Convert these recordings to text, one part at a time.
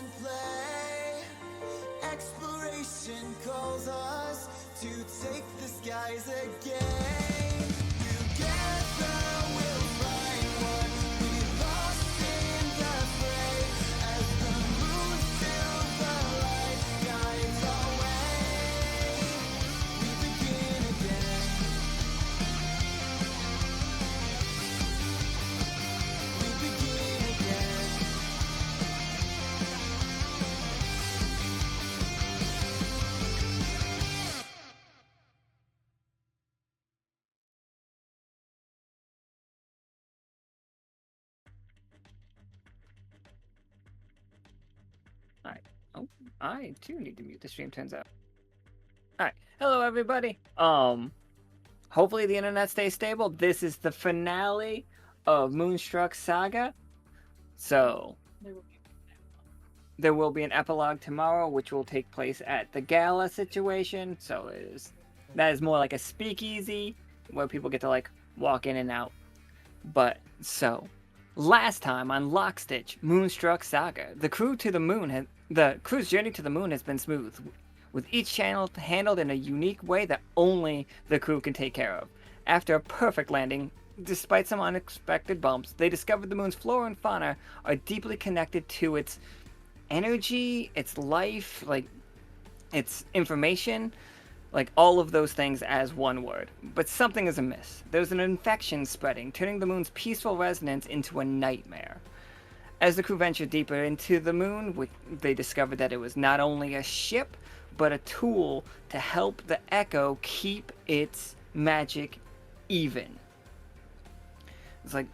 and play. Exploration calls us to take the skies again. Together we'll find what we lost in the fray. As the moon's silver light guides our way, we begin again. We begin again. Alright. Oh, I too need to mute the stream, turns out. Alright. Hello, everybody. Hopefully the internet stays stable. This is the finale of Moonstruck Saga. So, there will be an epilogue tomorrow, which will take place at the gala situation. So, that is more like a speakeasy where people get to, like, walk in and out. But, so, last time on Lockstitch, Moonstruck Saga, the crew's journey to the moon has been smooth, with each channel handled in a unique way that only the crew can take care of. After a perfect landing, despite some unexpected bumps, they discovered the moon's flora and fauna are deeply connected to its energy, its life, like its information, like all of those things as one word. But something is amiss. There's an infection spreading, turning the moon's peaceful resonance into a nightmare. As the crew ventured deeper into the moon, they discovered that it was not only a ship, but a tool to help the Echo keep its magic even. It's like,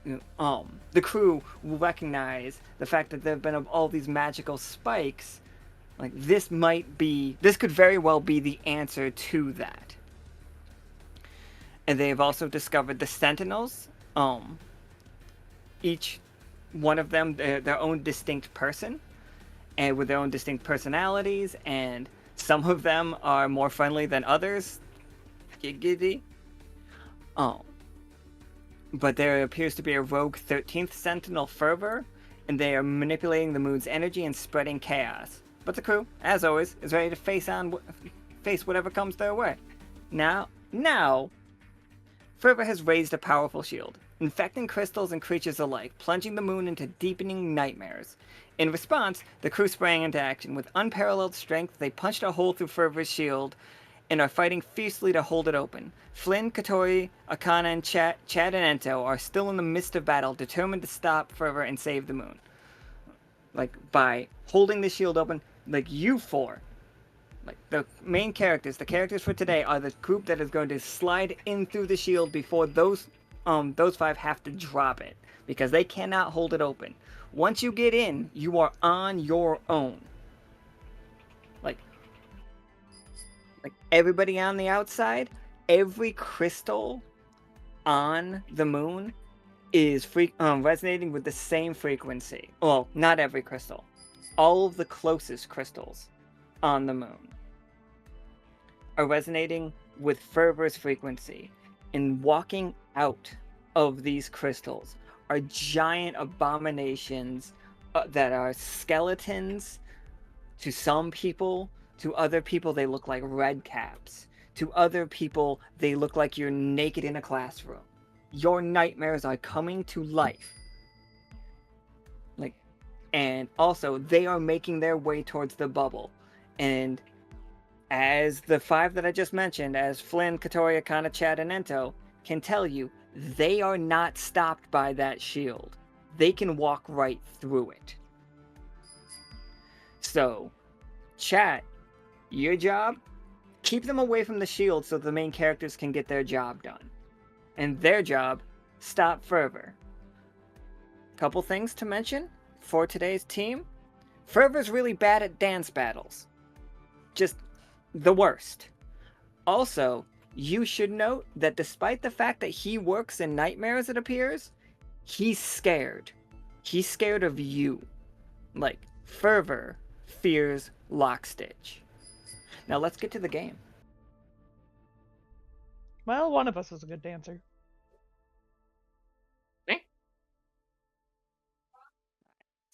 the crew will recognize the fact that there have been all these magical spikes. Like, this could very well be the answer to that. And they have also discovered the Sentinels. Each one of them, their own distinct person, and with their own distinct personalities, and some of them are more friendly than others. Giggity. But there appears to be a rogue 13th Sentinel Fervor, and they are manipulating the moon's energy and spreading chaos. But the crew, as always, is ready to face whatever comes their way. Now, Fervor has raised a powerful shield, infecting crystals and creatures alike, plunging the moon into deepening nightmares. In response, the crew sprang into action. With unparalleled strength, they punched a hole through Fervor's shield and are fighting fiercely to hold it open. Flynn, Katori, Akana, and Chad and Ento are still in the midst of battle, determined to stop Fervor and save the moon. Like, by holding the shield open, like, you four, like, the main characters, the characters for today are the group that is going to slide in through the shield before those five have to drop it, because they cannot hold it open. Once you get in, you are on your own. Like everybody on the outside, every crystal on the moon is resonating with the same frequency. Well, not every crystal. All of the closest crystals on the moon are resonating with Fervor's frequency. And walking out of these crystals are giant abominations that are skeletons. To some people, to other people, they look like red caps. To other people, they look like you're naked in a classroom. Your nightmares are coming to life. And also, they are making their way towards the bubble. And as the five that I just mentioned, as Flynn, Katori, Akana, Chad, and Ento, can tell you, they are not stopped by that shield. They can walk right through it. So, chat, your job, keep them away from the shield so the main characters can get their job done. And their job, stop Fervor. Couple things to mention for today's team. Fervor's really bad at dance battles. Just the worst. Also, you should note that despite the fact that he works in nightmares, it appears, he's scared. He's scared of you. Like, Fervor fears Lockstitch. Now let's get to the game. Well, one of us is a good dancer.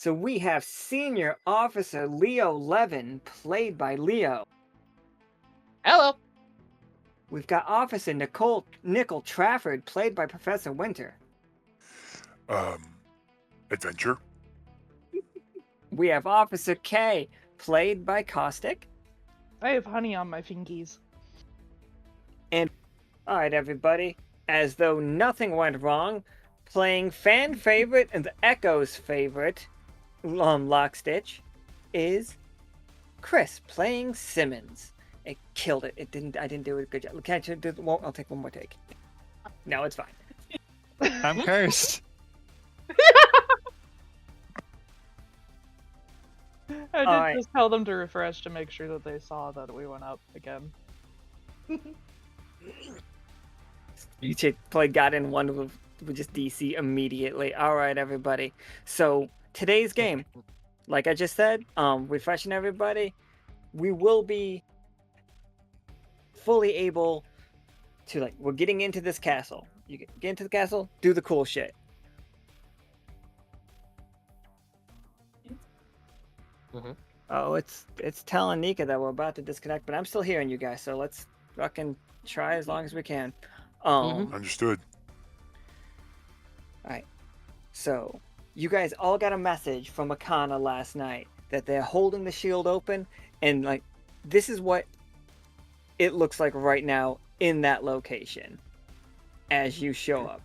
So we have Senior Officer Leo Levin, played by Leo. Hello. We've got Officer Nichol Trafford, played by Professor Winter. Adventure. We have Officer K, played by Caustic. I have honey on my fingies. Alright, everybody. As though nothing went wrong, playing fan favorite and Echo's favorite, Lockstitch, is Chris, playing Simmons. It killed it. I didn't do a good job. I'll take one more take. No, it's fine. I'm cursed. I did Alright. just tell them to refresh to make sure that they saw that we went up again. You got in one with just DC immediately. Alright, everybody. So, today's game, like I just said, refreshing everybody, we will be fully able to, we're getting into this castle. You get into the castle, do the cool shit. Oh, it's telling Nika that we're about to disconnect, but I'm still hearing you guys, so let's fucking try as long as we can. Understood. Alright. So, you guys all got a message from Akana last night that they're holding the shield open, and this is what it looks like right now in that location as you show up.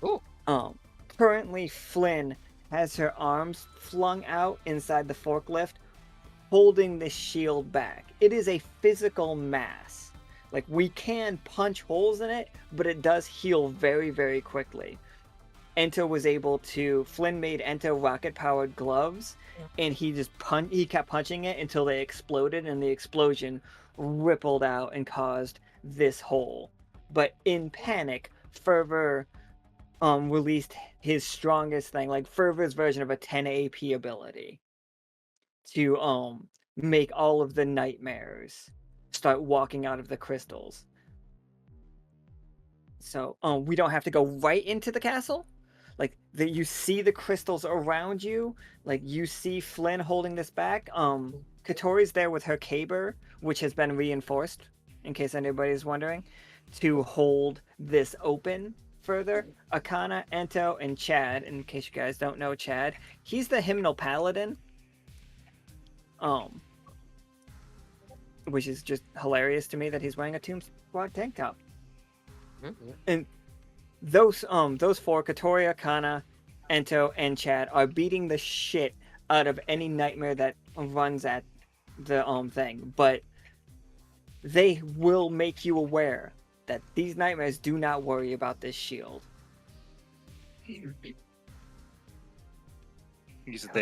Ooh. Currently Flynn has her arms flung out inside the forklift, holding the shield back. It is a physical mass. We can punch holes in it, but it does heal very, very quickly. Flynn made Ento rocket-powered gloves, and he kept punching it until they exploded, and the explosion rippled out and caused this hole. But in panic, Fervor released his strongest thing, Fervor's version of a 10 AP ability, to make all of the nightmares start walking out of the crystals. So we don't have to go right into the castle. You see the crystals around you. You see Flynn holding this back. Katori's there with her caber, which has been reinforced, in case anybody's wondering, to hold this open further. Akana, Ento, and Chad, in case you guys don't know Chad, he's the Hymnal Paladin. Which is just hilarious to me that he's wearing a Tomb Squad tank top. And those four, Katori, Akana, Ento, and Chad, are beating the shit out of any nightmare that runs at the thing. But they will make you aware that these nightmares do not worry about this shield. They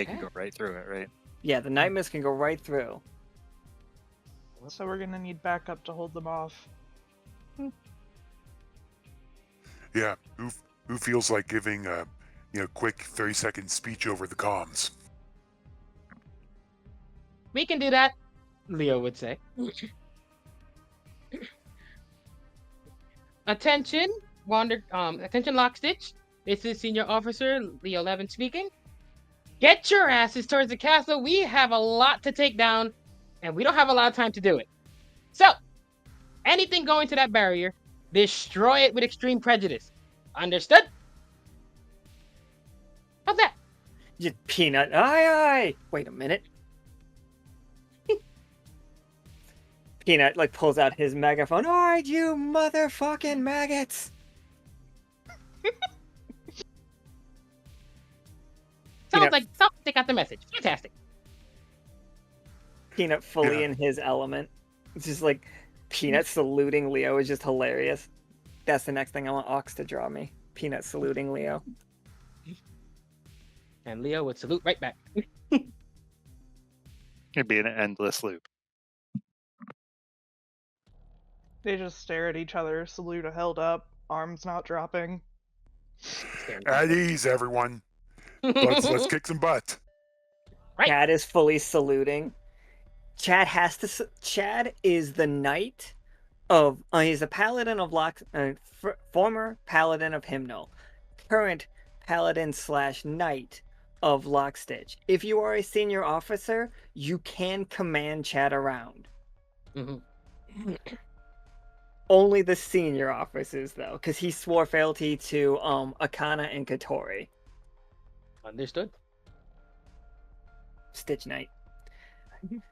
can go right through it, right? Yeah, the nightmares can go right through. So we're gonna need backup to hold them off. Yeah. Who feels like giving a quick 30-second speech over the comms? We can do that, Leo would say. Attention, attention Lockstitch. This is Senior Officer Leo Levin speaking. Get your asses towards the castle. We have a lot to take down, and we don't have a lot of time to do it. So, anything going to that barrier, destroy it with extreme prejudice. Understood? How's that? Just Peanut, aye. Wait a minute. Peanut pulls out his megaphone. Alright, you motherfucking maggots. Sounds like they got the message. Fantastic. Peanut fully in his element. It's just Peanut saluting Leo is just hilarious. That's the next thing I want Ox to draw me. Peanut saluting Leo. And Leo would salute right back. It'd be an endless loop. They just stare at each other, salute held up, arms not dropping. At ease, everyone. Let's kick some butt. Right. Chad is fully saluting. Chad is the knight of. He's a paladin of former paladin of Hymnal, current paladin / knight of Lockstitch. If you are a senior officer, you can command chat around. Mhm. Only the senior officers, though, because he swore fealty to Akana and Katori. Understood. Stitch Knight.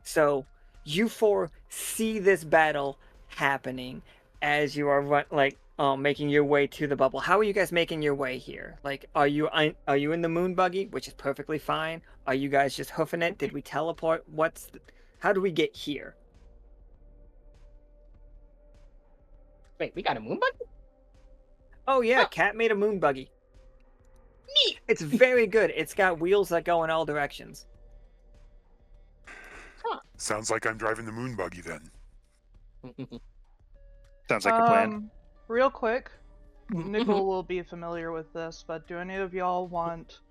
So you four see this battle happening as you are making your way to the bubble. How are you guys making your way here? Like, are you in the moon buggy, which is perfectly fine? Are you guys just hoofing it? Did we teleport? How do we get here? Wait, we got a moon buggy? Oh yeah, Oh. Cat made a moon buggy. Neat. It's very good. It's got wheels that go in all directions. Sounds like I'm driving the moon buggy then. Sounds like a plan. Real quick, Nichol will be familiar with this, but do any of y'all want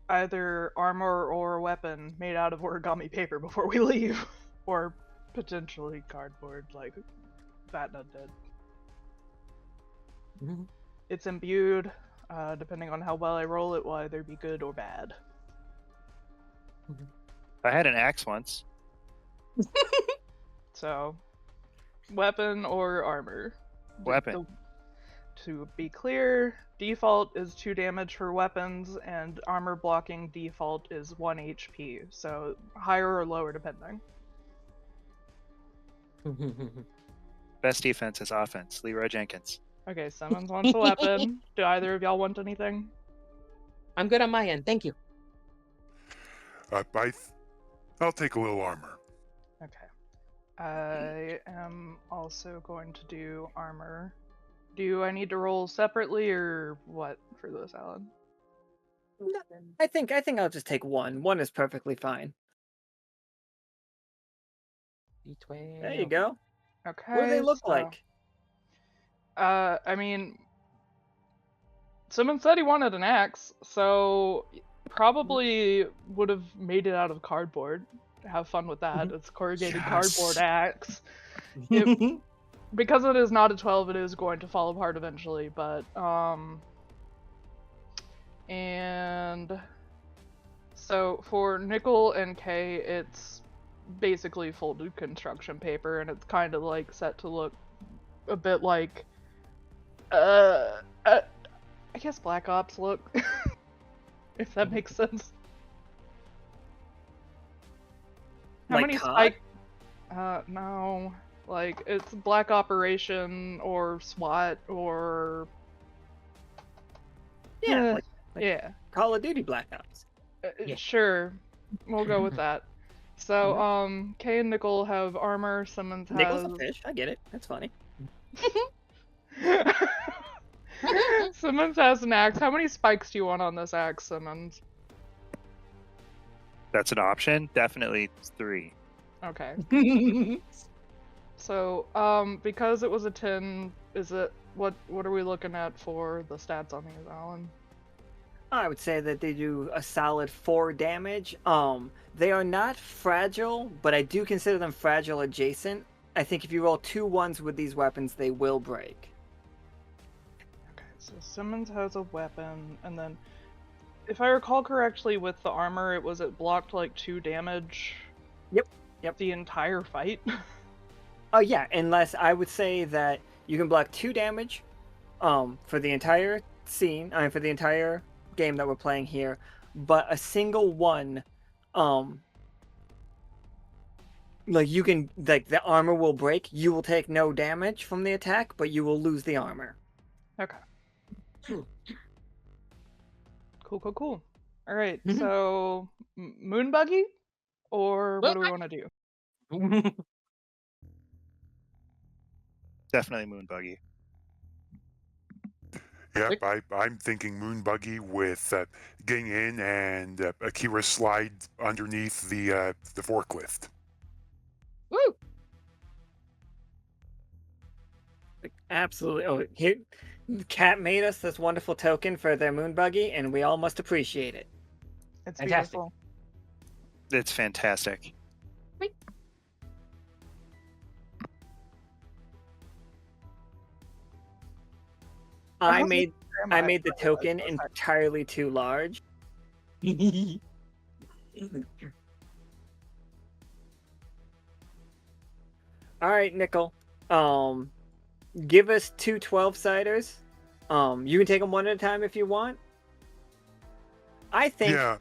either armor or a weapon made out of origami paper before we leave? Or potentially cardboard, like Vatna did. It's imbued. Depending on how well I roll, it will either be good or bad. I had an axe once. So, weapon or armor? Weapon. To be clear, default is 2 damage for weapons, and armor blocking default is 1 HP, so higher or lower depending. Best defense is offense. Leroy Jenkins. Okay, Simmons wants a weapon. Do either of y'all want anything? I'm good on my end, thank you. I'll take a little armor. Okay. I am also going to do armor. Do I need to roll separately or what for this, Alan? I think I'll just take one. One is perfectly fine. D12. There you go. Okay. What do they look so, like? I mean, Simmons said he wanted an axe, so probably would have made it out of cardboard. Have fun with that. It's corrugated cardboard axe. Because it is not a 12, it is going to fall apart eventually, but, and so for Nichol and Kay, it's basically folded construction paper, and it's kind of like set to look a bit like, I guess Black Ops look, if that makes sense. How Like many COD? no. Like, it's Black Operation or SWAT or... Yeah, like yeah. Call of Duty Black Ops. Yeah. Sure. We'll go with that. So, Kay and Nichol have armor, Simmons has... Nichols a fish. I get it. That's funny. Simmons has an axe. How many spikes do you want on this axe, Simmons? That's an option. Definitely 3. Okay. So, because it was a 10, is it... What are we looking at for the stats on these, Alan? I would say that they do a solid 4 damage. They are not fragile, but I do consider them fragile adjacent. I think if you roll 2 1s with these weapons, they will break. Okay, so Simmons has a weapon, and then, if I recall correctly, with the armor, it blocked like 2 damage. Yep. The entire fight. Oh yeah, unless I would say that you can block 2 damage, for the entire scene. For the entire game that we're playing here, but a single one, like you can, like the armor will break. You will take no damage from the attack, but you will lose the armor. Okay. Cool. All right, so moon buggy, or what do we want to do? Definitely moon buggy. Yep, I'm thinking moon buggy with getting in and Akira slide underneath the forklift. Woo! Absolutely. Oh, here, Cat made us this wonderful token for their moon buggy, and we all must appreciate it. It's Fantastic. beautiful. It's fantastic. I made the token entirely too large. All right, Nichol. Give us two 12-siders. You can take them one at a time if you want. I think Yeah.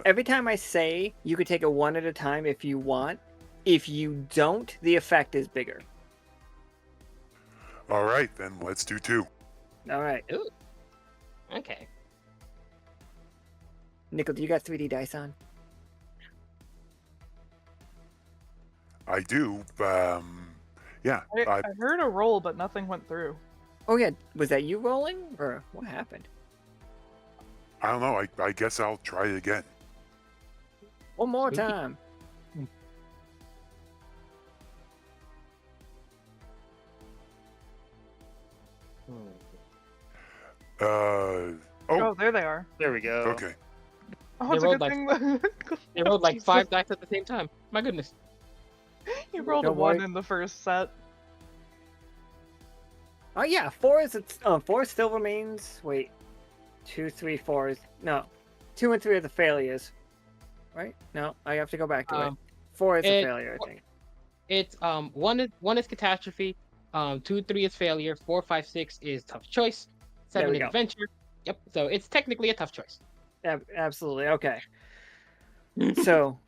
every time I say you could take it one at a time if you want. If you don't, the effect is bigger. All right, then let's do 2. All right. Ooh. Okay. Nichol, do you got 3D dice on? I do. Yeah. I heard a roll, but nothing went through. Oh, yeah. Was that you rolling? Or what happened? I don't know. I guess I'll try it again. One more Spooky. time. Oh, Oh, there they are. There we go. okay. Oh, They it's a rolled good thing. They rolled like Jesus. 5 dice at the same time. My goodness. You rolled a Don't 1 worry. in the first set. Oh, yeah. 4 is... 4 still remains... Wait. 2, 3, 4 is... No. 2 and 3 are the failures. Right? No, I have to go back to it. 4 is a it- failure, I think. It's one is catastrophe, 2, 3 is failure, 4, 5, 6 is tough choice, There 7 we is go. adventure. Yep. So it's technically a tough choice. Absolutely. Okay. So,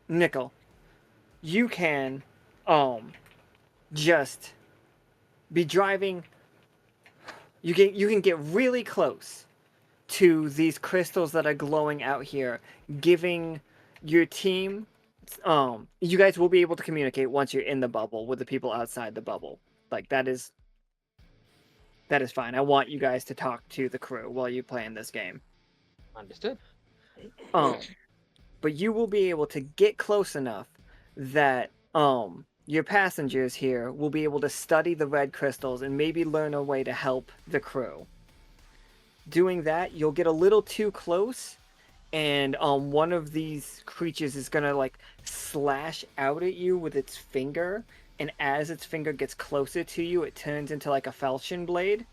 Nichol, you can just be driving. You can get really close to these crystals that are glowing out here, giving your team you guys will be able to communicate once you're in the bubble with the people outside the bubble. Like that is fine. I want you guys to talk to the crew while you play in this game. Understood. But you will be able to get close enough that your passengers here will be able to study the red crystals and maybe learn a way to help the crew. Doing that, you'll get a little too close, and one of these creatures is gonna like slash out at you with its finger, and as its finger gets closer to you, it turns into like a falchion blade,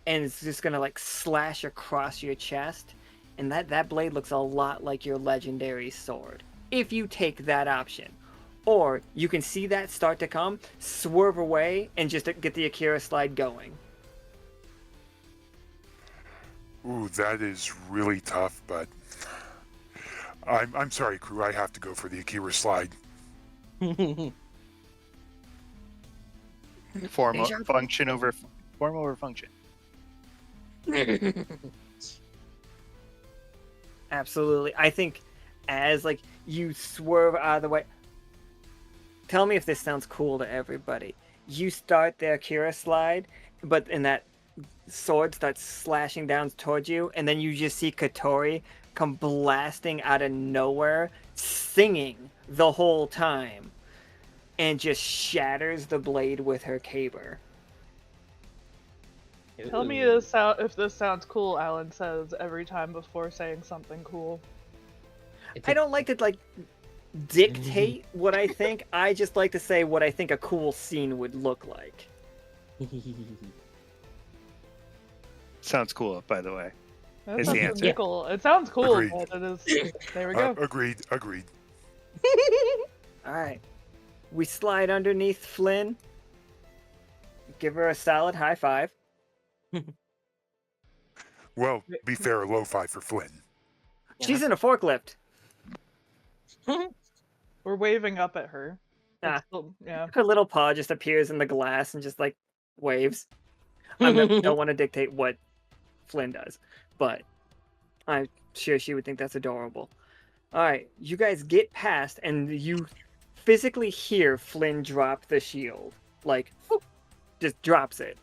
and it's just gonna like slash across your chest, and that blade looks a lot like your legendary sword. If you take that option, or you can see that start to come, swerve away, and just get the Akira slide going. Ooh, that is really tough, but I'm sorry, crew. I have to go for the Akira slide. Form Deja vu. function over form over function. Absolutely. I think as like you swerve out of the way. Tell me if this sounds cool to everybody. You start the Akira slide, but in that sword starts slashing down towards you, and then you just see Katori come blasting out of nowhere, singing the whole time, and just shatters the blade with her caber. Tell me if this sounds cool, Alan says every time before saying something cool. I don't like to like dictate what I think. I just like to say what I think a cool scene would look like. Sounds cool, by the way. That's Is the not so answer. Nichol. It sounds cool, Agreed. but it is. There we go. Agreed. All right. We slide underneath Flynn. Give her a solid high five. Well, be fair, a low 5 for Flynn. She's in a forklift. We're waving up at her. Ah. It's still- yeah. Her little paw just appears in the glass and just like waves. I don't want to dictate what Flynn does, but I'm sure she would think that's adorable. All right, you guys get past, and you physically hear Flynn drop the shield, like just drops it.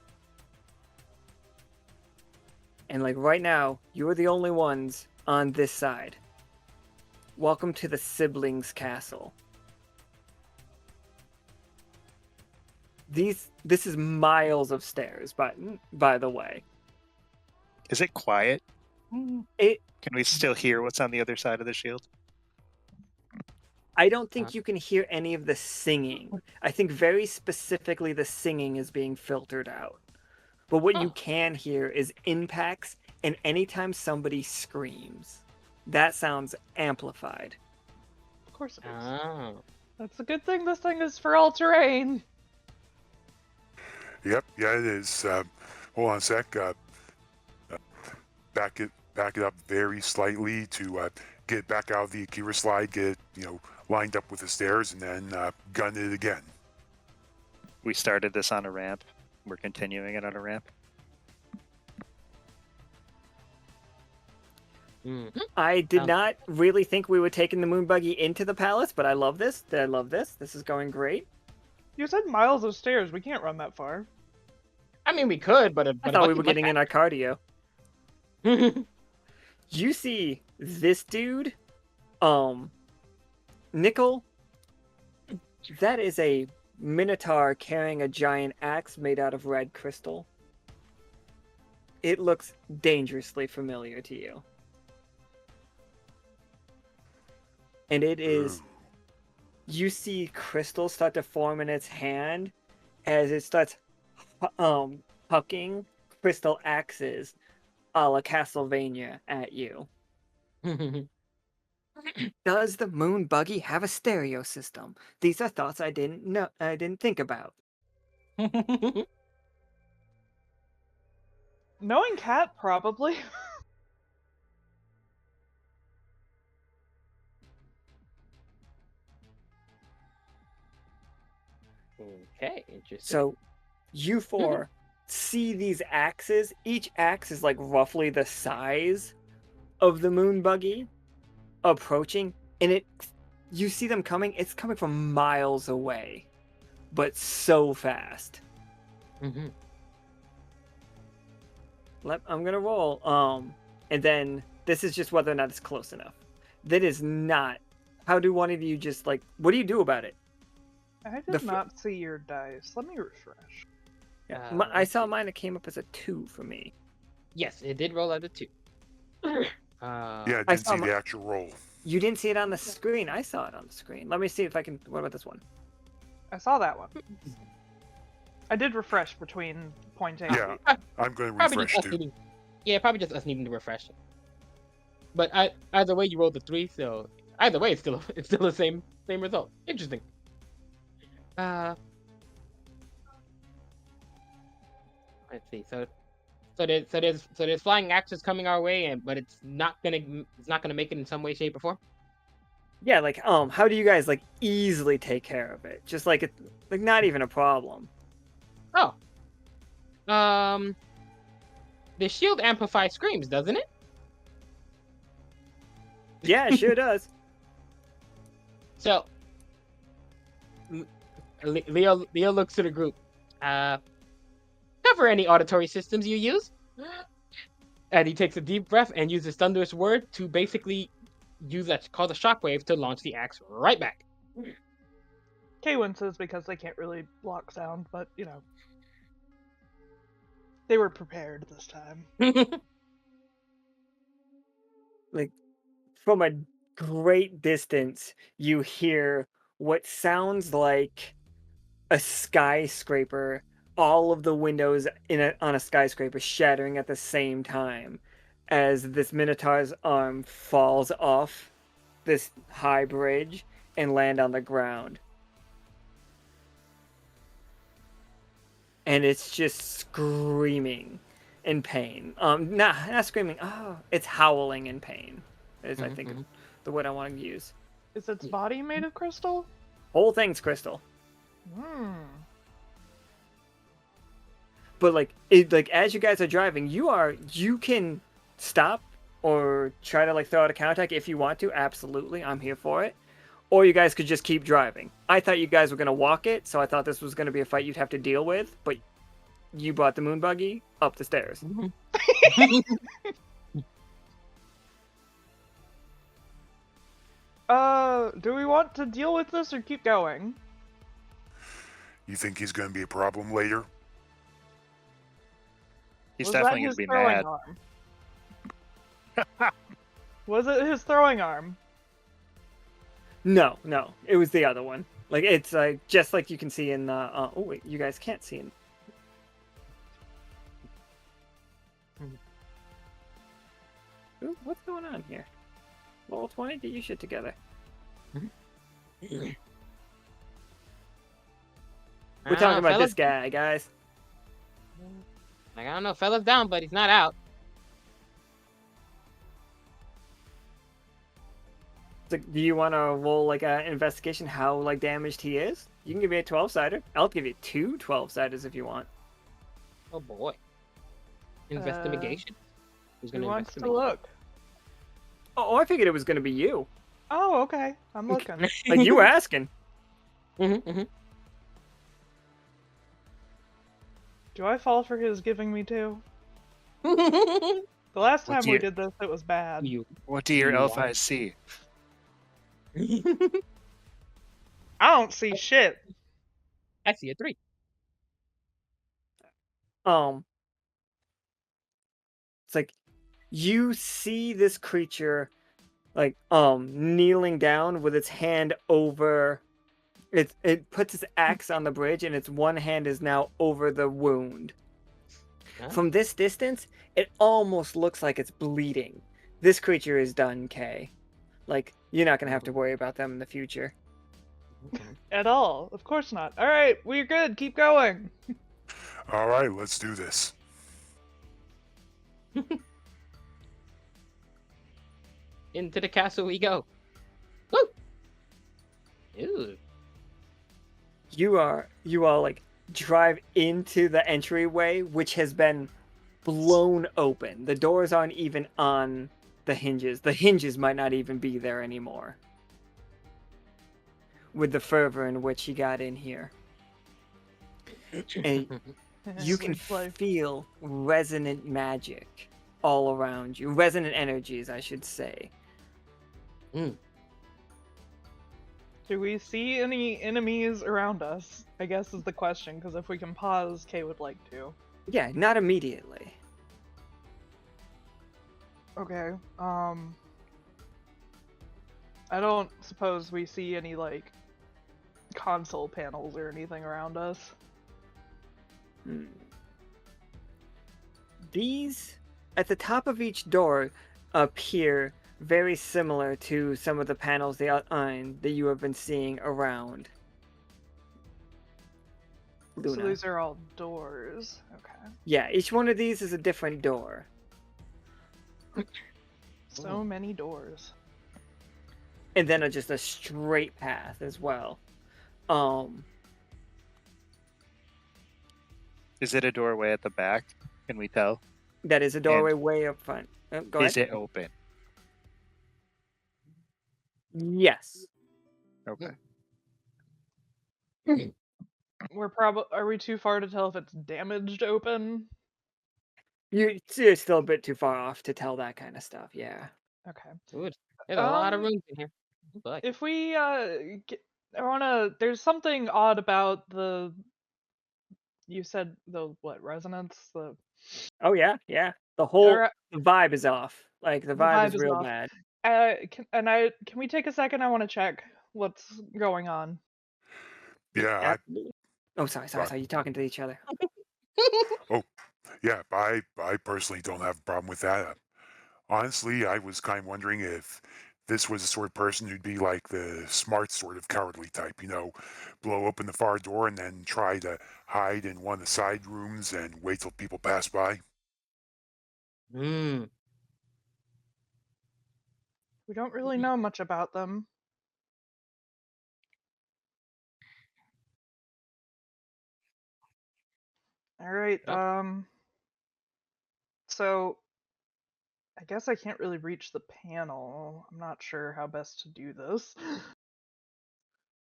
And like right now, you're the only ones on this side. Welcome to the siblings' castle. This is miles of stairs, by the way. Is it quiet? It Can we still hear what's on the other side of the shield? I don't think you can hear any of the singing. I think very specifically the singing is being filtered out. But what you can hear is impacts and anytime somebody screams, that sound's amplified. Of course it is. Oh. That's a good thing this thing is for all terrain. Yep, yeah, it is. Hold on a sec. Back it up very slightly to get it back out of the Akira slide, get it, lined up with the stairs, and then gun it again. We started this on a ramp. We're continuing it on a ramp. I did Sounds- not really think we were taking the moon buggy into the palace, but I love this. I love this. This is going great. You said miles of stairs. We can't run that far. I mean, we could, but I thought we were getting in our cardio. in. You see this dude, Nichol. That is a minotaur carrying a giant axe made out of red crystal. It looks dangerously familiar to you. And it is, you see crystals start to form in its hand as it starts hucking crystal axes a la Castlevania at you. Does the moon buggy have a stereo system? These are thoughts I didn't think about. Knowing Cat, probably. Okay, interesting. So, you four see these axes. Each axe is like roughly the size of the moon buggy approaching, and you see them coming. It's coming from miles away, but so fast. Mhm. I'm gonna roll. And then this is just whether or not it's close enough. That is not. How do one of you just like? What do you do about it? I The did fr- not see your dice. Let me refresh. I saw mine. It came up as a 2 for me. Yes, it did roll out a 2. Yeah, I I didn't saw see the actual roll. You didn't see it on the screen. I saw it on the screen. Let me see if I can. What about this one? I saw that one. I did refresh between point A and Yeah, B. I'm going to Probably refresh just us too. needing. Yeah, probably just us needing to refresh it. But either way, you rolled the 3, so either way, it's still the same result. Interesting. Let's see. So there's flying axes coming our way, but it's not gonna make it in some way, shape, or form. Yeah, like how do you guys like easily take care of it? Just like it's like not even a problem. Oh. The shield amplifies screams, doesn't it? Yeah, it sure does. So, Leo looks to the group. Cover any auditory systems you use. And he takes a deep breath and uses thunderous word to basically use that called a shockwave to launch the axe right back. K1 says because they can't really block sound, but they were prepared this time. Like from a great distance, you hear what sounds like a skyscraper. All of the windows on a skyscraper shattering at the same time as this minotaur's arm falls off this high bridge and land on the ground. And it's just screaming in pain. Not screaming. Oh, it's howling in pain. Is I think the word I want to use. Is its body made of crystal? Whole thing's crystal. Hmm. But like as you guys are driving, you can stop or try to like throw out a counterattack if you want to. Absolutely, I'm here for it. Or you guys could just keep driving. I thought you guys were gonna walk it, so I thought this was gonna be a fight you'd have to deal with. But you brought the moon buggy up the stairs. Do we want to deal with this or keep going? You think he's going to be a problem later? He's Was definitely that going his to be throwing mad. arm? Was it his throwing arm? No, it was the other one. Like it's like just like you can see in the. Oh wait, you guys can't see. Ooh, what's going on here? Roll 20, get your shit together. We're talking about this guy, guys. Like, I don't know, fella's down, but he's not out. So, do you want to roll like an investigation how like damaged he is? You can give me a 12-sider. I'll give you 2 12-siders if you want. Oh boy. Investigation. Who's Who gonna wants to investigate? look? Oh, I figured it was gonna be you. Oh, okay. I'm looking. Like you were asking. Mm-hmm. Do I fall for his giving me 2? The last time What's we your- did this, it was bad. You. What do your You elf are- eyes see? I don't see shit. I see a 3. It's like you see this creature like kneeling down with its hand over it puts its axe on the bridge and its one hand is now over the wound. Huh? From this distance, it almost looks like it's bleeding. This creature is done, Kay. Like, you're not gonna have to worry about them in the future. At all. Of course not. Alright, we're good. Keep going. All right, let's do this. Into the castle we go. Woo! Ew. You all like drive into the entryway, which has been blown open. The doors aren't even on the hinges. The hinges might not even be there anymore. With the fervor in which he got in here. And you can Sweet life. feel resonant magic all around you. Resonant energies, I should say. Do we see any enemies around us? I guess is the question, because if we can pause, Kay would like to. Yeah, not immediately. Okay, I don't suppose we see any, like, console panels or anything around us. These, at the top of each door, appear very similar to some of the panels that you have been seeing around. Luna. So these are all doors. Okay. Yeah, each one of these is a different door. So many doors. And then just a straight path as well. Is it a doorway at the back? Can we tell? That is a doorway way up front. Go Is ahead. it open? Yes. Okay. Are we too far to tell if it's damaged open? You're still a bit too far off to tell that kind of stuff, yeah. Okay. Good. There's a lot of Um, rooms in here. But If we there's something odd about you said the what, resonance? Oh yeah, yeah. The whole Or, the vibe is off. Like the vibe is real off. bad. Can we take a second? I want to check what's going on. Yeah, Absolutely. Oh, sorry. Right. You're talking to each other. yeah. I personally don't have a problem with that. Honestly, I was kind of wondering if this was the sort of person who'd be like the smart sort of cowardly type, blow open the far door and then try to hide in one of the side rooms and wait till people pass by. We don't really know much about them. All right. So I guess I can't really reach the panel. I'm not sure how best to do this.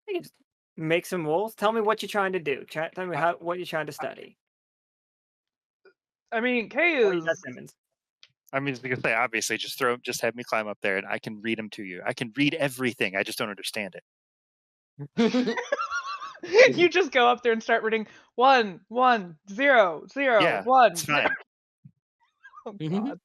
You can just make some rolls. Tell me what you're trying to do. Tell me what you're trying to study. I mean, Kay Oh, you is got Simmons. I mean, like I say, obviously, just have me climb up there, and I can read them to you. I can read everything. I just don't understand it. You just go up there and start reading 1 1 0 0 Yeah, 1. it's fine. Oh Mhm. god.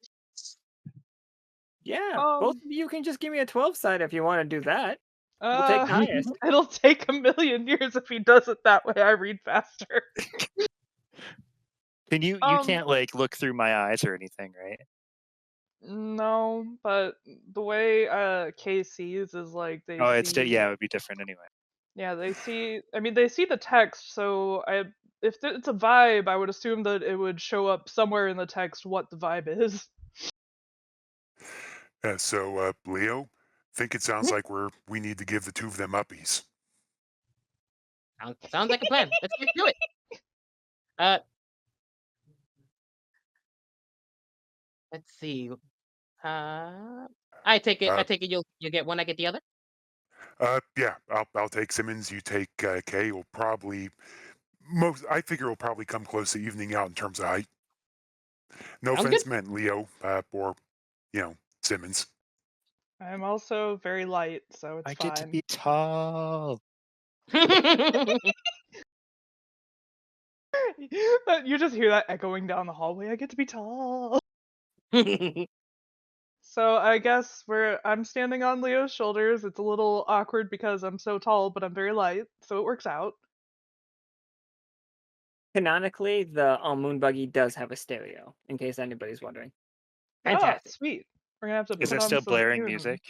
Yeah, Um, both of you can just give me a 12-side if you want to do that. We'll take the highest. It'll take a million years if he does it that way. I read faster. Can you Um, can't like look through my eyes or anything, right? No, but the way K sees is like they Oh, see. it's yeah, it would be different anyway. Yeah, they see. I mean, they see the text. So if it's a vibe, I would assume that it would show up somewhere in the text what the vibe is. So, Leo, think it sounds like we need to give the two of them uppies. Sounds like a plan. Let's do it. Uh, let's see. I take it. Uh, You'll get one. I get the other. yeah, I'll take Simmons. You take Kay. You'll probably I figure it'll probably come close to evening out in terms of height. No Sounds good. offense meant, Leo, or Simmons. I'm also very light, so it's I fine. get to be tall. You just hear that echoing down the hallway. I get to be tall. So I guess I'm standing on Leo's shoulders. It's a little awkward because I'm so tall, but I'm very light, so it works out. Canonically, the moon buggy does have a stereo, in case anybody's wondering. Fantastic. Oh, sweet. We're gonna have to Is put it on still some blaring earrings. music?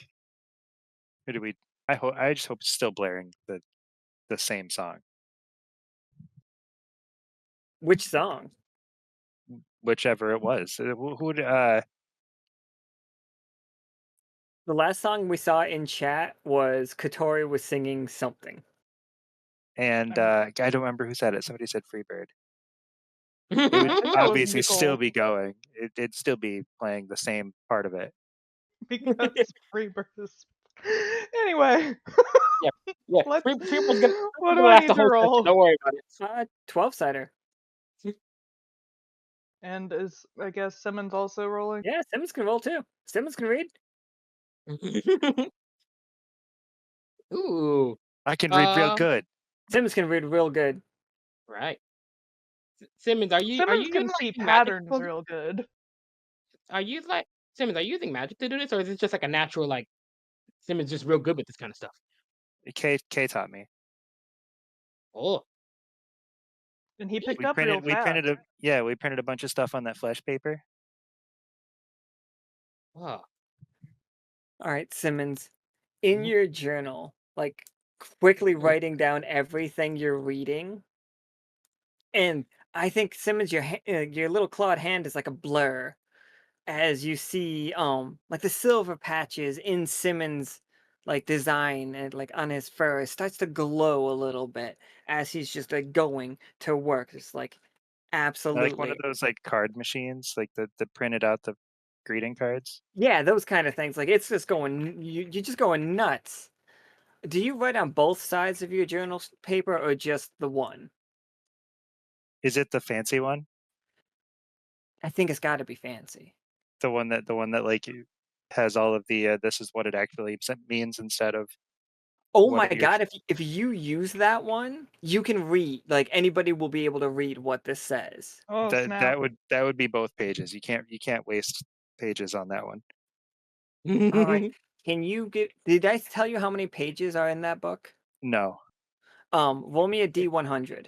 Or do we? I just hope it's still blaring the same song. Which song? Whichever it was. Who The last song we saw in chat was Katori was singing something. and I don't remember who said it. Somebody said Freebird. It I would think that was obviously still Nichol. be going. It'd still be playing the same part of it. Because Freebirds. Anyway, Yeah. let's. Freebird's gonna What do gonna I last the need to whole session. roll? Don't worry about 12-sider. And is I guess Simmons also rolling? Yeah, Simmons can roll too. Simmons can read. it. Ooh. I can read real good. Simmons can read real good. Right. Simmons, are you Simmons using can like see magic? patterns real good. Are you like Simmons? Are you using magic to do this, or is it just like a natural like Simmons just real good with this kind of stuff? K taught me. Oh, And he picked We up real printed fast. we printed a bunch of stuff on that flesh paper. wow. All right, Simmons. In Mhm. your journal, like quickly writing down everything you're reading. And I think Simmons, your little clawed hand is like a blur as you see like the silver patches in Simmons like design and like on his fur. It starts to glow a little bit as he's just like going to work. It's like Like one absolutely. of those like card machines, like the printed out the greeting cards. Yeah, those kind of things. Like it's just you're just going nuts. Do you write on both sides of your journal paper or just the one? Is it the fancy one? I think it's got to be fancy. The one that like has all of the this is what it actually means instead of Oh what my it god, if you use that one, you can read. Like anybody will be able to read what this says. Oh that snap! that would be both pages. You can't waste pages on that one. All right. Can you did I tell you how many pages are in that book? No. Roll me a D100.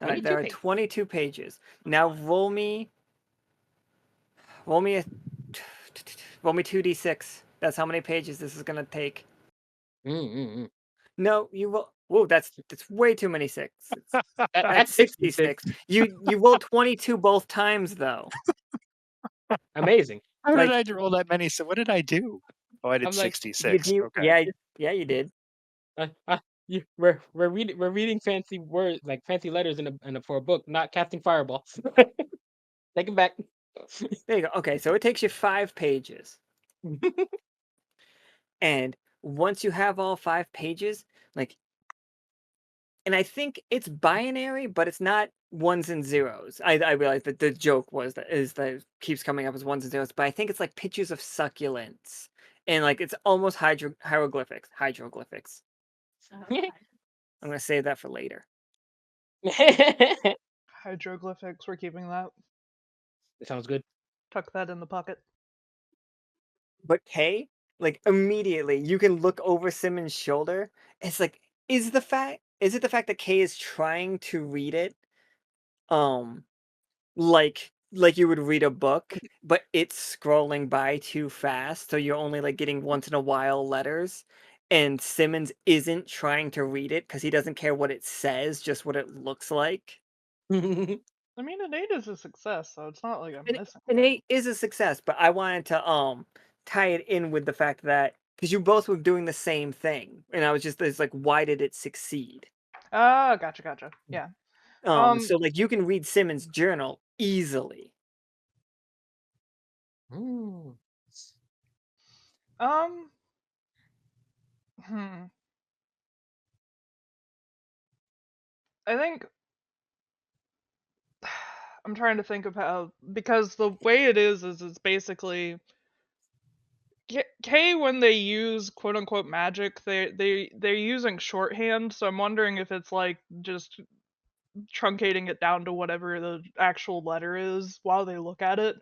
All right, there are 22 pages. Now roll me a roll me 2d6. That's how many pages this is gonna take. No, you roll. Whoa, that's way too many sixes. That's 66. You rolled 22 both times though. Amazing. How Like- did I roll that many? So what did I do? Oh, I did I'm like, 66. Okay. Yeah, you did. We're reading fancy words like fancy letters for a book, not casting fireballs. Take it back. There you go. Okay, so it takes you 5 pages. And once you have all 5 pages, like, and I think it's binary, but it's not ones and zeros. I realize that the joke that keeps coming up as ones and zeros, but I think it's like pictures of succulents. And like it's almost hieroglyphics. I'm gonna save that for later. Hieroglyphics. We're keeping that. That sounds good. Tuck that in the pocket. But Kay, like immediately you can look over Simmons' shoulder. It's like, is it the fact that Kay is trying to read it? like you would read a book, but it's scrolling by too fast, so you're only like getting once in a while letters. And Simmons isn't trying to read it because he doesn't care what it says, just what it looks like. I mean, an 8 is a success, so it's not like I'm missing. An 8 is a success, but I wanted to tie it in with the fact that because you both were doing the same thing, and I was just it's like, why did it succeed? Ah, gotcha. Yeah. So like you can read Simmons' journal easily. Mm. Hmm. I think I'm trying to think of how, because the way it is it's basically K when they use quote unquote magic, they're using shorthand, so I'm wondering if it's like just truncating it down to whatever the actual letter is while they look at it.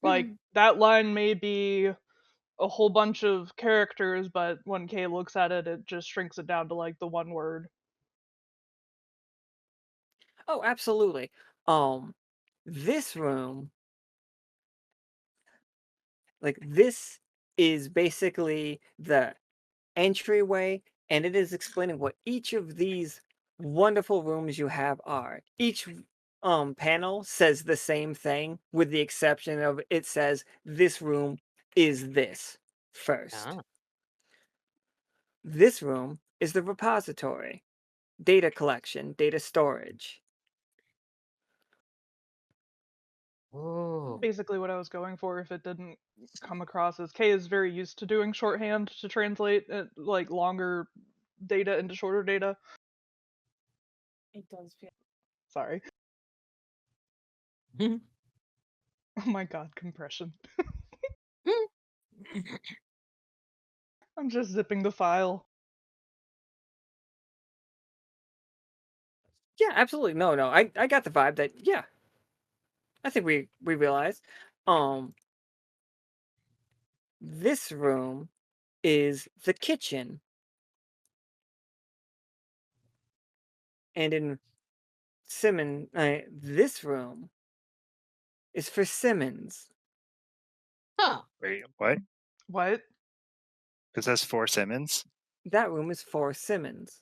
Like that line may be a whole bunch of characters, but when Kay looks at it, it just shrinks it down to like the one word. Oh, absolutely. This room, like this is basically the entryway, and it is explaining what each of these wonderful rooms you have are. Each panel says the same thing, with the exception of it says this room is this first. Ah. This room is the repository, data collection, data storage. Oh. Basically what I was going for if it didn't come across as Kay is very used to doing shorthand to translate like longer data into shorter data. It does feel. Sorry. Mhm. Oh my god, compression. I'm just zipping the file. Yeah, absolutely. No, I got the vibe that yeah. I think we realized. This room is the kitchen. And in Simmons, this room is for Simmons. Huh. Wait, what? What? Because that's for Simmons. That room is for Simmons.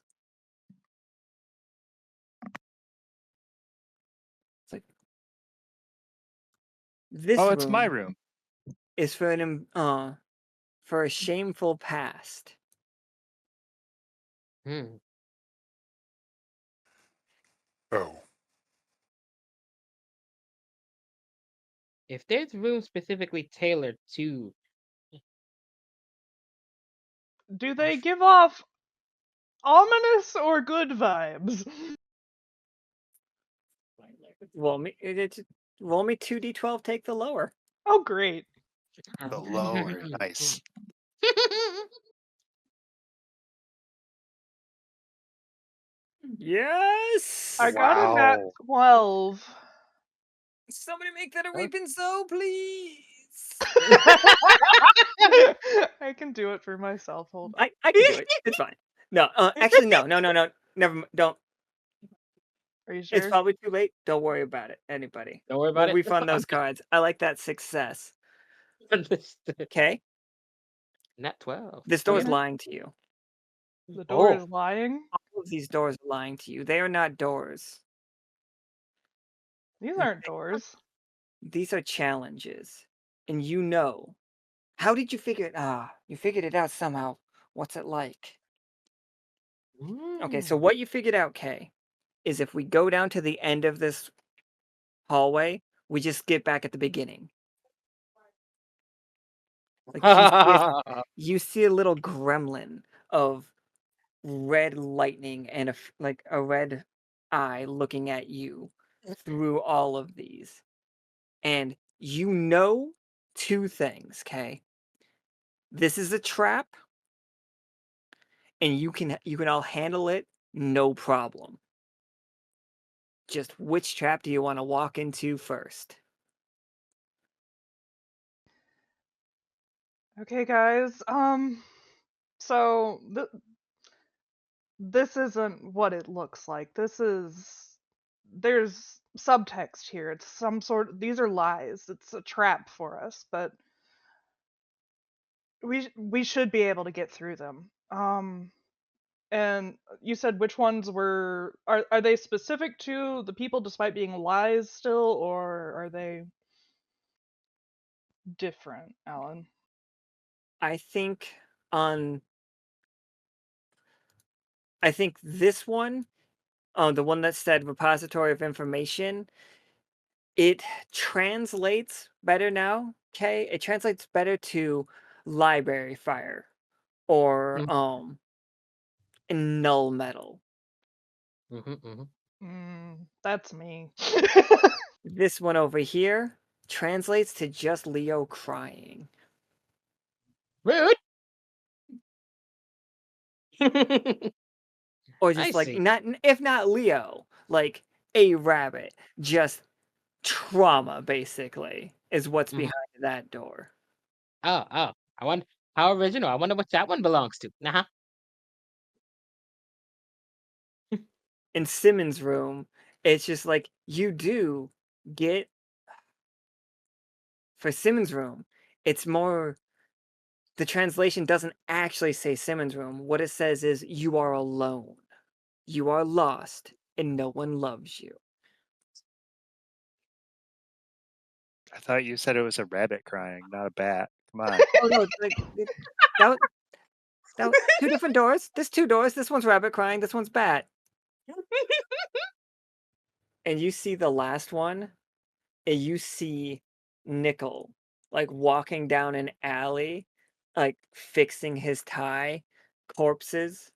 It's like this Oh, it's my room room. is for for a shameful past. Hmm. Oh, If there's room specifically tailored to Do they give off ominous or good vibes? Roll me, roll me 2d12. Take the lower. Oh great. The lower. Nice. Yes. I got a nat Wow. 12. Somebody make that a reaping sow, please. I can do it for myself. Hold on. I can do it. It's fine. No, actually, no. Never. Don't. Are you It's sure? probably too late. Don't worry about it, anybody. Don't worry We'll about it. refund those cards. I like that success. Okay? Nat 12. This Oh, door's yeah. lying to you. The door Oh. is lying. All of these doors are lying to you. They are not doors. These aren't doors. These are challenges. And you know. How did you figure it? You figured it out somehow. What's it like? Okay, so what you figured out, Kay, is if we go down to the end of this hallway, we just get back at the beginning. Like you see a little gremlin of red lightning and like a red eye looking at you through all of these. And you know two things, okay? This is a trap and you can all handle it no problem. Just which trap do you want to walk into first? Okay, guys. So this isn't what it looks like. This is there's subtext here. It's some sort of, these are lies. It's a trap for us, but we should be able to get through them. And you said which ones are they specific to the people despite being lies still, or are they different, Alan? I think on I think this one, the one that said repository of information, it translates better now. Okay, it translates better to library fire or null metal. That's me. This one over here translates to just Leo crying. Rude. Or just I like see. if not Leo, like a rabbit. Just trauma, basically, is what's behind that door. Oh, I wonder how original. I wonder what that one belongs to. Uh-huh. In Simmons' room, it's just like you do get for Simmons' room, it's more the translation doesn't actually say Simmons' room. What it says is you are alone. You are lost and no one loves you. I thought you said it was a rabbit crying, not a bat. Come on. Oh no, that was two different doors. There's two doors. This one's rabbit crying, this one's bat. And you see the last one, and you see Nichol like walking down an alley, like fixing his tie, corpses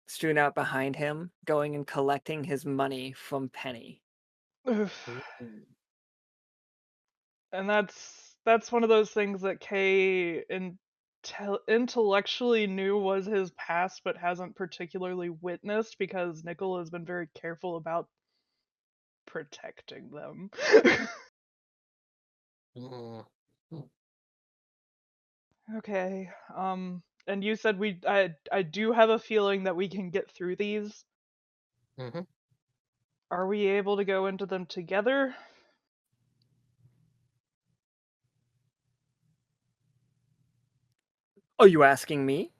strewn out behind him, going and collecting his money from Penny. And that's one of those things that Kay intellectually knew was his past, but hasn't particularly witnessed because Nichol has been very careful about protecting them. Okay. And you said I do have a feeling that we can get through these. Are we able to go into them together? Are you asking me?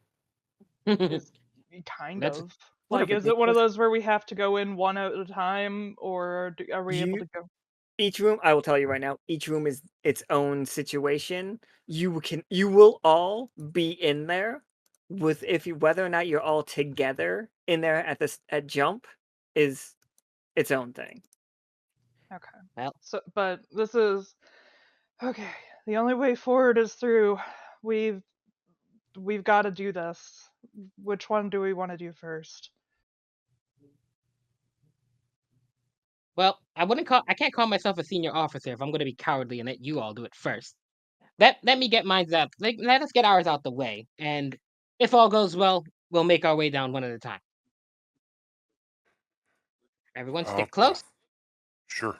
Kind That's- of. What a Like, is it one of ridiculous- those where we have to go in one at a time, or are we able to go? Each room, I will tell you right now, each room is its own situation. You will all be in there with whether or not you're all together in there at jump is its own thing. Okay. Well. So, but this is okay. The only way forward is through. We've got to do this. Which one do we want to do first? Well, I can't call myself a senior officer if I'm going to be cowardly and let you all do it first. Let me get mine out. Let us get ours out the way, and if all goes well, we'll make our way down one at a time. Everyone, stick close. Sure.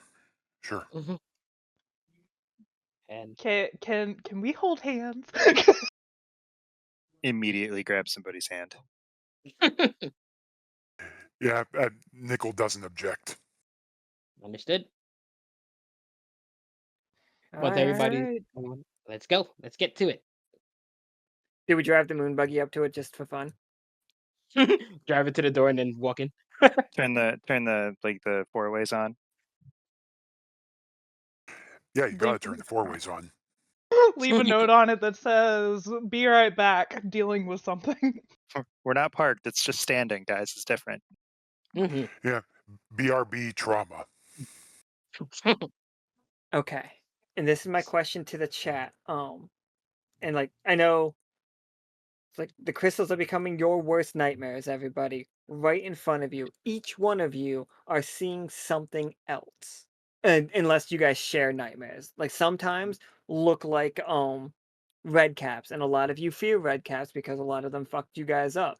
And Can we hold hands? Immediately grab somebody's hand. Yeah, Nichol doesn't object. Understood. Once everybody, let's go. Let's get to it. Did we drive the moon buggy up to it just for fun? Drive it to the door and then walk in. Turn the like the four ways on. Yeah, you gotta turn the four ways on. Leave a note on it that says, "Be right back, dealing with something." We're not parked. It's just standing, guys. It's different. Yeah, BRB trauma. Okay. And this is my question to the chat. And like I know it's like the crystals are becoming your worst nightmares, everybody. Right in front of you. Each one of you are seeing something else. And unless you guys share nightmares. Like sometimes look like red caps, and a lot of you fear red caps because a lot of them fucked you guys up.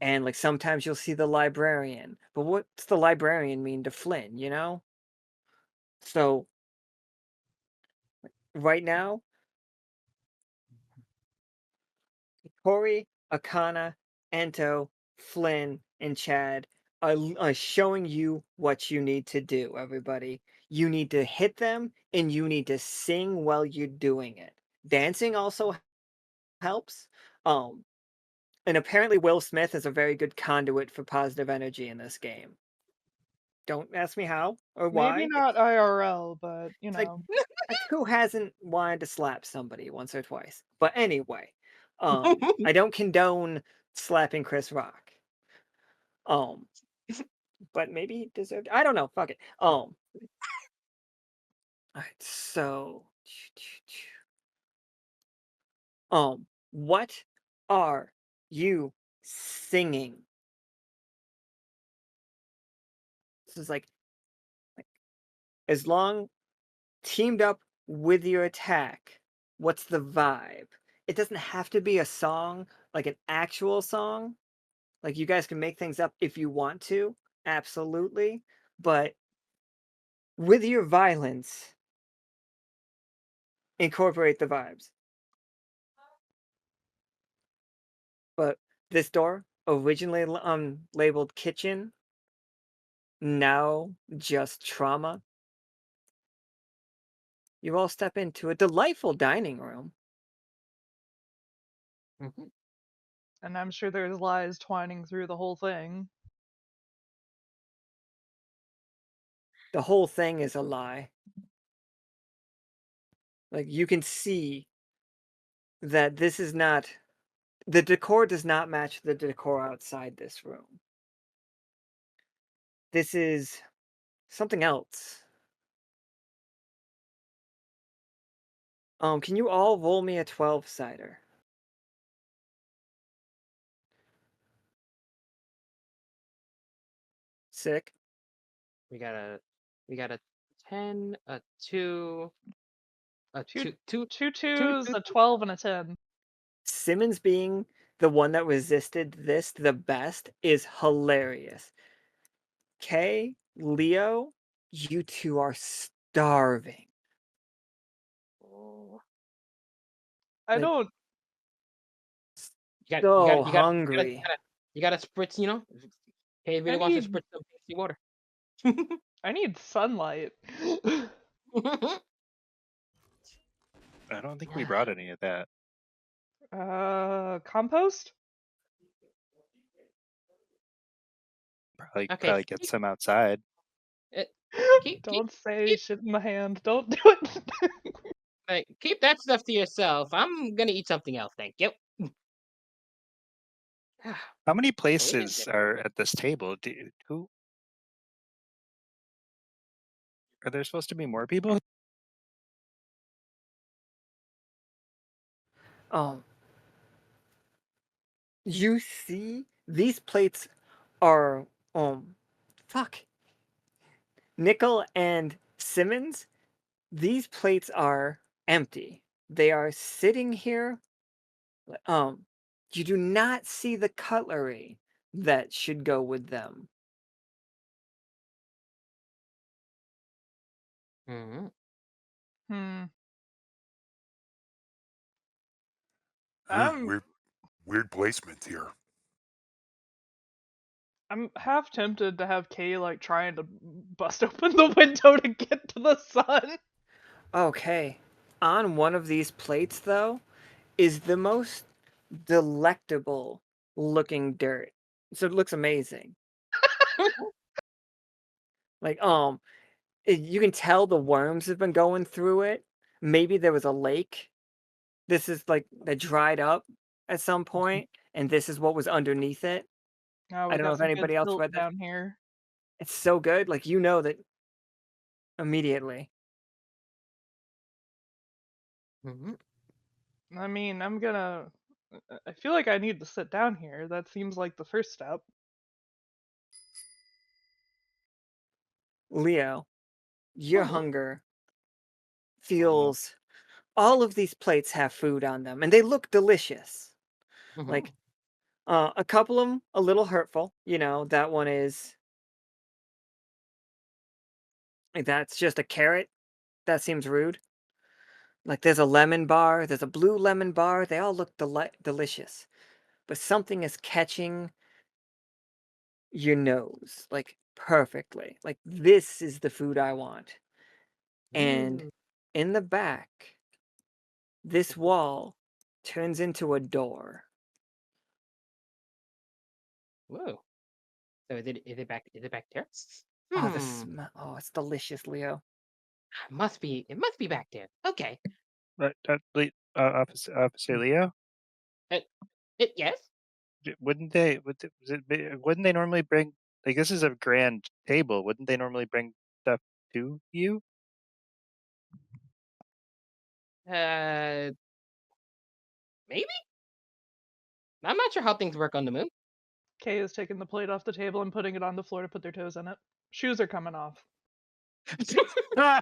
And like sometimes you'll see the librarian. But what's the librarian mean to Flynn, you know? So right now, Corey, Akana, Ento, Flynn, and Chad, are showing you what you need to do, everybody. You need to hit them, and you need to sing while you're doing it. Dancing also helps. And apparently Will Smith is a very good conduit for positive energy in this game. Don't ask me how or Maybe why. not IRL, but you It's like, know. like who hasn't wanted to slap somebody once or twice? But anyway, I don't condone slapping Chris Rock. But maybe he deserved. I don't know. Fuck it. All right. So, what are you singing? This is like as long teamed up with your attack. What's the vibe? It doesn't have to be a song, like an actual song. Like you guys can make things up if you want to, absolutely. But with your violence, incorporate the vibes. But this door, originally labeled kitchen, now just trauma. You all step into a delightful dining room. Mhm. And I'm sure there's lies twining through the whole thing. The whole thing is a lie. Like you can see that this is not the decor does not match the decor outside this room. This is something else. Can you all roll me a 12-sider? Sick. We got a 10, a 2, a Two 2, 2, two 2, twos, 2. a 12, and a 10. Simmons being the one that resisted this the best is hilarious. Kay, Leo, you two are starving. Oh. I Like, don't. You got you so got you got hungry. you got to spritz. Hey, really I wants to need. spritz some tasty water. I need sunlight. I don't think we brought any of that. Compost? Probably Okay, probably get some outside. Don't say keep shit in my hand. Don't do it. keep that stuff to yourself. I'm gonna eat something else. Thank you. How many Believe in places it. are at this table? Who are there supposed to be more people? Um, you see, these plates are fuck. Nichol and Simmons, these plates are empty. They are sitting here. You do not see the cutlery that should go with them. Mhm. Hmm. Weird, weird placement here. I'm half tempted to have Kay like trying to bust open the window to get to the sun. Okay. On one of these plates, though, is the most delectable looking dirt. So it looks amazing. Like, you can tell the worms have been going through it. Maybe there was a lake. This is like that dried up at some point, and this is what was underneath it. Oh, I we don't know got if some good anybody else silt read this. down here. It's so good. Like, you know that immediately. Mhm. I mean, I'm gonna. I feel like I need to sit down here. That seems like the first step. Leo, your Mhm. hunger Oh no. feels all of these plates have food on them, and they look delicious. Like, Mhm. a couple of them a little hurtful. That one is like, that's just a carrot. That seems rude. Like there's a lemon bar, there's a blue lemon bar. They all look delicious, but something is catching your nose, like perfectly. Like this is the food I want. And Ooh. in the back, this wall turns into a door. Whoa. So is it back there? Oh, the Hmm. smell. Oh, it's delicious, Leo. It must be back there. Okay. Officer Leo, Uh, yes. wouldn't they normally bring, like, this is a grand table? Wouldn't they normally bring stuff to you? Uh, maybe. I'm not sure how things work on the moon. Kay is taking the plate off the table and putting it on the floor to put their toes in it. Shoes are coming off. Ah!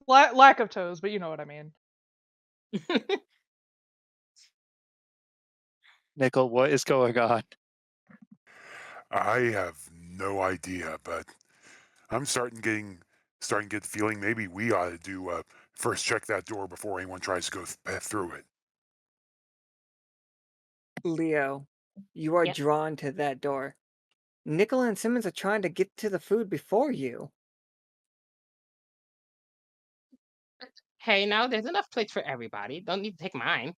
Lack of toes, but you know what I mean. Nichol, what is going on? I have no idea, but I'm starting to get the feeling maybe we ought to do first check that door before anyone tries to go through it. Leo, you are Yeah. drawn to that door. Nichol and Simmons are trying to get to the food before you. Hey, now there's enough plates for everybody. Don't need to take mine.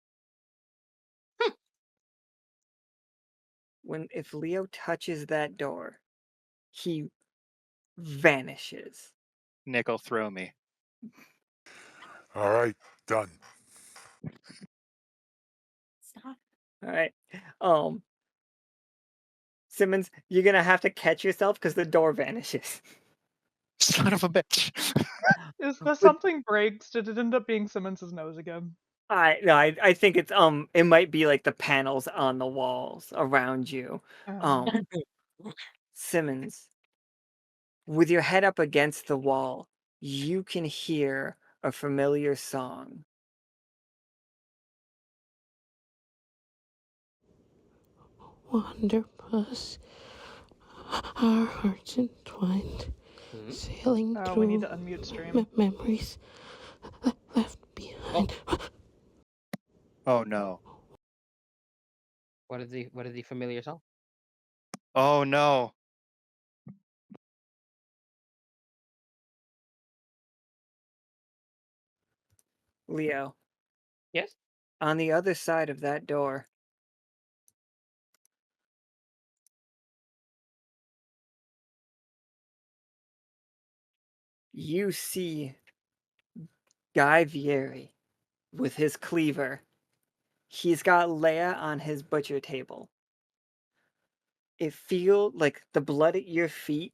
If Leo touches that door, he vanishes. Nichol, throw me. All right, done. Stop. All right. Simmons, you're gonna have to catch yourself because the door vanishes. Son of a bitch. Is the something breaks? Did it end up being Simmons' nose again? I think it's it might be like the panels on the walls around you. Oh. Simmons, with your head up against the wall, you can hear a familiar song. Wanderpuss, our hearts entwined, Hmm? sailing Oh, we through need to unmute stream. memories left behind. Oh no. What is the familiar song? Oh no. Leo, Yes. on the other side of that door, you see Guy Vieri with his cleaver. He's got Leia on his butcher table. It feels like the blood at your feet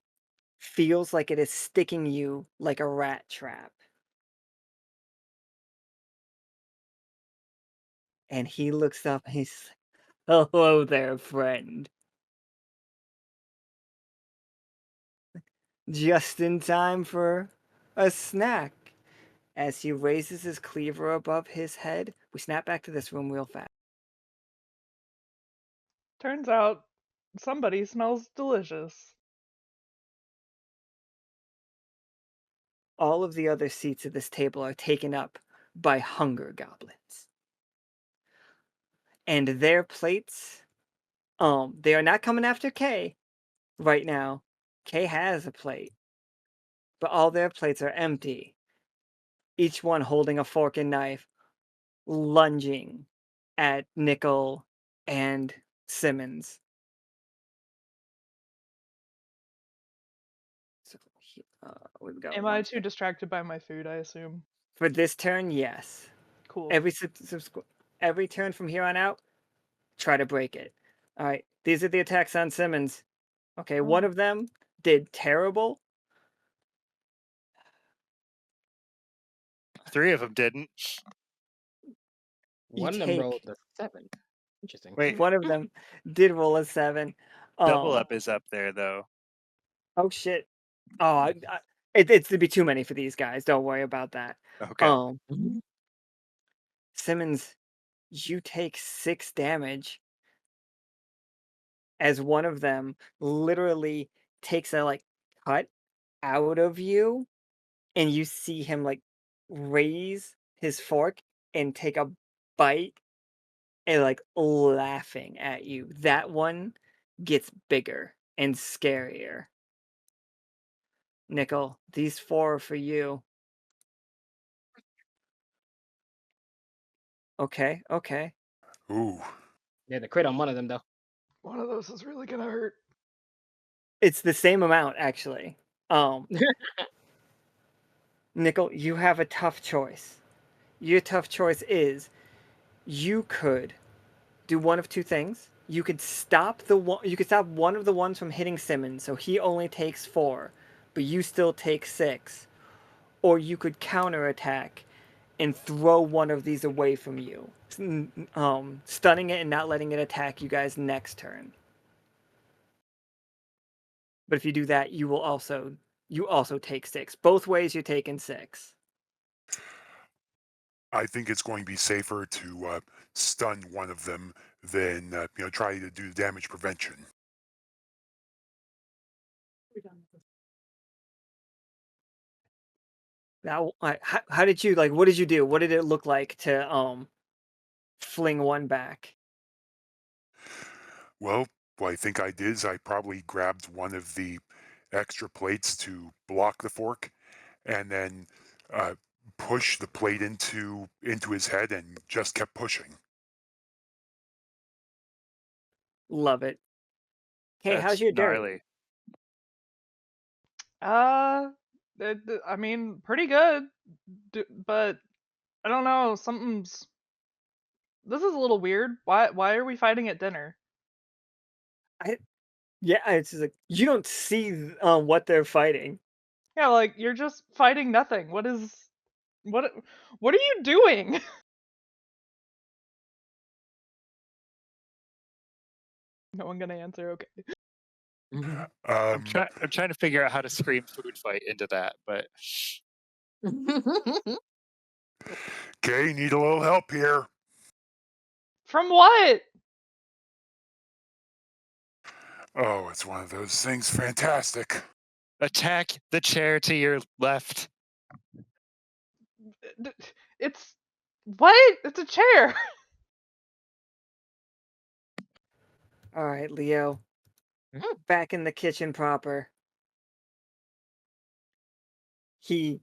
feels like it is sticking you like a rat trap. And he looks up and he's like, "Hello there, friend. Just in time for a snack." As he raises his cleaver above his head, we snap back to this room real fast. Turns out somebody smells delicious. All of the other seats at this table are taken up by hunger goblins. And their plates, they are not coming after Kay right now. Kay has a plate, but all their plates are empty. Each one holding a fork and knife, lunging at Nichol and Simmons. So we've got Am I too distracted by my food, I assume? for this turn, yes. Cool. Every turn from here on out, try to break it. All right, these are the attacks on Simmons. Okay, one of them did terrible. 3 of them didn't. One of them take- rolled a 7. Interesting. Wait, One of them did roll a 7. double up is up there though. Oh shit! Oh, it's to be too many for these guys. Don't worry about that. Okay. Simmons, you take 6 damage as one of them literally takes a like cut out of you, and you see him like raise his fork and take a bite and like laughing at you. That one gets bigger and scarier. Nichol, these 4 are for you. Okay, okay. Ooh. Yeah, the crit on one of them though. One of those is really gonna hurt. It's the same amount, actually. Nichol, you have a tough choice. Your tough choice is you could do one of two things. You could stop one of the ones from hitting Simmons, so he only takes 4, but you still take 6. Or you could counterattack and throw one of these away from you, stunning it and not letting it attack you guys next turn. But if you do that, you also take 6. Both ways you're taking 6. I think it's going to be safer to stun one of them than try to do damage prevention. Now, how did you what did you do? What did it look like to fling one back? Well, what I think I did is I probably grabbed one of the extra plates to block the fork, and then push the plate into his head and just kept pushing. Love it. Hey, how's That's your dirt? gnarly. I mean, pretty good, but I don't know. This is a little weird. Why are we fighting at dinner? Yeah, it's just like you don't see what they're fighting. Yeah, like you're just fighting nothing. What are you doing? No one gonna answer. Okay. I'm trying to figure out how to scream food fight into that, but Okay, need a little help here. From what? Oh, it's one of those things. Fantastic. attack the chair to your left. It's what? It's a chair. All right, Leo. Back in the kitchen proper. He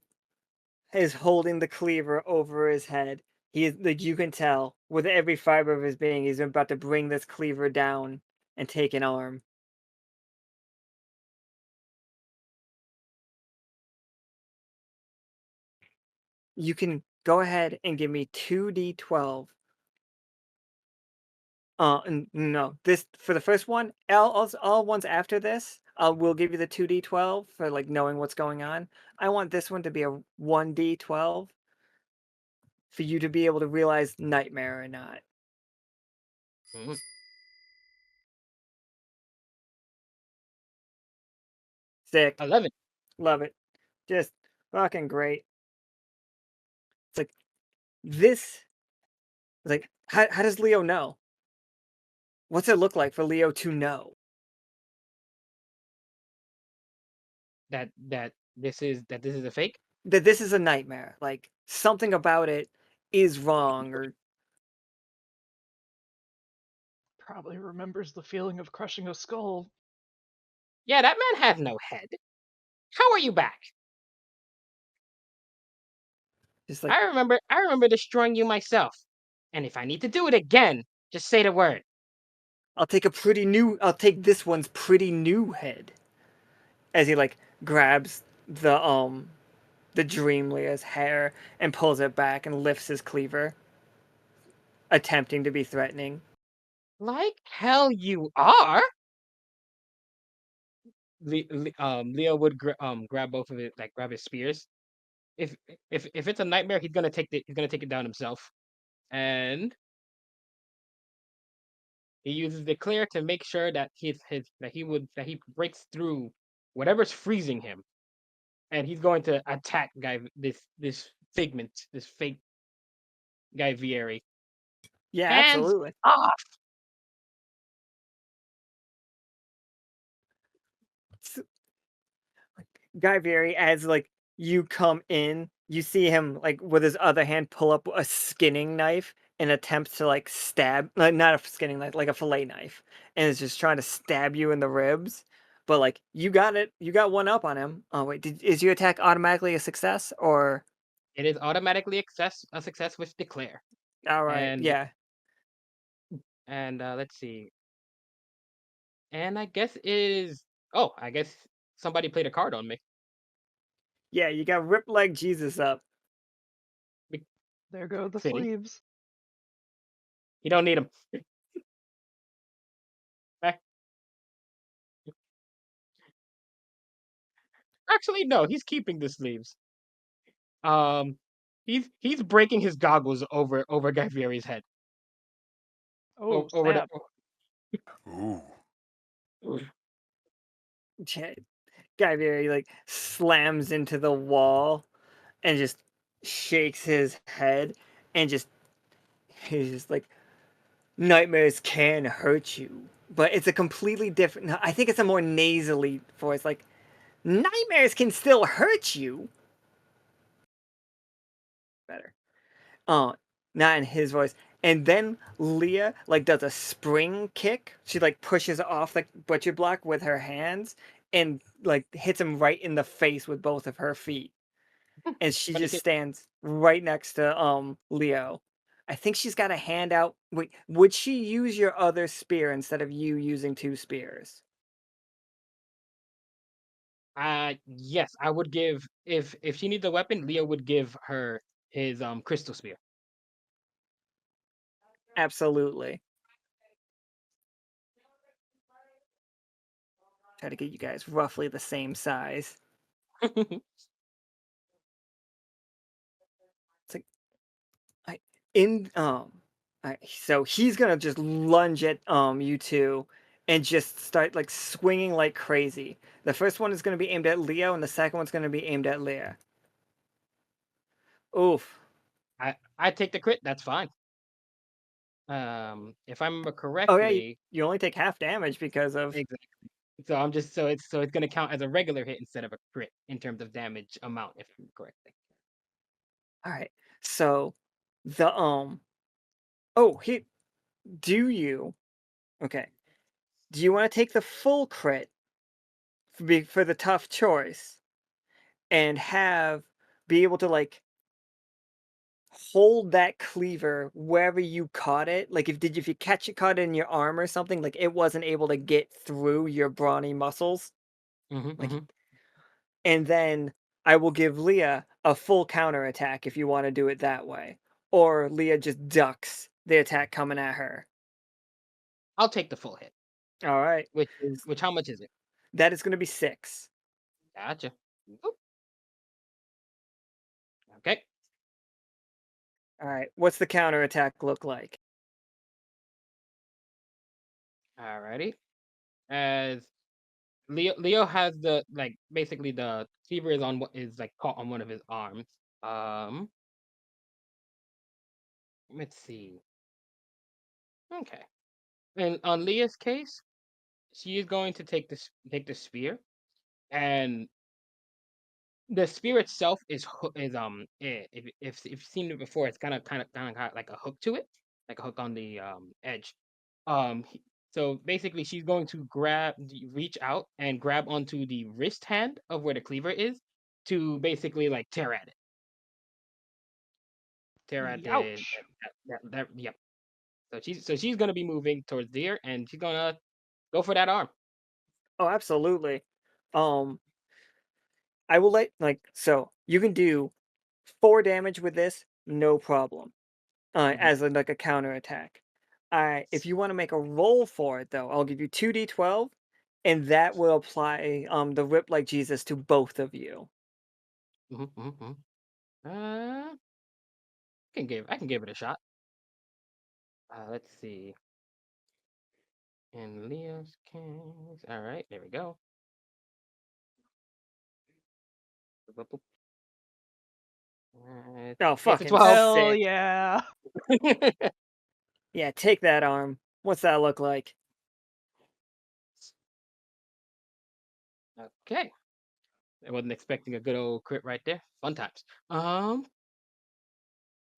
is holding the cleaver over his head. He is like you can tell with every fiber of his being, he's about to bring this cleaver down and take an arm. You can go ahead and give me 2d12. No, this for the first one. All ones after this, we'll give you the 2d12 for knowing what's going on. I want this one to be a 1d12 for you to be able to realize nightmare or not. Sick. 11. Love it. Just fucking great. It's like this. It's like how does Leo know? What's it look like for Leo to know? That this is a fake. That this is a nightmare. Like something about it is wrong or Probably remembers the feeling of crushing a skull. Yeah, that man has no head. How are you back? just like I remember destroying you myself. And if I need to do it again, just say the word. I'll take this one's pretty new head. As he grabs the Dream Leah's hair and pulls it back and lifts his cleaver, attempting to be threatening. Like hell you are. Leo would grab both of it, grab his spears. If it's a nightmare, he's gonna take it down himself, and he uses the clear to make sure that he breaks through whatever's freezing him, and he's going to attack this fake guy Vieri. Yeah, Hands absolutely. off. Guy Vieri, as you come in, you see him with his other hand pull up a skinning knife and attempt to stab, not a skinning knife, like a fillet knife, and is just trying to stab you in the ribs. but like you got it. You got one up on him. Oh wait, is your attack automatically a success or? It is automatically a success with declare. All right, And yeah. let's see. And I guess is I guess somebody played a card on me. Yeah, you got Rip Leg Jesus up. There go the City. sleeves. You don't need them. Actually, no, he's keeping the sleeves. He's breaking his goggles over Guy Fieri's head. Oh, Over snap. Ooh. Guy Fieri like slams into the wall and just shakes his head and he's just like, nightmares can hurt you, but it's a completely different. I think it's a more nasally voice. Like, nightmares can still hurt you. Better. Not in his voice. And then Leah like does a spring kick. She like pushes off the butcher block with her hands and like hits him right in the face with both of her feet. And she Funny just thing- stands right next to Leo. I think she's got a hand out. Wait, would she use your other spear instead of you using 2 spears? Yes, I would give if she needs a weapon, Leo would give her his crystal spear. Absolutely. Try to get you guys roughly the same size. It's like so he's gonna just lunge at you two and just start like swinging like crazy. The first one is gonna be aimed at Leo, and the second one's gonna be aimed at Leah. Oof. I take the crit. That's fine. If I remember Oh yeah, correctly, you only take half damage because of. exactly. So I'm just so it's gonna count as a regular hit instead of a crit in terms of damage amount, if I remember correctly. All right. So the oh, do you okay. Do you want to take the full crit for the tough choice and be able to like hold that cleaver wherever you caught it? Like if you catch it caught it in your arm or something, like it wasn't able to get through your brawny muscles. Like and then I will give Leah a full counter attack if you want to do it that way. Or Leah just ducks the attack coming at her. I'll take the full hit. All right. Which how much is it? That is going to be 6. Gotcha. Oop. Okay. All right. What's the counter attack look like? Alrighty. As Leo has the like basically the fever is on what is like caught on one of his arms. Let's see. Okay. And on Leah's case, she is going to take the spear, and the spear itself if you've seen it before, it's kind of got like a hook to it, like a hook on the edge. So basically, she's going to reach out and grab onto the wrist hand of where the cleaver is to basically like tear at it. Tear at Ouch. yep. So she's gonna be moving towards there, and she's gonna go for that arm. Oh, absolutely. I will so you can do 4 damage with this, no problem. As like a counter attack. If you want to make a roll for it though, I'll give you 2d12, and that will apply the Rip Like Jesus to both of you. I can give it a shot. Let's see. In Leo's case, all right, there we go. Oh, It's a fucking 12. Hell sick. yeah. Yeah, take that arm. What's that look like? Okay. I wasn't expecting a good old crit right there. Fun times.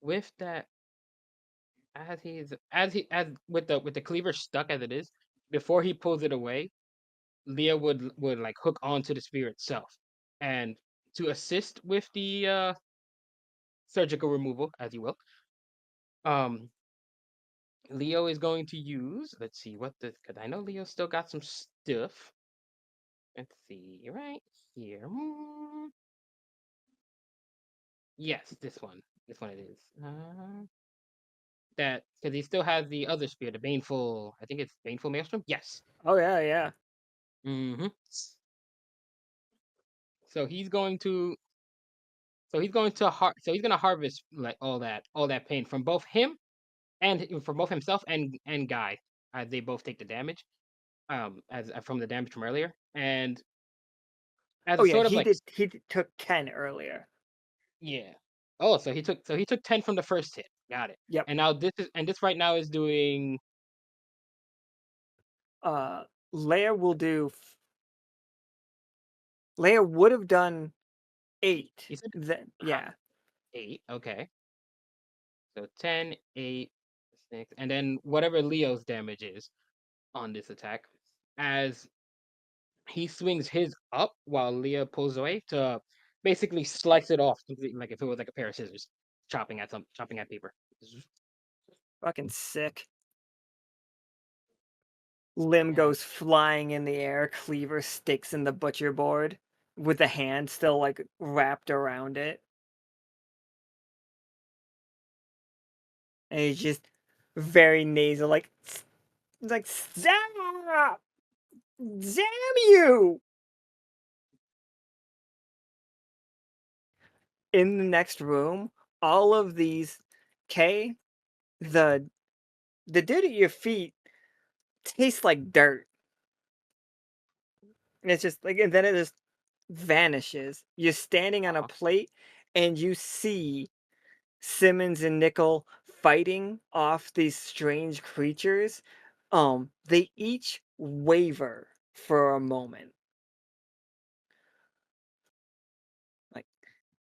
With that, as with the cleaver stuck as it is, before he pulls it away, Leah would like hook onto the spear itself, and to assist with the surgical removal, as you will, Leo is going to use. Let's see what the because I know Leo still got some stuff. Let's see right here. Yes, this one. This one it is. That because he still has the other spear, the baneful. I think it's baneful maelstrom. Yes. Oh yeah, yeah. Mm-hmm. So he's going to. So he's going to So he's going to harvest like all that pain from both him and from both himself and Guy, as they both take the damage. As from the damage from earlier, and as Oh a yeah, sort of he like did. Took 10 earlier. yeah. Oh, so he took 10 from the first hit. Got it. Yep. And now this right now is doing. Leia will do. Leia would have done 8. You said Then yeah. 8. Okay. So 10, 8, 6, and then whatever Leo's damage is on this attack, as he swings his up while Leo pulls away to basically slice it off, like if it was like a pair of scissors, chopping at paper. Fucking sick. Limb goes flying in the air. Cleaver sticks in the butcher board with the hand still like wrapped around it. And he's just very nasal, like Zap! Damn you! In the next room, all of these the dude at your feet tastes like dirt. And it's just like, and then it just vanishes. You're standing on a plate and you see Simmons and Nichol fighting off these strange creatures. They each waver for a moment.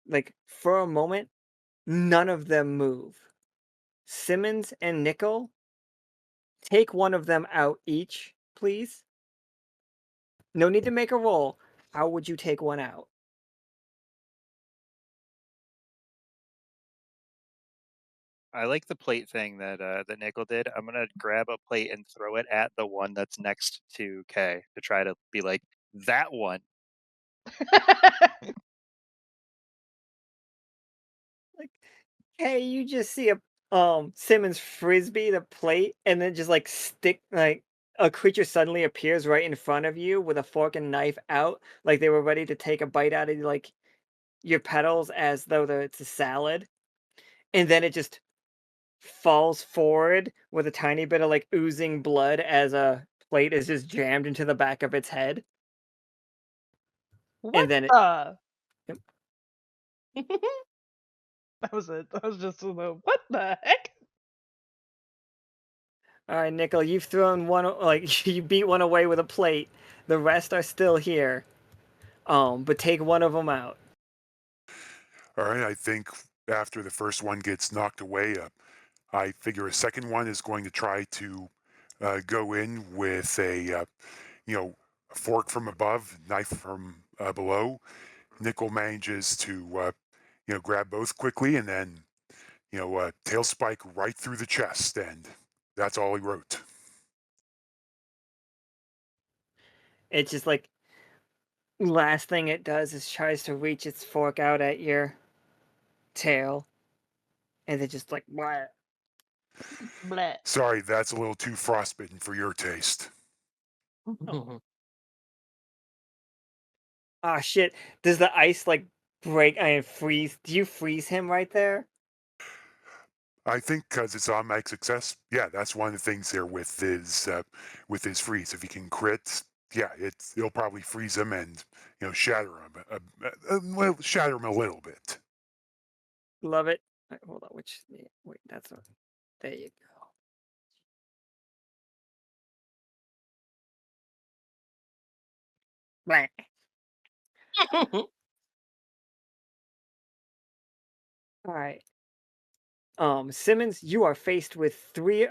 Like for a moment, none of them move. Simmons and Nichol, take one of them out each, please. No need to make a roll. How would you take one out? I like the plate thing that Nichol did. I'm gonna grab a plate and throw it at the one that's next to K to try to be like that one. Like, hey, you just see a Simmons frisbee the plate, and then just like stick like a creature suddenly appears right in front of you with a fork and knife out, like they were ready to take a bite out of like your petals as though it's a salad, and then it just falls forward with a tiny bit of like oozing blood as a plate is just jammed into the back of its head. What And then it, the? Yep. That was it. That was just what the heck? All right, Nichol, you've thrown one, like you beat one away with a plate. The rest are still here. But take one of them out. All right, I think after the first one gets knocked away, I figure a second one is going to try to go in with a a fork from above, knife from below. Nichol manages to grab both quickly and then tail spike right through the chest, and that's all he wrote. It's just like last thing it does is tries to reach its fork out at your tail, and it just like blah. Bleh. Sorry, that's a little too frostbitten for your taste. Ah shit! Does the ice like break and freeze? Do you freeze him right there? I think because it's automatic success, yeah, that's one of the things there with his freeze. If he can crit, yeah, it'll probably freeze him and shatter him, well, shatter him a little bit. Love it. Right, hold on, wait, that's a, there you go. Blah. All right. Simmons, you are faced with 3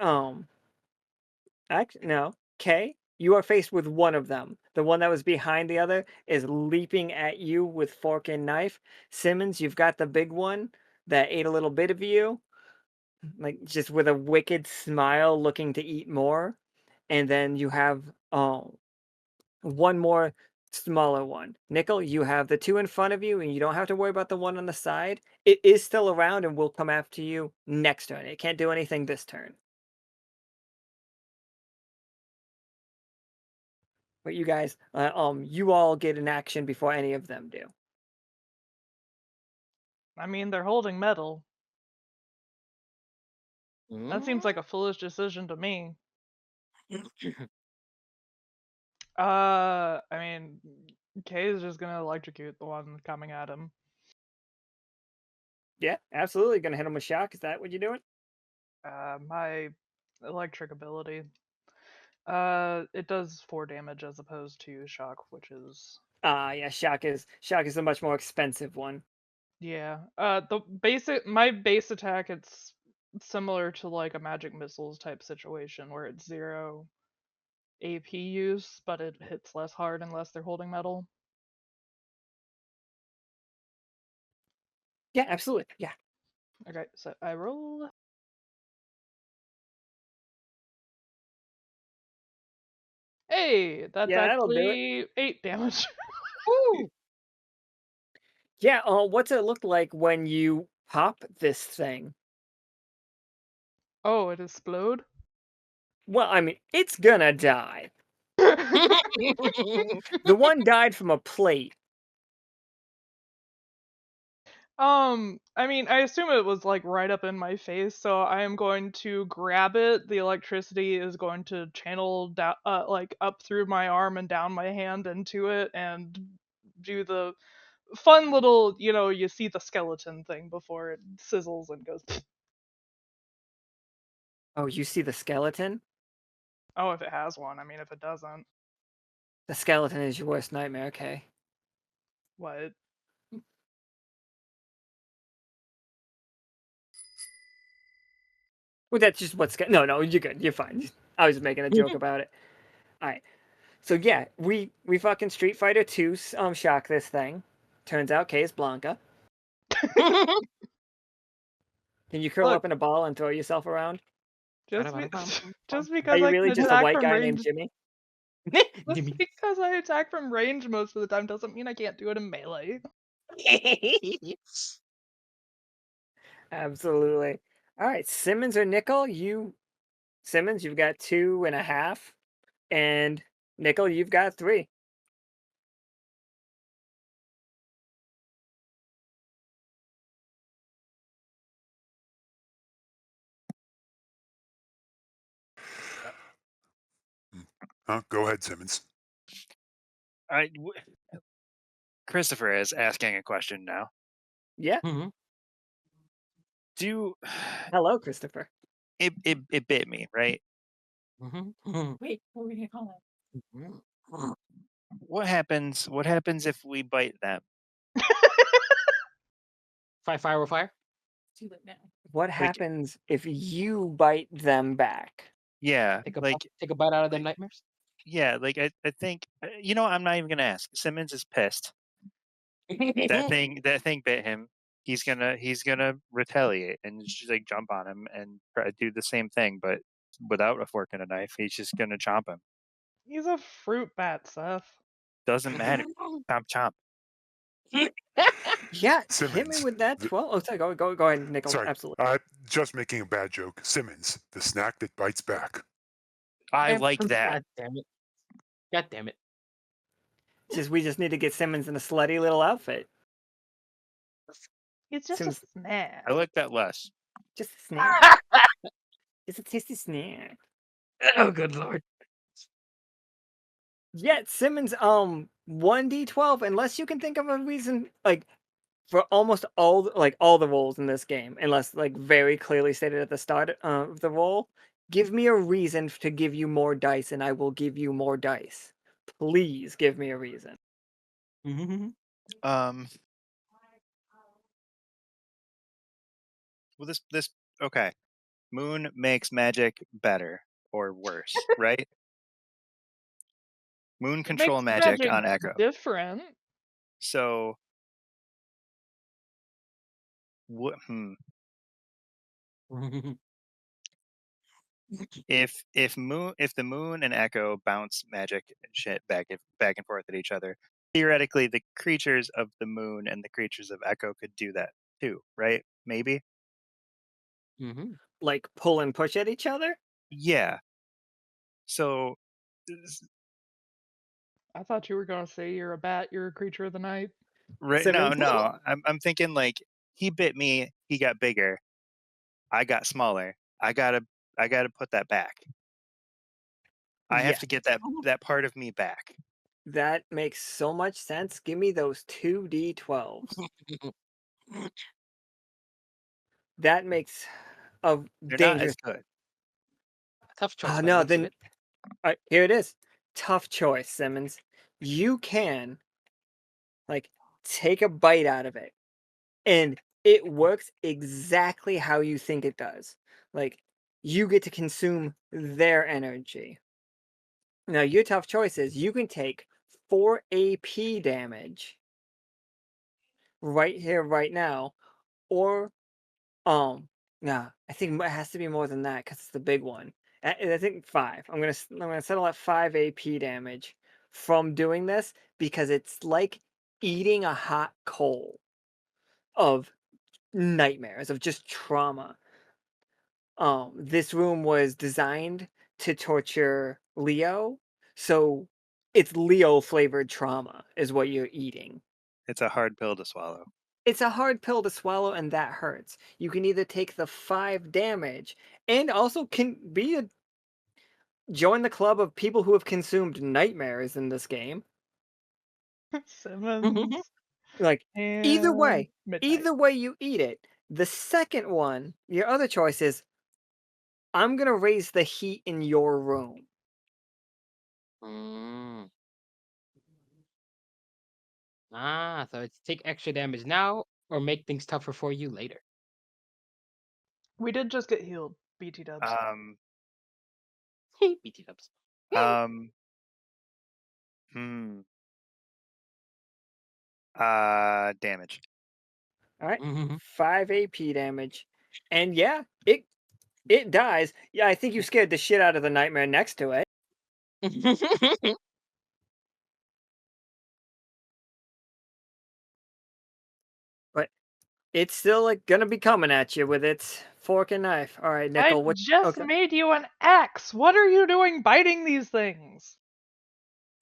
actually no, K, you are faced with one of them. The one that was behind the other is leaping at you with fork and knife. Simmons, you've got the big one that ate a little bit of you, like just with a wicked smile looking to eat more. And then you have one more smaller one. Nichol, you have the two in front of you, and you don't have to worry about the one on the side. It is still around and will come after you next turn. It can't do anything this turn. But you guys, you all get an action before any of them do. I mean, they're holding metal. That seems like a foolish decision to me. I mean, Kay is just gonna electrocute the one coming at him. Yeah, absolutely. Gonna hit him with shock. Is that what you're doing? My electric ability. It does 4 damage as opposed to shock, which is Yeah, shock is a much more expensive one. yeah. My base attack, it's similar to like a magic missiles type situation where it's 0 AP use, but it hits less hard unless they're holding metal. Yeah, absolutely. Yeah. Okay, so I roll. Hey, that's Yeah, that'll do it. actually 8 damage. Woo! Yeah, what's it look like when you pop this thing? Oh, it explode? Well, I mean, it's gonna die. The one died from a plate. I mean, I assume it was like right up in my face, so I am going to grab it. The electricity is going to channel down, like up through my arm and down my hand into it, and do the fun little, you see the skeleton thing before it sizzles and goes. Oh, you see the skeleton? Oh, if it has one. I mean, if it doesn't, The skeleton is your worst nightmare, okay? what? Well, that's just what's no, you're good. You're fine. I was just making a joke about it. All right. So yeah, we fucking Street Fighter 2 shock this thing. Turns out Kay is Blanca. Can you curl Look. up in a ball and throw yourself around? Just Are because you I really can just a attack white from guy named range. Jimmy? Just because I attack from range most of the time doesn't mean I can't do it in melee. Absolutely. All right, Simmons or Nichol? Simmons, you've got 2.5, and Nichol, you've got 3. Go ahead, Simmons. Christopher is asking a question now. Yeah. Do Hello, Christopher. it bit me, right? Wait, what were we gonna call it? What happens if we bite them? Fire with fire. Too late now. What happens if you bite them back? Yeah, Take a bite out of them nightmares. yeah, like I think I'm not even gonna ask. Simmons is pissed. That thing bit him. He's gonna retaliate and just like jump on him and try to do the same thing, but without a fork and a knife. He's just gonna chomp him. He's a fruit bat, Seth. Doesn't matter. Chomp chomp. Yeah, hit me Simmons, with that 12. Oh, sorry, go ahead, Nichol. Sorry, Absolutely. just making a bad joke. Simmons, the snack that bites back. I like that. God damn it. God damn it. We just need to get Simmons in a slutty little outfit. It's just Seems- a snack. I like that less. Just a snack. It's a tasty snack. Oh, good lord. Yeah, Simmons, 1d12, unless you can think of a reason, like, for almost all the roles in this game, unless like very clearly stated at the start of the roll, give me a reason to give you more dice, and I will give you more dice. Please give me a reason. Well, this okay. Moon makes magic better or worse, right? Moon control Makes magic on Echo. different. So, if the moon and Echo bounce magic shit back and forth at each other, theoretically the creatures of the moon and the creatures of Echo could do that too, right? Maybe. Mhm. Like pull and push at each other? Yeah. So I thought you were gonna say you're a bat, you're a creature of the night. right Simmons? no. I'm thinking like he bit me, he got bigger, I got smaller. I gotta put that back. I have Yeah. to get that part of me back. That makes so much sense. Give me those 2d12s. That makes a They're not as dangerous. good. Tough choice Oh, by the no, looks of then it. here it is. Tough choice, Simmons. You can like take a bite out of it, and it works exactly how you think it does. Like you get to consume their energy. Now, your tough choice is you can take 4 AP damage right here, right now, or nah, I think it has to be more than that because it's the big one. I think 5. I'm gonna settle at 5 AP damage from doing this because it's like eating a hot coal of nightmares of just trauma. This room was designed to torture Leo, so it's Leo flavored trauma is what you're eating. It's a hard pill to swallow. It's a hard pill to swallow, and that hurts. You can either take the 5 damage and also can join the club of people who have consumed nightmares in this game. Simmons Like and midnight. either way you eat it. The second one, your other choice is I'm gonna raise the heat in your room. Mm. So it's take extra damage now or make things tougher for you later. We did just get healed, BT dubs. BT dubs. Um, damage. All right, Mhm. 5 AP damage, and yeah, it dies. Yeah, I think you scared the shit out of the nightmare next to it. But it's still like gonna be coming at you with its fork and knife. All right, I Nichol. What? just Okay. made you an axe. What are you doing biting these things?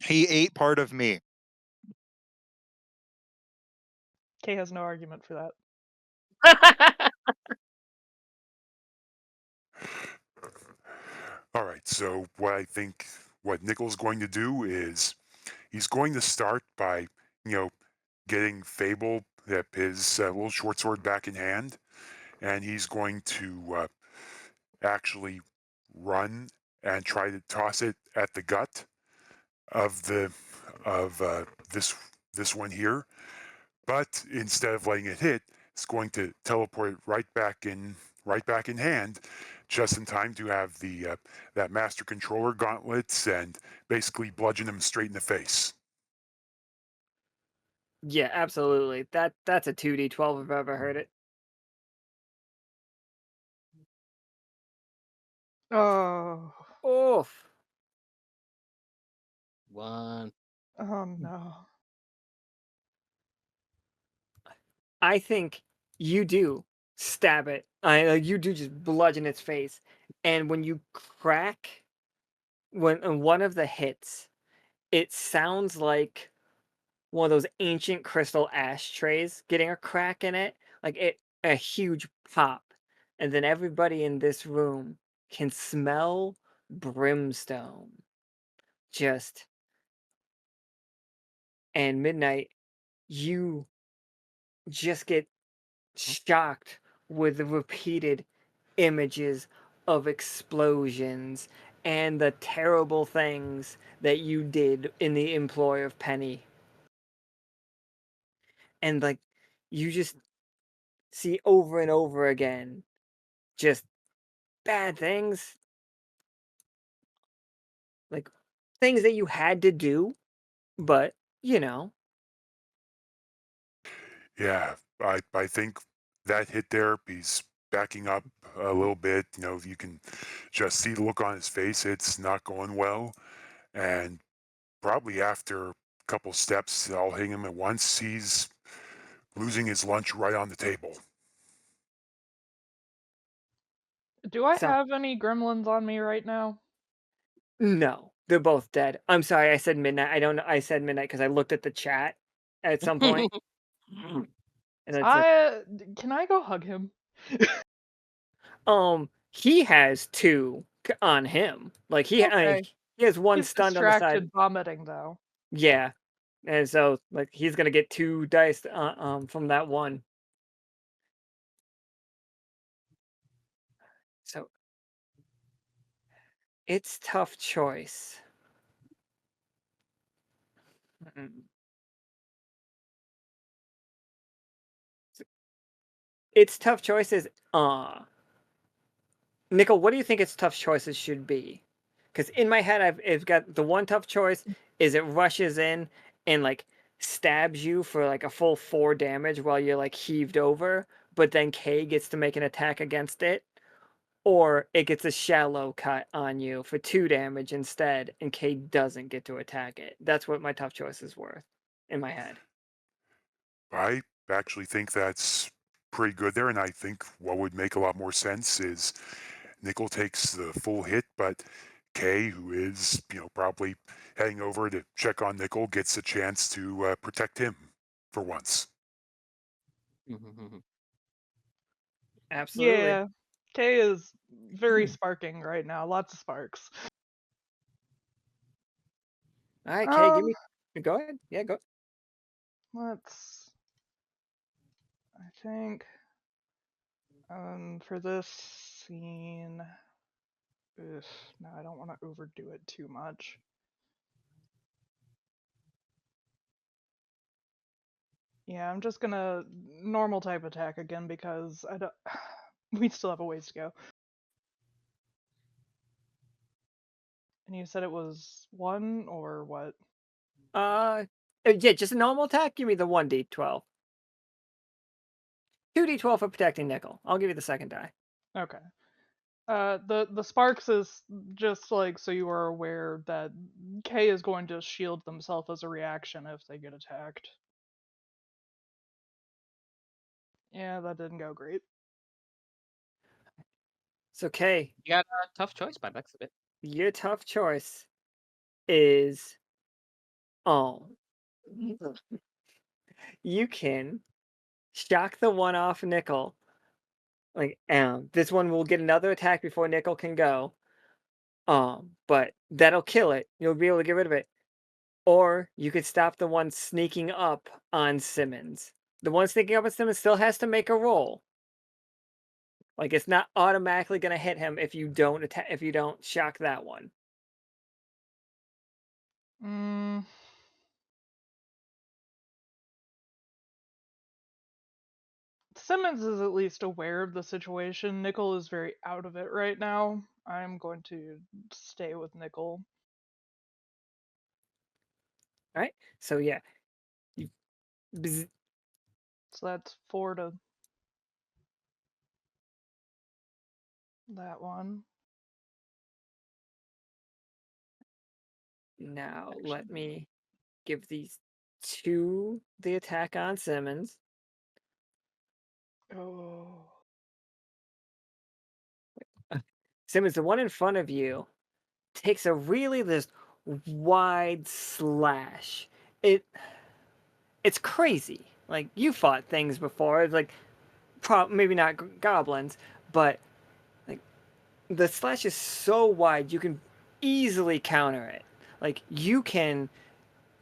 He ate part of me. Kay has no argument for that. All right, so what Nichol's going to do is he's going to start by, getting Fable, his little short sword back in hand, and he's going to actually run and try to toss it at the gut of this one here. But instead of letting it hit, it's going to teleport it right back in hand, just in time to have the that master controller gauntlets and basically bludgeon him straight in the face. Yeah, absolutely. That's a 2d12 if I've ever heard it. Oh. Oof. 1. Oh no. I think you do stab it. You do just bludgeon its face, and when you crack, when one of the hits, it sounds like one of those ancient crystal ashtrays getting a crack in it, like a huge pop, and then everybody in this room can smell brimstone. Just and midnight, you just get shocked with the repeated images of explosions and the terrible things that you did in the employ of Penny. And like you just see over and over again just bad things. Like things that you had to do, but you know. Yeah, I think that hit there, he's backing up a little bit. You know, you can just see the look on his face. It's not going well. And probably after a couple steps, all hitting him at once, he's losing his lunch right on the table. Do I So have any gremlins on me right now? no, they're both dead. I'm sorry, I said midnight. I don't know. I said midnight because I looked at the chat at some point, and it's like, Can I go hug him? he has two on him. Like Okay. he has one He's stunned on the side. distracted vomiting though. Yeah, and so like he's gonna get 2 dice from that one. So it's tough choice. Mm. It's tough choices. Nichol, what do you think its tough choices should be? Because in my head, I've got the one tough choice is it rushes in and like stabs you for like a full 4 damage while you're like heaved over, but then K gets to make an attack against it, or it gets a shallow cut on you for 2 damage instead, and K doesn't get to attack it. That's what my tough choice is worth in my head. I actually think that's pretty good there, and I think what would make a lot more sense is Nichol takes the full hit, but Kay, who is, probably heading over to check on Nichol, gets a chance to protect him for once. Absolutely. Yeah. Kay is very sparking right now. Lots of sparks. All right, Kay, give me. Go ahead. Yeah, go. Let's. I think. For this scene. No, I don't want to overdo it too much. Yeah, I'm just gonna normal type attack again because I don't. We still have a ways to go. And you said it was 1 or what? Yeah, just a normal attack. Give me the 1d12. 2d12 for protecting Nichol. I'll give you the second die. Okay. The sparks is just like so you are aware that K is going to shield themselves as a reaction if they get attacked. Yeah, that didn't go great. So, Kay, You got a tough choice by the looks of it. your tough choice is you can shock the one off Nichol. Like, this one will get another attack before Nichol can go. But that'll kill it. You'll be able to get rid of it. Or you could stop the one sneaking up on Simmons. The one sneaking up on Simmons still has to make a roll. Like, it's not automatically gonna hit him if you don't if you don't shock that one. Simmons is at least aware of the situation. Nichol is very out of it right now. I'm going to stay with Nichol. All right. So yeah, bzz. So that's 4 to that one. Now let me give these 2 the attack on Simmons. Oh. Simmons, the one in front of you, takes a really this wide slash. It's crazy. Like, you fought things before. It's like maybe not goblins, but like the slash is so wide you can easily counter it. Like, you can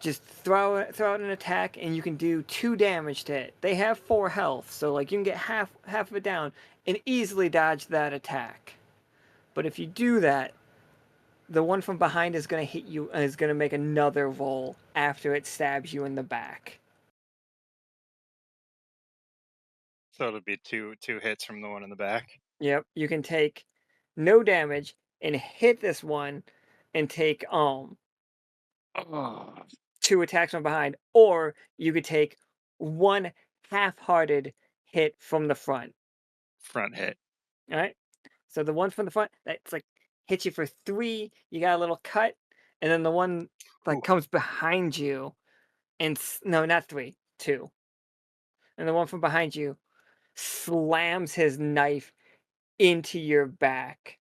just throw out an attack and you can do 2 damage to it. They have 4 health, so like you can get half of it down and easily dodge that attack. But if you do that, the one from behind is going to hit you and is going to make another roll after it stabs you in the back. So it'll be two hits from the one in the back. Yep, you can take no damage and hit this one and take 2 attacks from behind, or you could take 1 half-hearted hit from the front. Front hit. All right. So the one from the front that's like hits you for 3, you got a little cut, and then the one like Ooh. comes behind you, and no, not 3, 2, and the one from behind you slams his knife into your back,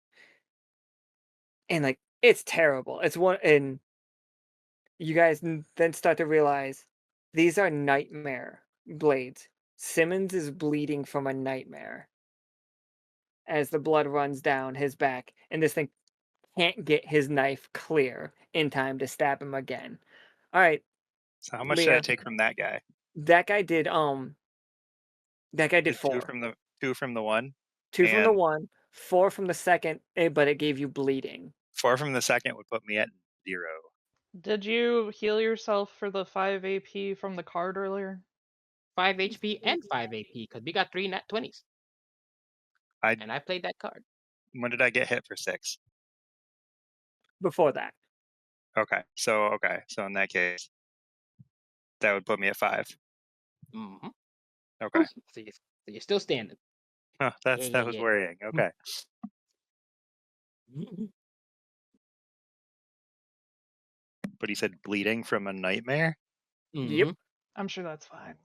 and like it's terrible. It's one, and you guys then start to realize these are nightmare blades. Simmons is bleeding from a nightmare as the blood runs down his back, and this thing can't get his knife clear in time to stab him again. All right, So how much did I Leah, take from that guy? that guy did Did 4. two from the one, 2 from the and one, 4 from the second, but it gave you bleeding. 4 from the second would put me at 0. Did you heal yourself for the 5 AP from the card earlier? 5 HP and 5 AP because we got 3 nat 20s. And I played that card. When did I get hit for 6? Before that. Okay, so in that case, that would put me at 5. Mm-hmm. Okay. So you're still standing. Oh, that was worrying. Okay. But he said bleeding from a nightmare? Yep. I'm sure that's fine.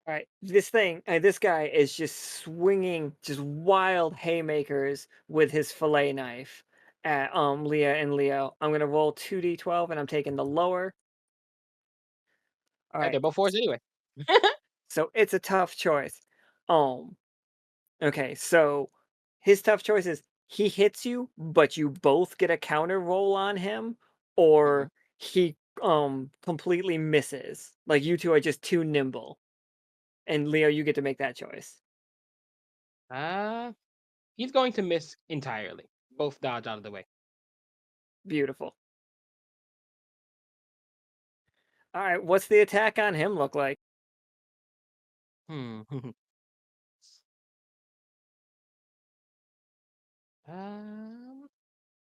All right, this guy is just swinging just wild haymakers with his fillet knife at Leah and Leo. I'm gonna roll 2d12, and I'm taking the lower. All Right, right, they're both 4s anyway. so it's a tough choice. Okay, so his tough choice is he hits you, but you both get a counter roll on him, or he completely misses. Like you two are just too nimble. And Leo, you get to make that choice. He's going to miss entirely. Both dodge out of the way. Beautiful. All right, what's the attack on him look like?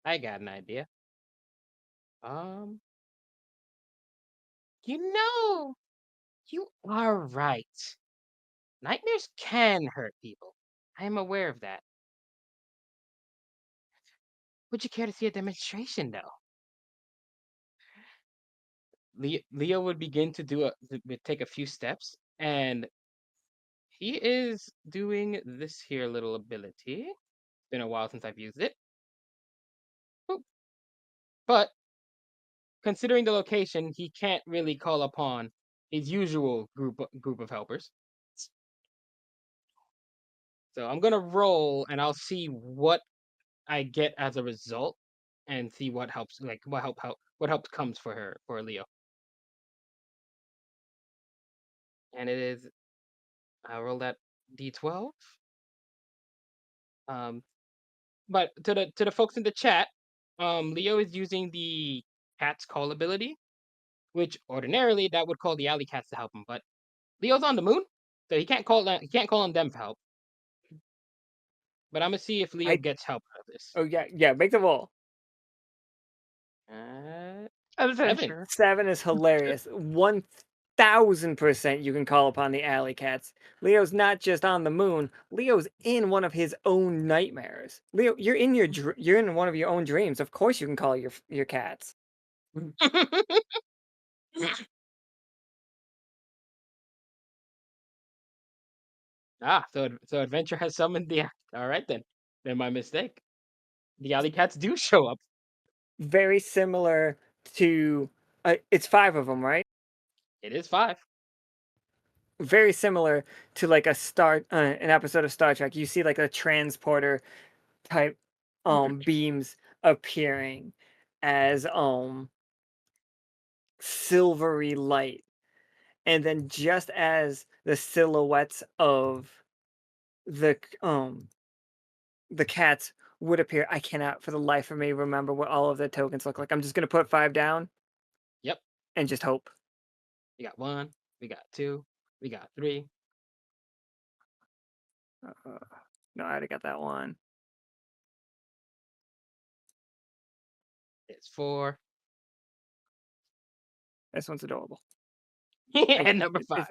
I got an idea. You know, you are right. Nightmares can hurt people. I am aware of that. Would you care to see a demonstration, though? Leo would begin to take a few steps, and he is doing this here little ability. It's been a while since I've used it. Boop. But considering the location, he can't really call upon his usual group of helpers. So I'm gonna roll, and I'll see what I get as a result, and see what helps. Like what help comes for Leo. And it is, I roll that d12. But to the folks in the chat, Leo is using the cat's call ability, which ordinarily that would call the alley cats to help him, but Leo's on the moon, so he can't call on them for help. But I'm gonna see if Leo gets help out of this. Oh yeah, make the roll. Adventure. 7 is hilarious. 1000% you can call upon the alley cats. Leo's not just on the moon. Leo's in one of his own nightmares. Leo, you're in you're in one of your own dreams. Of course you can call your cats. So Adventure has summoned the. All right then my mistake. The alley cats do show up. Very similar to it's 5 of them, right? It is 5. Very similar to like an episode of Star Trek. You see like a transporter type beams appearing as silvery light, and then just as the silhouettes of the cats would appear, I cannot for the life of me remember what all of the tokens look like. I'm just gonna put 5 down. Yep. And just hope. We got 1. We got 2. We got 3. No, I already got that one. It's 4. This one's adorable. And number 5.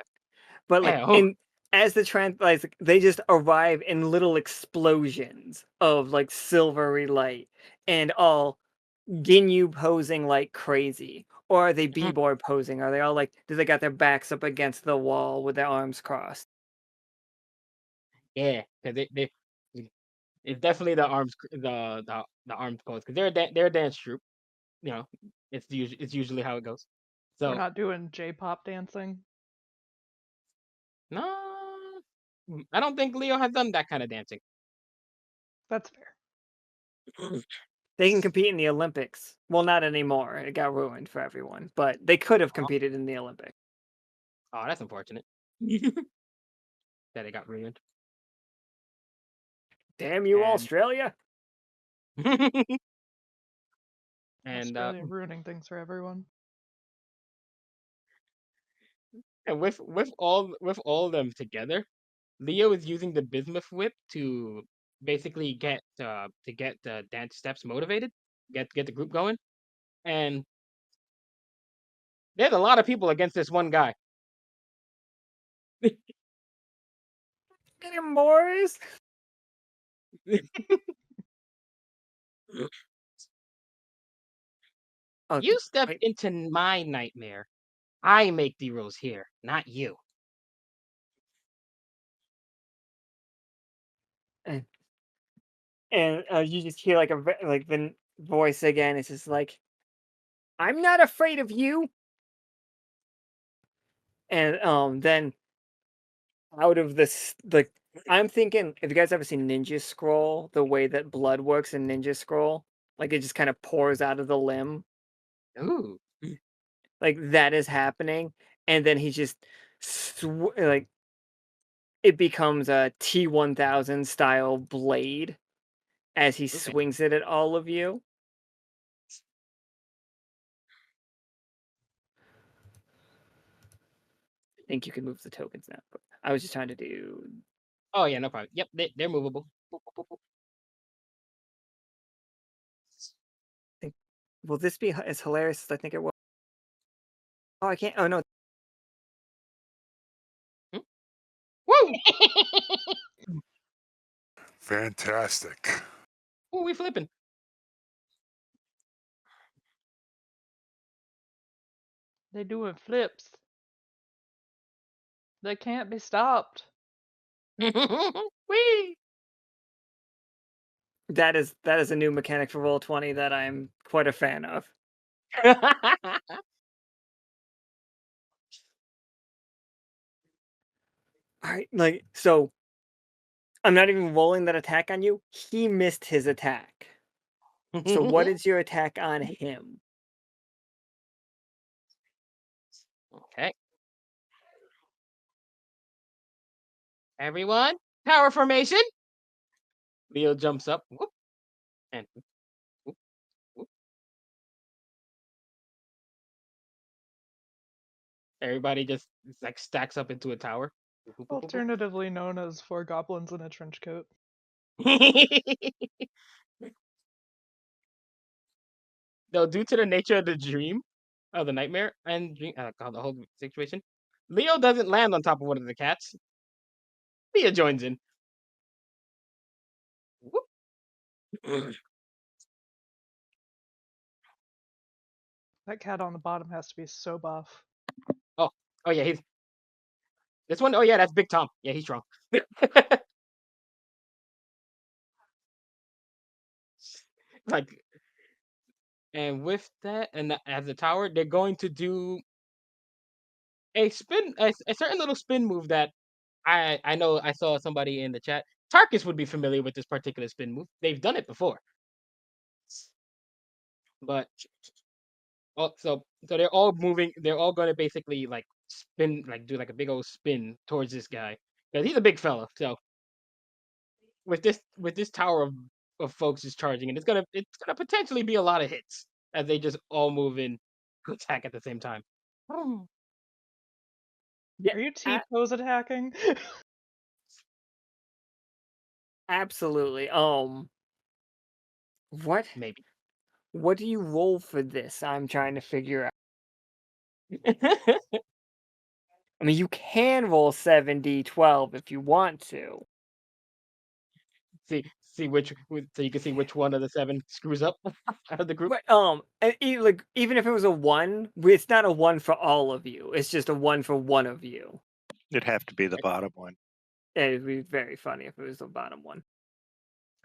But like Oh. in as the like, they just arrive in little explosions of like silvery light and all Ginyu posing like crazy. Or are they B-boy posing? Are they all like, do they got their backs up against the wall with their arms crossed? Yeah, because it's definitely the arms the arms pose because they're a dance troupe. You know, it's usually how it goes. We're So not doing J-pop dancing. no, I don't think Leo has done that kind of dancing. That's fair. They can compete in the Olympics. Well, not anymore. It got ruined for everyone. But they could have competed in the Olympics. Oh, that's unfortunate. That it got ruined. Damn you, And- Australia! And Australia ruining things for everyone. and with all of them together, Leo is using the bismuth whip to basically get the dance steps motivated, get the group going, and there's a lot of people against this one guy. Get him, boys! Oh, You stepped wait. into my nightmare. I make the rules here, not you. And you just hear like like the voice again. It's just like, I'm not afraid of you. And then out of this, like, I'm thinking, have you guys ever seen Ninja Scroll? The way that blood works in Ninja Scroll, like it just kind of pours out of the limb. Ooh. Like that is happening, and then he just like it becomes a T-1000 style blade as he swings it at all of you. I think you can move the tokens now, but I was just trying to do. Oh yeah, no problem. Yep, they're movable. Will this be as hilarious as I think it will? Oh, I can't. Oh no. Woo! Fantastic. Ooh, we flipping. They doing flips. They can't be stopped. Whee! That is a new mechanic for Roll20 that I'm quite a fan of. Alright, like, so I'm not even rolling that attack on you. He missed his attack. So what is your attack on him? Okay. Everyone, tower formation. Leo jumps up. Whoop, and whoop, whoop. Everybody just like stacks up into a tower. Alternatively known as 4 goblins in a trench coat. Though, due to the nature of the dream, of the nightmare, and dream, the whole situation, Leo doesn't land on top of one of the cats. Leo joins in. Whoop. That cat on the bottom has to be so buff. Oh yeah, he's this one. Oh yeah, that's Big Tom. Yeah, he's strong. Like, and with that, and as the tower, they're going to do a spin, a certain little spin move that I know I saw somebody in the chat. Tarkus would be familiar with this particular spin move. They've done it before. But so they're all moving. They're all going to basically like spin, like do like a big old spin towards this guy because he's a big fella. So with this tower of folks just charging, and it's gonna potentially be a lot of hits as they just all move in to attack at the same time. Yeah, Are you T-pose attacking? absolutely. What? Maybe. what do you roll for this? I'm trying to figure out. I mean, you can roll 7d12 if you want to. see which so you can see which one of the 7 screws up out of the group. But and like even if it was a 1, it's not a 1 for all of you. It's just a 1 for one of you. It'd have to be the bottom one. It'd be very funny if it was the bottom one.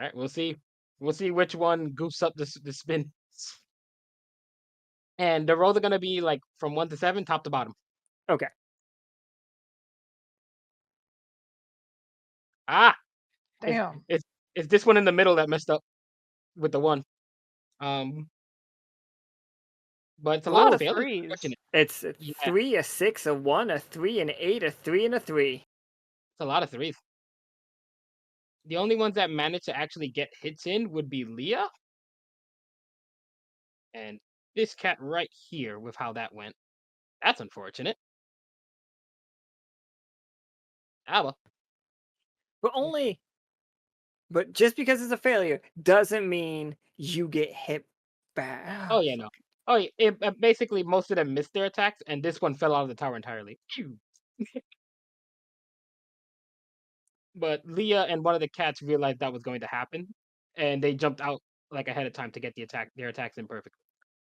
All right, we'll see. We'll see which one goofs up the spin. And the rolls are gonna be like from 1 to 7, top to bottom. Okay. Ah, Damn. it's this one in the middle that messed up with the 1. But it's a lot Ooh, of failures. threes. Unfortunate. It's a Yeah. 3, a 6, a 1, a 3, an 8, a 3, and a 3. It's a lot of 3s. The only ones that managed to actually get hits in would be Leah and this cat right here with how that went. That's unfortunate. Ah well. But just because it's a failure doesn't mean you get hit back. Oh yeah, no. Oh, it basically most of them missed their attacks, and this one fell out of the tower entirely. Phew. But Leah and one of the cats realized that was going to happen, and they jumped out like ahead of time to get their attacks in perfectly.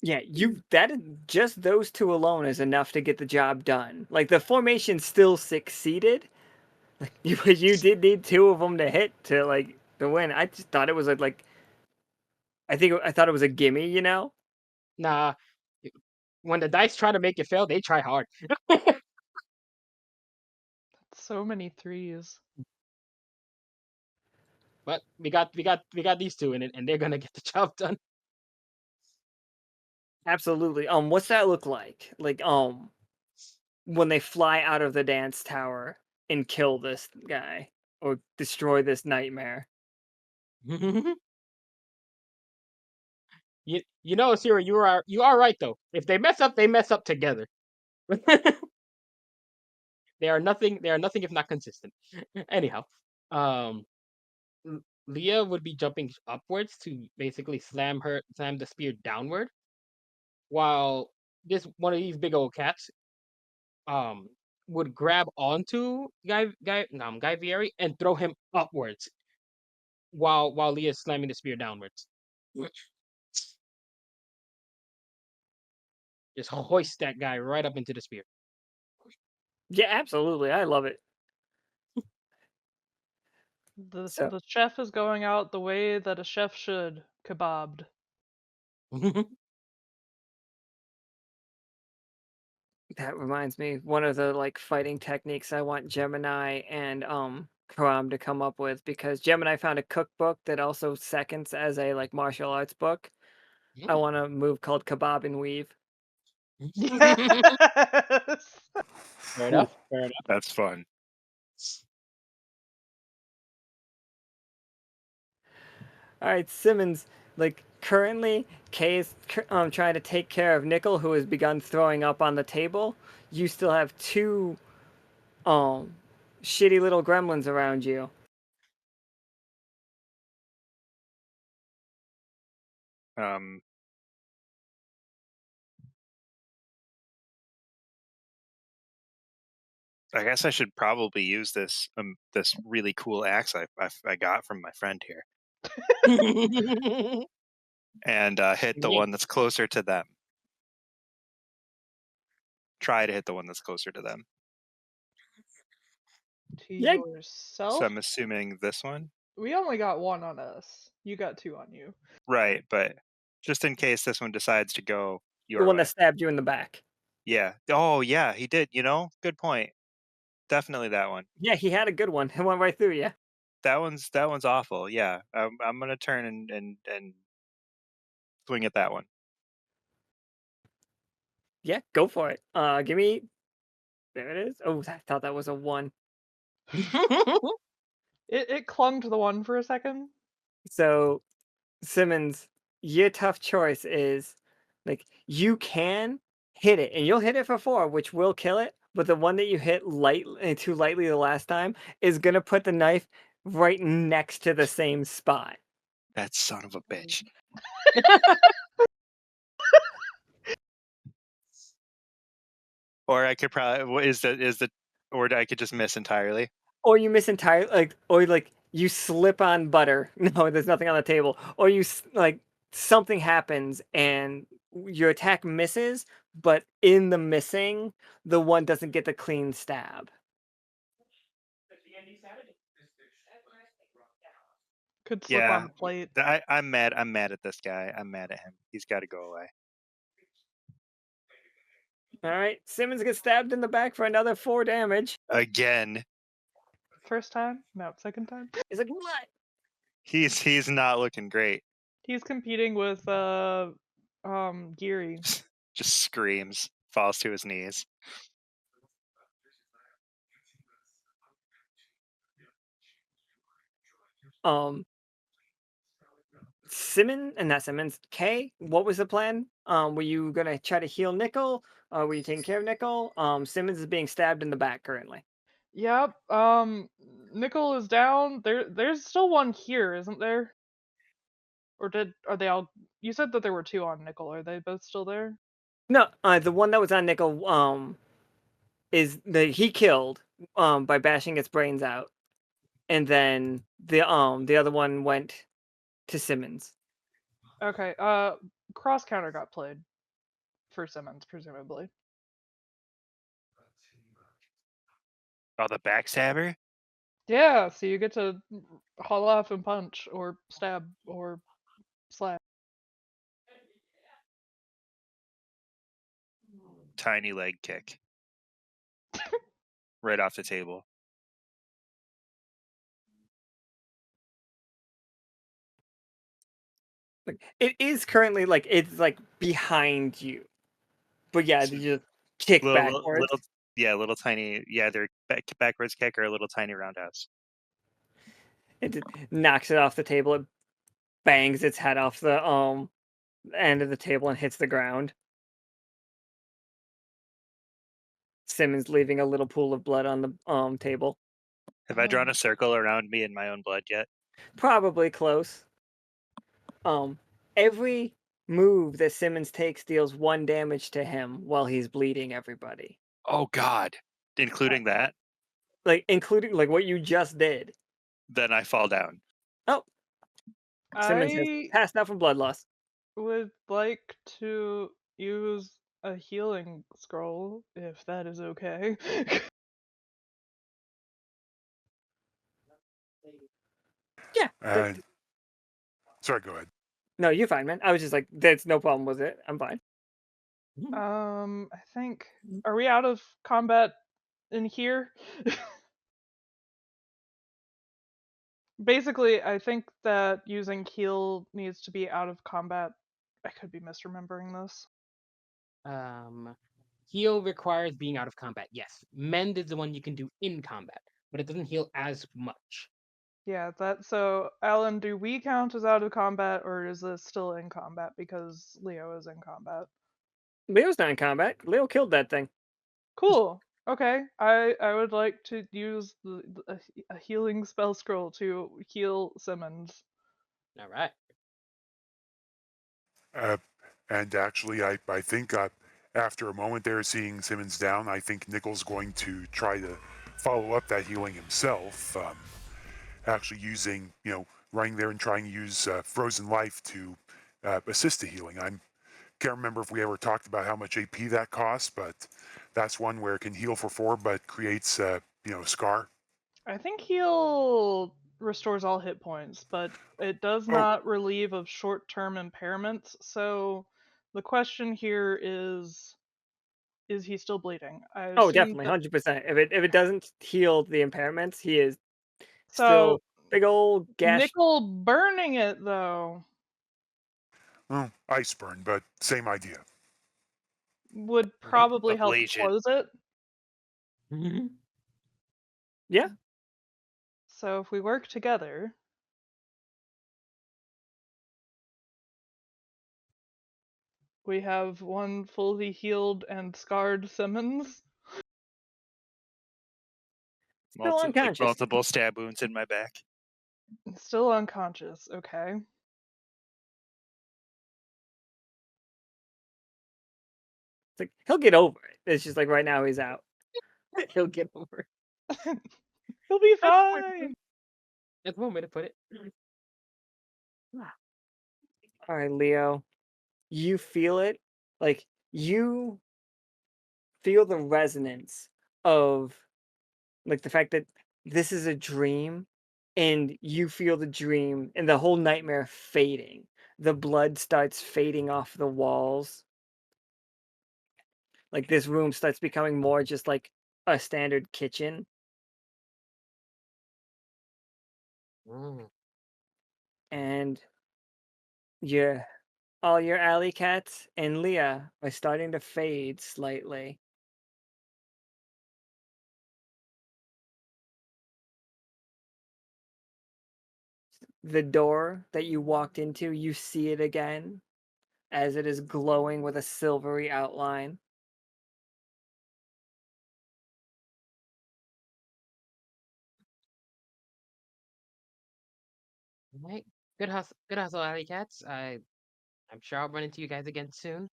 Yeah, just those 2 alone is enough to get the job done. Like the formation still succeeded. Like you did need 2 of them to hit to win. I just thought it was like I thought it was a gimme, you know? Nah, when the dice try to make you fail, they try hard. So many threes. But we got these 2 in it, and they're gonna get the job done. Absolutely. What's that look like? Like when they fly out of the dance tower and kill this guy or destroy this nightmare. You know, Sierra, you are right though. If they mess up together. They are nothing if not consistent. Anyhow, Leah would be jumping upwards to basically slam the spear downward, while this one of these big old cats would grab onto Guy Vieri and throw him upwards while Leah's slamming the spear downwards. Just hoist that guy right up into the spear. Yeah, absolutely. I love it. The chef is going out the way that a chef should, kebabbed. That reminds me, one of the fighting techniques I want Gemini and Karam to come up with, because Gemini found a cookbook that also seconds as a martial arts book. I want a move called Kebab and Weave. Yes. Fair enough. That's fun. All right, Simmons. Currently, Kay is trying to take care of Nichol, who has begun throwing up on the table. You still have 2 shitty little gremlins around you. I guess I should probably use this really cool axe I got from my friend here, and hit the one that's closer to them. Try to hit the one that's closer to them. To Yeah. yourself? So I'm assuming this one. We only got 1 on us. You got 2 on you. Right, but just in case this one decides to go your The one way. that stabbed you in the back. Yeah. Oh, yeah, he did. Good point. Definitely that one. Yeah, he had a good one. It went right through you. That one's awful. Yeah, I'm gonna turn and swing at that one. Yeah, go for it. Give me. There it is. Oh, I thought that was a 1. It clung to the 1 for a second. So, Simmons, your tough choice is you can hit it, and you'll hit it for 4, which will kill it. But the one that you hit too lightly the last time is gonna put the knife right next to the same spot. That son of a bitch. Or I could probably or I could just miss entirely. Or you miss entirely, or you slip on butter. No, there's nothing on the table. Or something happens and your attack misses, but in the missing, the one doesn't get the clean stab. Could slip on Yeah, the plate. I'm mad. I'm mad at this guy. I'm mad at him. He's got to go away. All right, Simmons gets stabbed in the back for another 4 damage. Again. First time? No, second time. He's like, what? He's not looking great. He's competing with Geary. Just screams, falls to his knees. Not Simmons. Kay, what was the plan? Were you gonna try to heal Nichol? Were you taking care of Nichol? Simmons is being stabbed in the back currently. Yep. Nichol is down. There's still one here, isn't there? Or are they all? You said that there were 2 on Nichol. Are they both still there? No, the one that was on Nichol, he killed by bashing its brains out, and then the other one went to Simmons. Okay. Cross counter got played for Simmons, presumably. Oh, the backstabber? Yeah. So you get to haul off and punch or stab or slap. Tiny leg kick. Right off the table. It is currently it's behind you, but yeah, So you just kick backwards. Little tiny. Yeah, they're backwards kick or a little tiny roundhouse. It just knocks it off the table. It bangs its head off the end of the table and hits the ground. Simmons leaving a little pool of blood on the table. Have I drawn a circle around me in my own blood yet? Probably close. Every move that Simmons takes deals 1 damage to him while he's bleeding everybody. Oh God! Including that? Including what you just did. Then I fall down. Oh, Simmons has I passed out from blood loss. would like to use a healing scroll, if that is okay. Yeah. And sorry, go ahead. No, you're fine, man. I was just like, there's no problem with it. I'm fine. I think. Are we out of combat in here? Basically, I think that using heal needs to be out of combat. I could be misremembering this. Heal requires being out of combat. Yes, mend is the one you can do in combat, but it doesn't heal as much. Yeah, so Alan, do we count as out of combat, or is this still in combat because Leo is in combat? Leo's not in combat. Leo killed that thing. Cool. Okay, I would like to use a healing spell scroll to heal Simmons. All right. And actually, I think after a moment there, seeing Simmons down, I think Nichol's going to try to follow up that healing himself. Actually using, running there and trying to use Frozen Life to assist the healing. I can't remember if we ever talked about how much AP that costs, but that's one where it can heal for 4, but creates, a scar. I think heal restores all hit points, but it does not relieve of short-term impairments. So the question here is he still bleeding? Oh, definitely, 100%. If it doesn't heal the impairments, he is So still big old gash. Nichol burning it though Oh, ice burn, but same idea. would probably help Ablation. close it. Yeah. So if we work together, we have one fully healed and scarred Simmons. Still unconscious. Multiple stab wounds in my back. Still unconscious, okay. It's like, he'll get over it. It's just like right now he's out. He'll get over it. He'll be That's one way to put fine. it. That's one way to put it. All right, Leo. You feel it? Like you feel the resonance of like the fact that this is a dream and you feel the dream and the whole nightmare fading. The blood starts fading off the walls. Like this room starts becoming more just like a standard kitchen. Mm. And all your alley cats and Leah are starting to fade slightly. The door that you walked into, you see it again as it is glowing with a silvery outline. All right. Good hustle, Alley Cats. I'm sure I'll run into you guys again soon.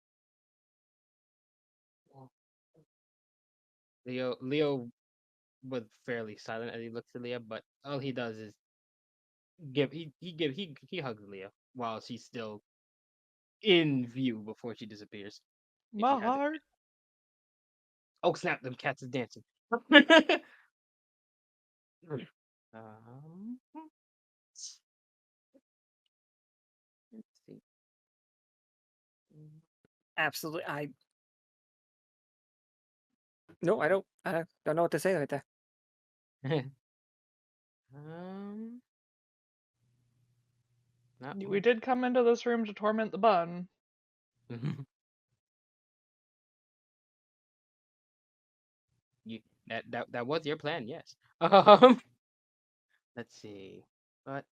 Leo was fairly silent as he looks at Leah, but all he does is he hugs Leah while she's still in view before she disappears. If My she has it. heart. Oh snap! Them cats is dancing. Um, let's see. Absolutely, no, I don't know what to say right there. um, not We did come into this room to torment the bun. you that was your plan, yes. Let's see, but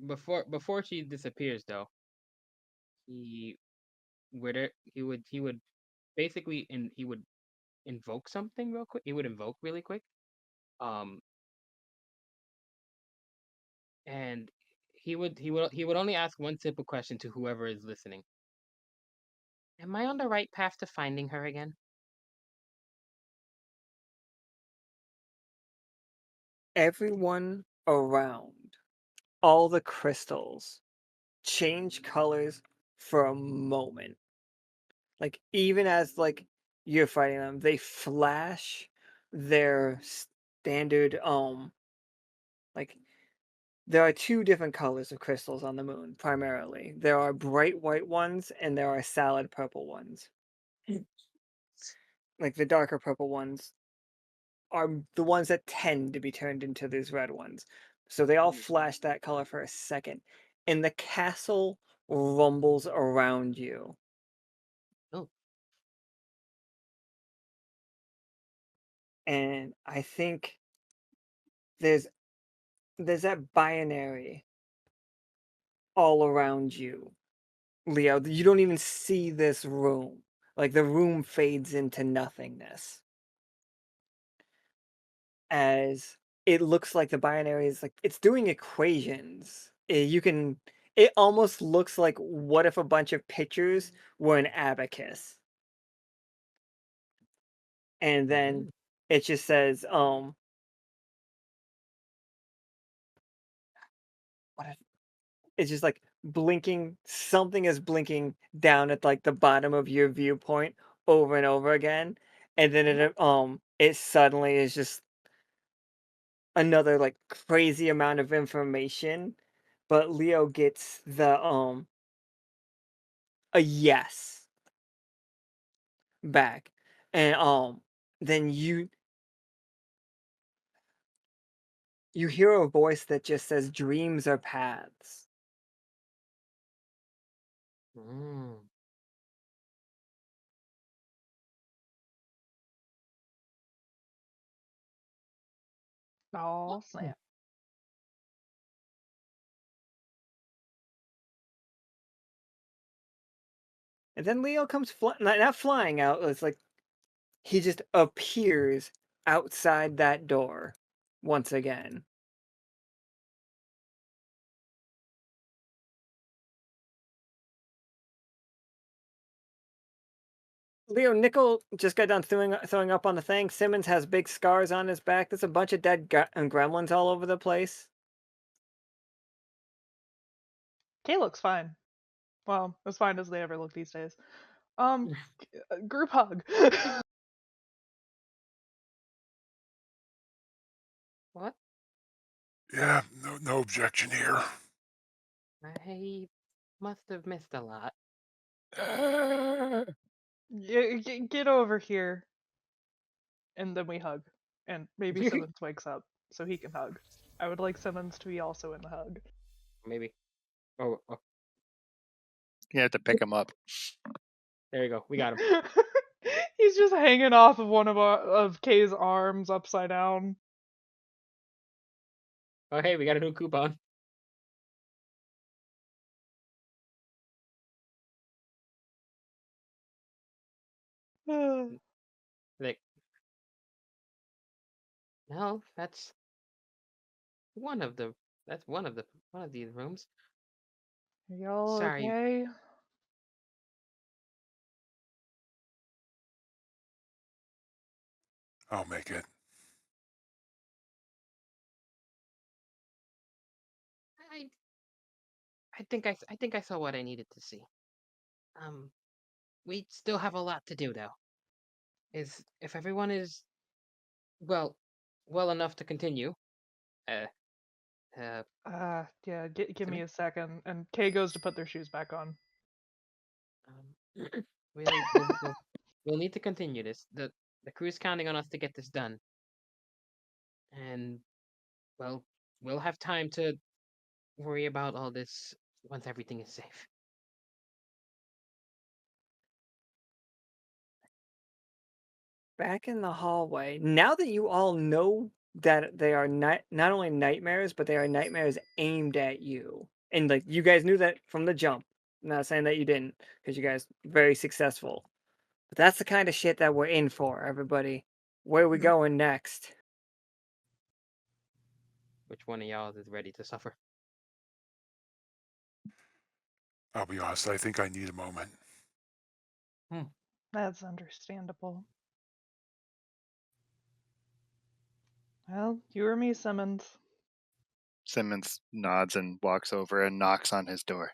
before she disappears though, he he would basically he would invoke something real quick. He would invoke really quick. Um, and he would only ask one simple question to whoever is listening. Am I on the right path to finding her again? Everyone around, all the crystals change colors for a moment. Like even as like you're fighting them, they flash their standard like there are two different colors of crystals on the moon primarily. There are bright white ones and there are salad purple ones. Like the darker purple ones are the ones that tend to be turned into these red ones. So they all flash that color for a second and the castle rumbles around you. Oh. And I think there's that binary all around you, Leo. You don't even see this room. Like the room fades into nothingness. As it looks like the binary is like it's doing equations. It almost looks like what if a bunch of pictures were an abacus. And then it just says, what if it's just like blinking, something is blinking down at like the bottom of your viewpoint over and over again. And then it suddenly is just another like crazy amount of information. But Leo gets the a yes back. And then you hear a voice that just says dreams are paths. Mm. Oh snap. And then Leo comes not flying out, it's like he just appears outside that door once again. Leo, Nichol just got done throwing up on the thing. Simmons has big scars on his back. There's a bunch of dead gremlins all over the place. Kay looks fine. Well, as fine as they ever look these days. Group hug. What? Yeah, no objection here. I must have missed a lot. Get over here. And then we hug. And maybe Simmons wakes up so he can hug. I would like Simmons to be also in the hug. Maybe. Oh, You have to pick him up. there you go. We got him. He's just hanging off of one of Kay's arms upside down. Oh, hey, we got a new coupon. Like, no, that's one of the. That's one of these rooms. Are y'all Sorry. okay? I'll make it. I think I saw what I needed to see. We still have a lot to do though. If everyone is well enough to continue. Yeah, give me a second. And Kay goes to put their shoes back on. We'll need to continue this. The crew's counting on us to get this done. And well, we'll have time to worry about all this once everything is safe. Back in the hallway. Now that you all know that they are not only nightmares, but they are nightmares aimed at you, and like you guys knew that from the jump. I'm not saying that you didn't, because you guys very successful. But that's the kind of shit that we're in for, everybody. Where are we going next? Which one of y'all is ready to suffer? I'll be honest, I think I need a moment. That's understandable. Well, you or me, Simmons. Simmons nods and walks over and knocks on his door.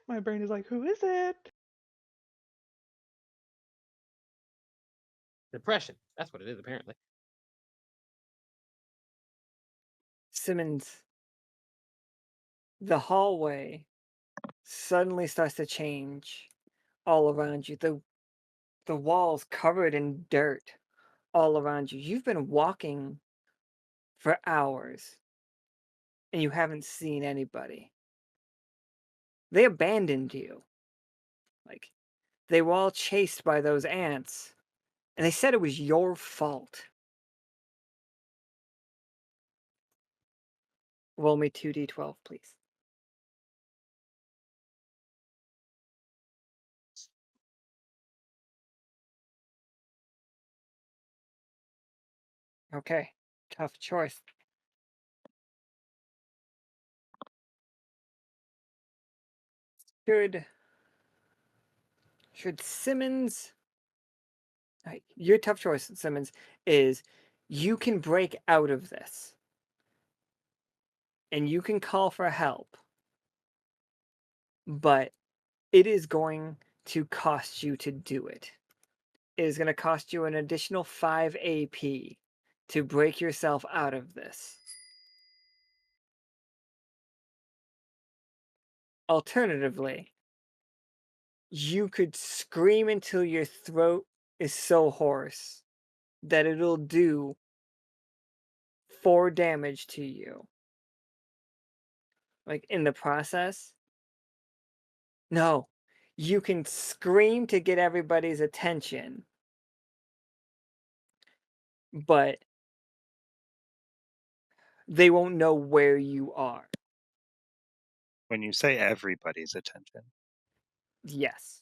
My brain is like, who is it? Depression. That's what it is, apparently. Simmons, the hallway suddenly starts to change all around you. The walls covered in dirt all around you. You've been walking for hours and you haven't seen anybody. They abandoned you. Like, they were all chased by those ants, and they said it was your fault. Roll me 2d12, please. Okay, tough choice. Should Simmons... Your tough choice, Simmons, is you can break out of this. And you can call for help. But it is going to cost you to do it. It is going to cost you an additional 5 AP to break yourself out of this. Alternatively, you could scream until your throat is so hoarse that it'll do 4 damage to you. Like, in the process. No, you can scream to get everybody's attention. But they won't know where you are. When you say everybody's attention. Yes.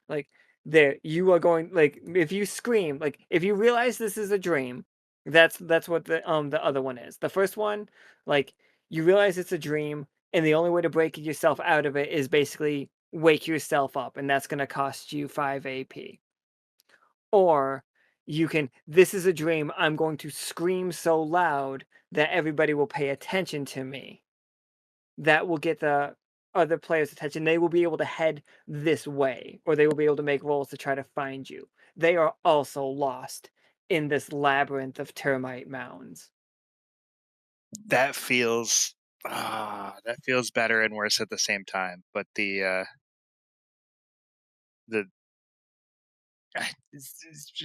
Like, there, you are going, like, if you scream, like, if you realize this is a dream, that's what the other one is. The first one, like, you realize it's a dream, and the only way to break yourself out of it is basically wake yourself up, and that's going to cost you 5 AP. Or you can, this is a dream, I'm going to scream so loud that everybody will pay attention to me. That will get the other players' attention. They will be able to head this way, or they will be able to make rolls to try to find you. They are also lost in this labyrinth of termite mounds. That feels better and worse at the same time. But the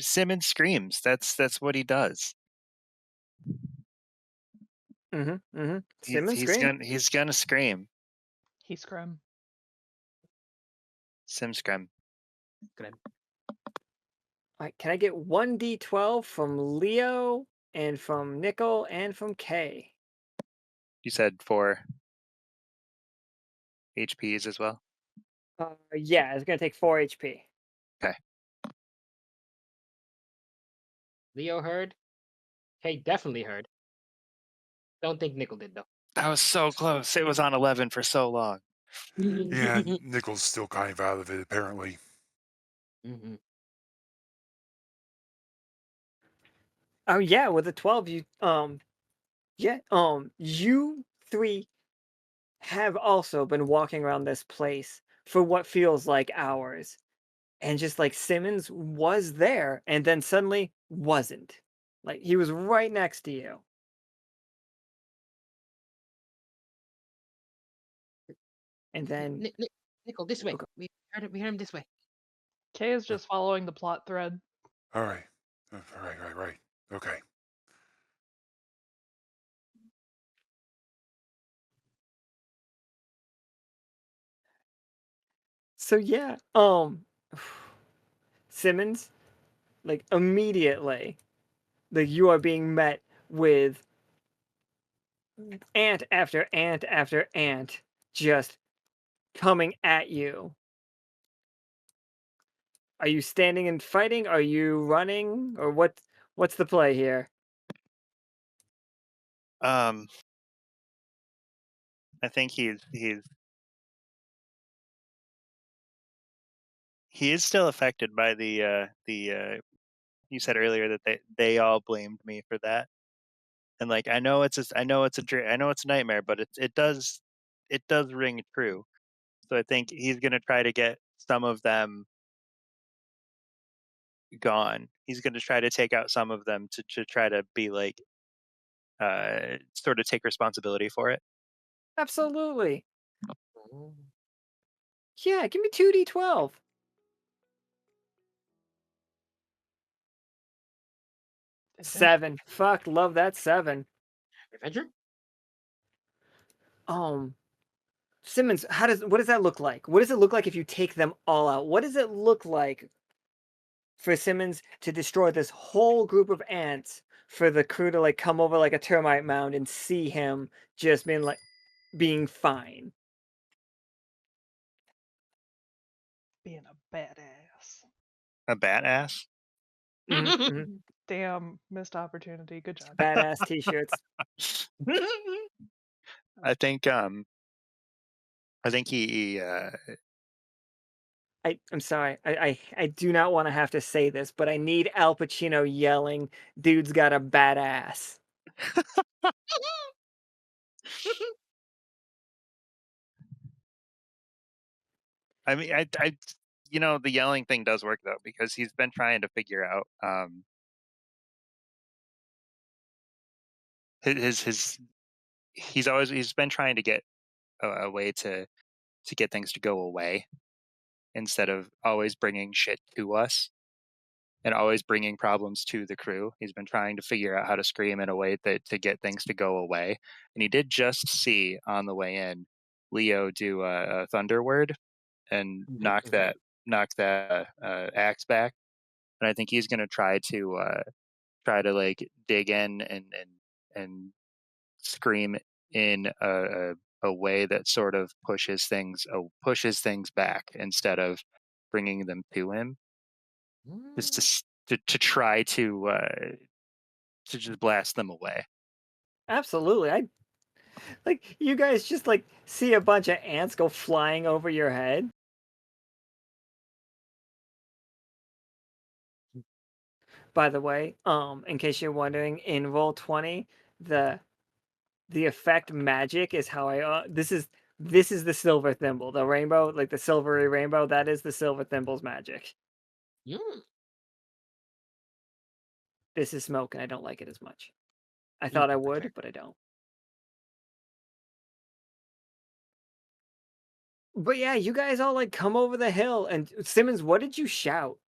Simmons screams. That's what he does. Simmons scream. He's gonna scream. He scrim. Sim scream. Good. All right, can I get 1d12 from Leo and from Nichol and from Kay? You said 4 HPs as well. Yeah, it's gonna take 4 HP. Okay. Leo heard. Hey, definitely heard. Don't think Nichol did though. That was so close. It was on 11 for so long. Yeah, Nichol's still kind of out of it, apparently. Mhm. Oh yeah, with a 12, you you three have also been walking around this place for what feels like hours. And just like Simmons was there and then suddenly wasn't. Like he was right next to you. And then Nichol, this way. Okay. We heard him this way. Kay is just following the plot thread. All right. Right. Okay. so yeah, Simmons, like immediately, like you are being met with ant after ant after ant just coming at you. Are you standing and fighting? Are you running? Or what's the play here? I think he is still affected by the you said earlier that they all blamed me for that. And like I know it's a nightmare, but it does ring true. So I think he's going to try to get some of them gone. He's going to try to take out some of them to try to be like sort of take responsibility for it. Absolutely. Yeah, give me 2d12. 7. Fuck, love that 7. Adventure? Simmons, what does that look like? What does it look like if you take them all out? What does it look like for Simmons to destroy this whole group of ants, for the crew to like come over like a termite mound and see him just being fine? Being a badass. A badass. Damn, missed opportunity. Good job. Badass t-shirts. I think he I'm sorry. I do not want to have to say this, but I need Al Pacino yelling, "Dude's got a badass." I mean, I the yelling thing does work though, because he's been trying to figure out he's been trying to get a way to get things to go away instead of always bringing shit to us and always bringing problems to the crew. He's been trying to figure out how to scream in a way to get things to go away. And he did just see on the way in Leo do a thunder word and knock that axe back. And I think he's going to try to like dig in and scream in a way that sort of pushes things back instead of bringing them to him. Just to try to just blast them away. Absolutely. Like you guys just like see a bunch of ants go flying over your head. By the way, in case you're wondering, in Roll20, the effect magic is how this is the silver thimble, the rainbow, like the silvery rainbow. That is the silver thimble's magic. Mm. This is smoke, and I don't like it as much. I Mm, thought I that's would, fair. but I don't. But yeah, you guys all like come over the hill, and Simmons, what did you shout?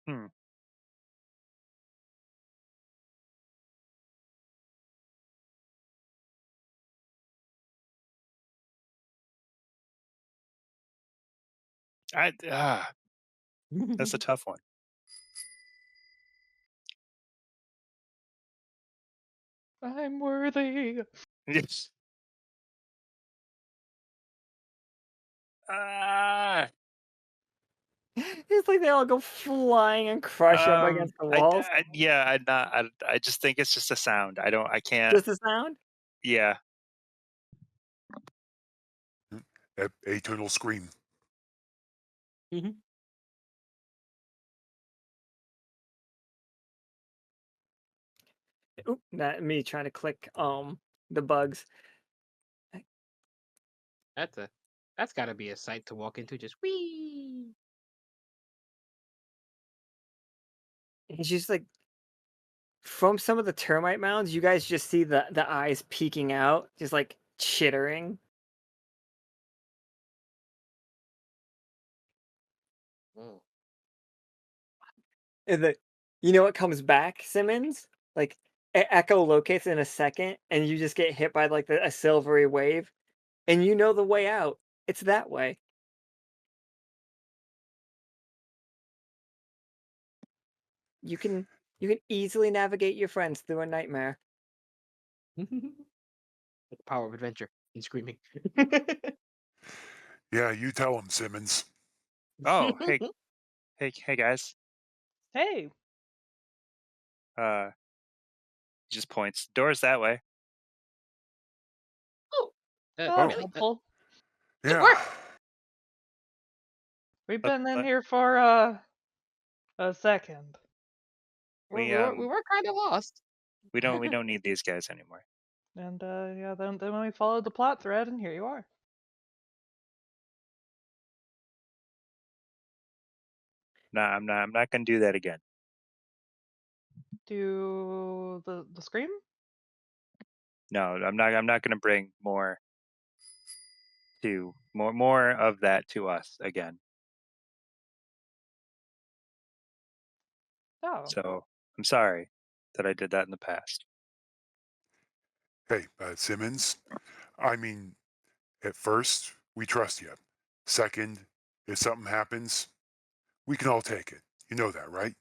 Hmm. That's a tough one. I'm worthy. Yes. Ah. It's like they all go flying and crush up against the walls. Yeah, I'm not. I just think it's just a sound. I can't. Just a sound. Yeah. A total scream. Oop, that me trying to click the bugs. That's got to be a sight to walk into. Just wee. It's just like from some of the termite mounds, you guys just see the eyes peeking out, just like chittering. Mm. And you know what comes back, Simmons? Like Echo locates in a second, and you just get hit by like a silvery wave, and you know the way out. It's that way. You can easily navigate your friends through a nightmare. The power of adventure and screaming. Yeah, you tell him, Simmons. Oh, hey guys. Hey, Just points. Doors that way. Oh, that's really? helpful. Good Yeah. work. We've Let- been in let- here for a second. We We were kind of lost. we don't need these guys anymore. And yeah, then we followed the plot thread, and here you are. No, I'm not gonna do that again. Do the scream? No, I'm not gonna bring more of that to us again. Oh, So I'm sorry that I did that in the past. Hey, Simmons. I mean, at first, we trust you. Second, if something happens, we can all take it. You know that, right?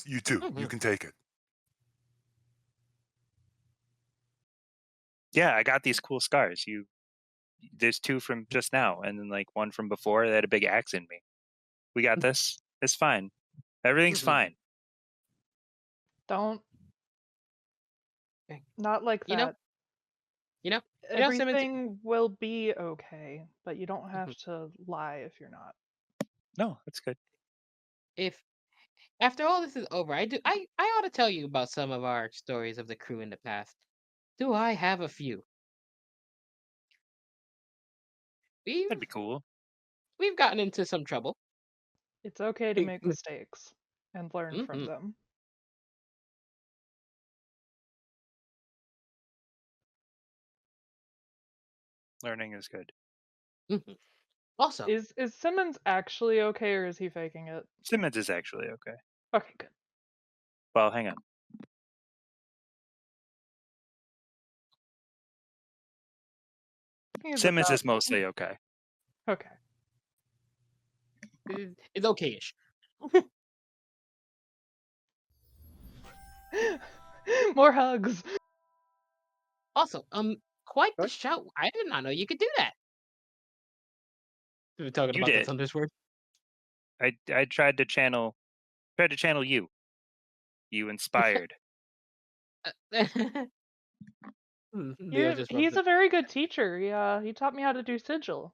You too. You Mhm. can take it. Yeah, I got these cool scars. There's 2 from just now, and then like 1 from before that had a big axe in me. We got this. It's fine. Everything's Mhm. fine. don't. Okay. Not like You know, that. Simmons. Everything will be okay, but you don't have Mhm. to lie if you're not. No, that's good. If after all this is over, I ought to tell you about some of our stories of the crew in the past. Do I have a few? We've That'd be cool. we've gotten into some trouble. It's okay to make mistakes and learn from Mhm. them. Learning is good. Mhm. Also, Is Simmons actually okay, or is he faking it? Simmons is actually okay. Okay, good. Well, hang on. He's Simmons about is mostly okay. okay. it's okay-ish. More hugs. Also, quite the What? shout. I did not know you could do that. We were talking You about the did. Thunder Sword. I tried to channel tried to channel you. You inspired. Leo just He's rubs a very good teacher. Yeah, he taught me how to do sigil.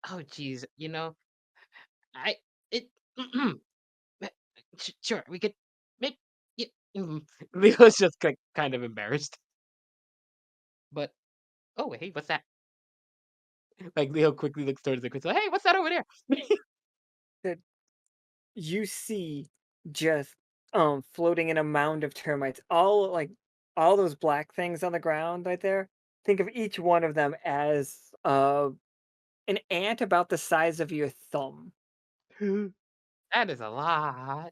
Oh, jeez. I it. Sure, we could make. Yeah, Leo's just kind of embarrassed. But hey, what's that? Like Leo quickly looks towards the crystal. Hey, what's that over there? You see just floating in a mound of termites, all those black things on the ground right there. Think of each one of them as an ant about the size of your thumb. That is a lot.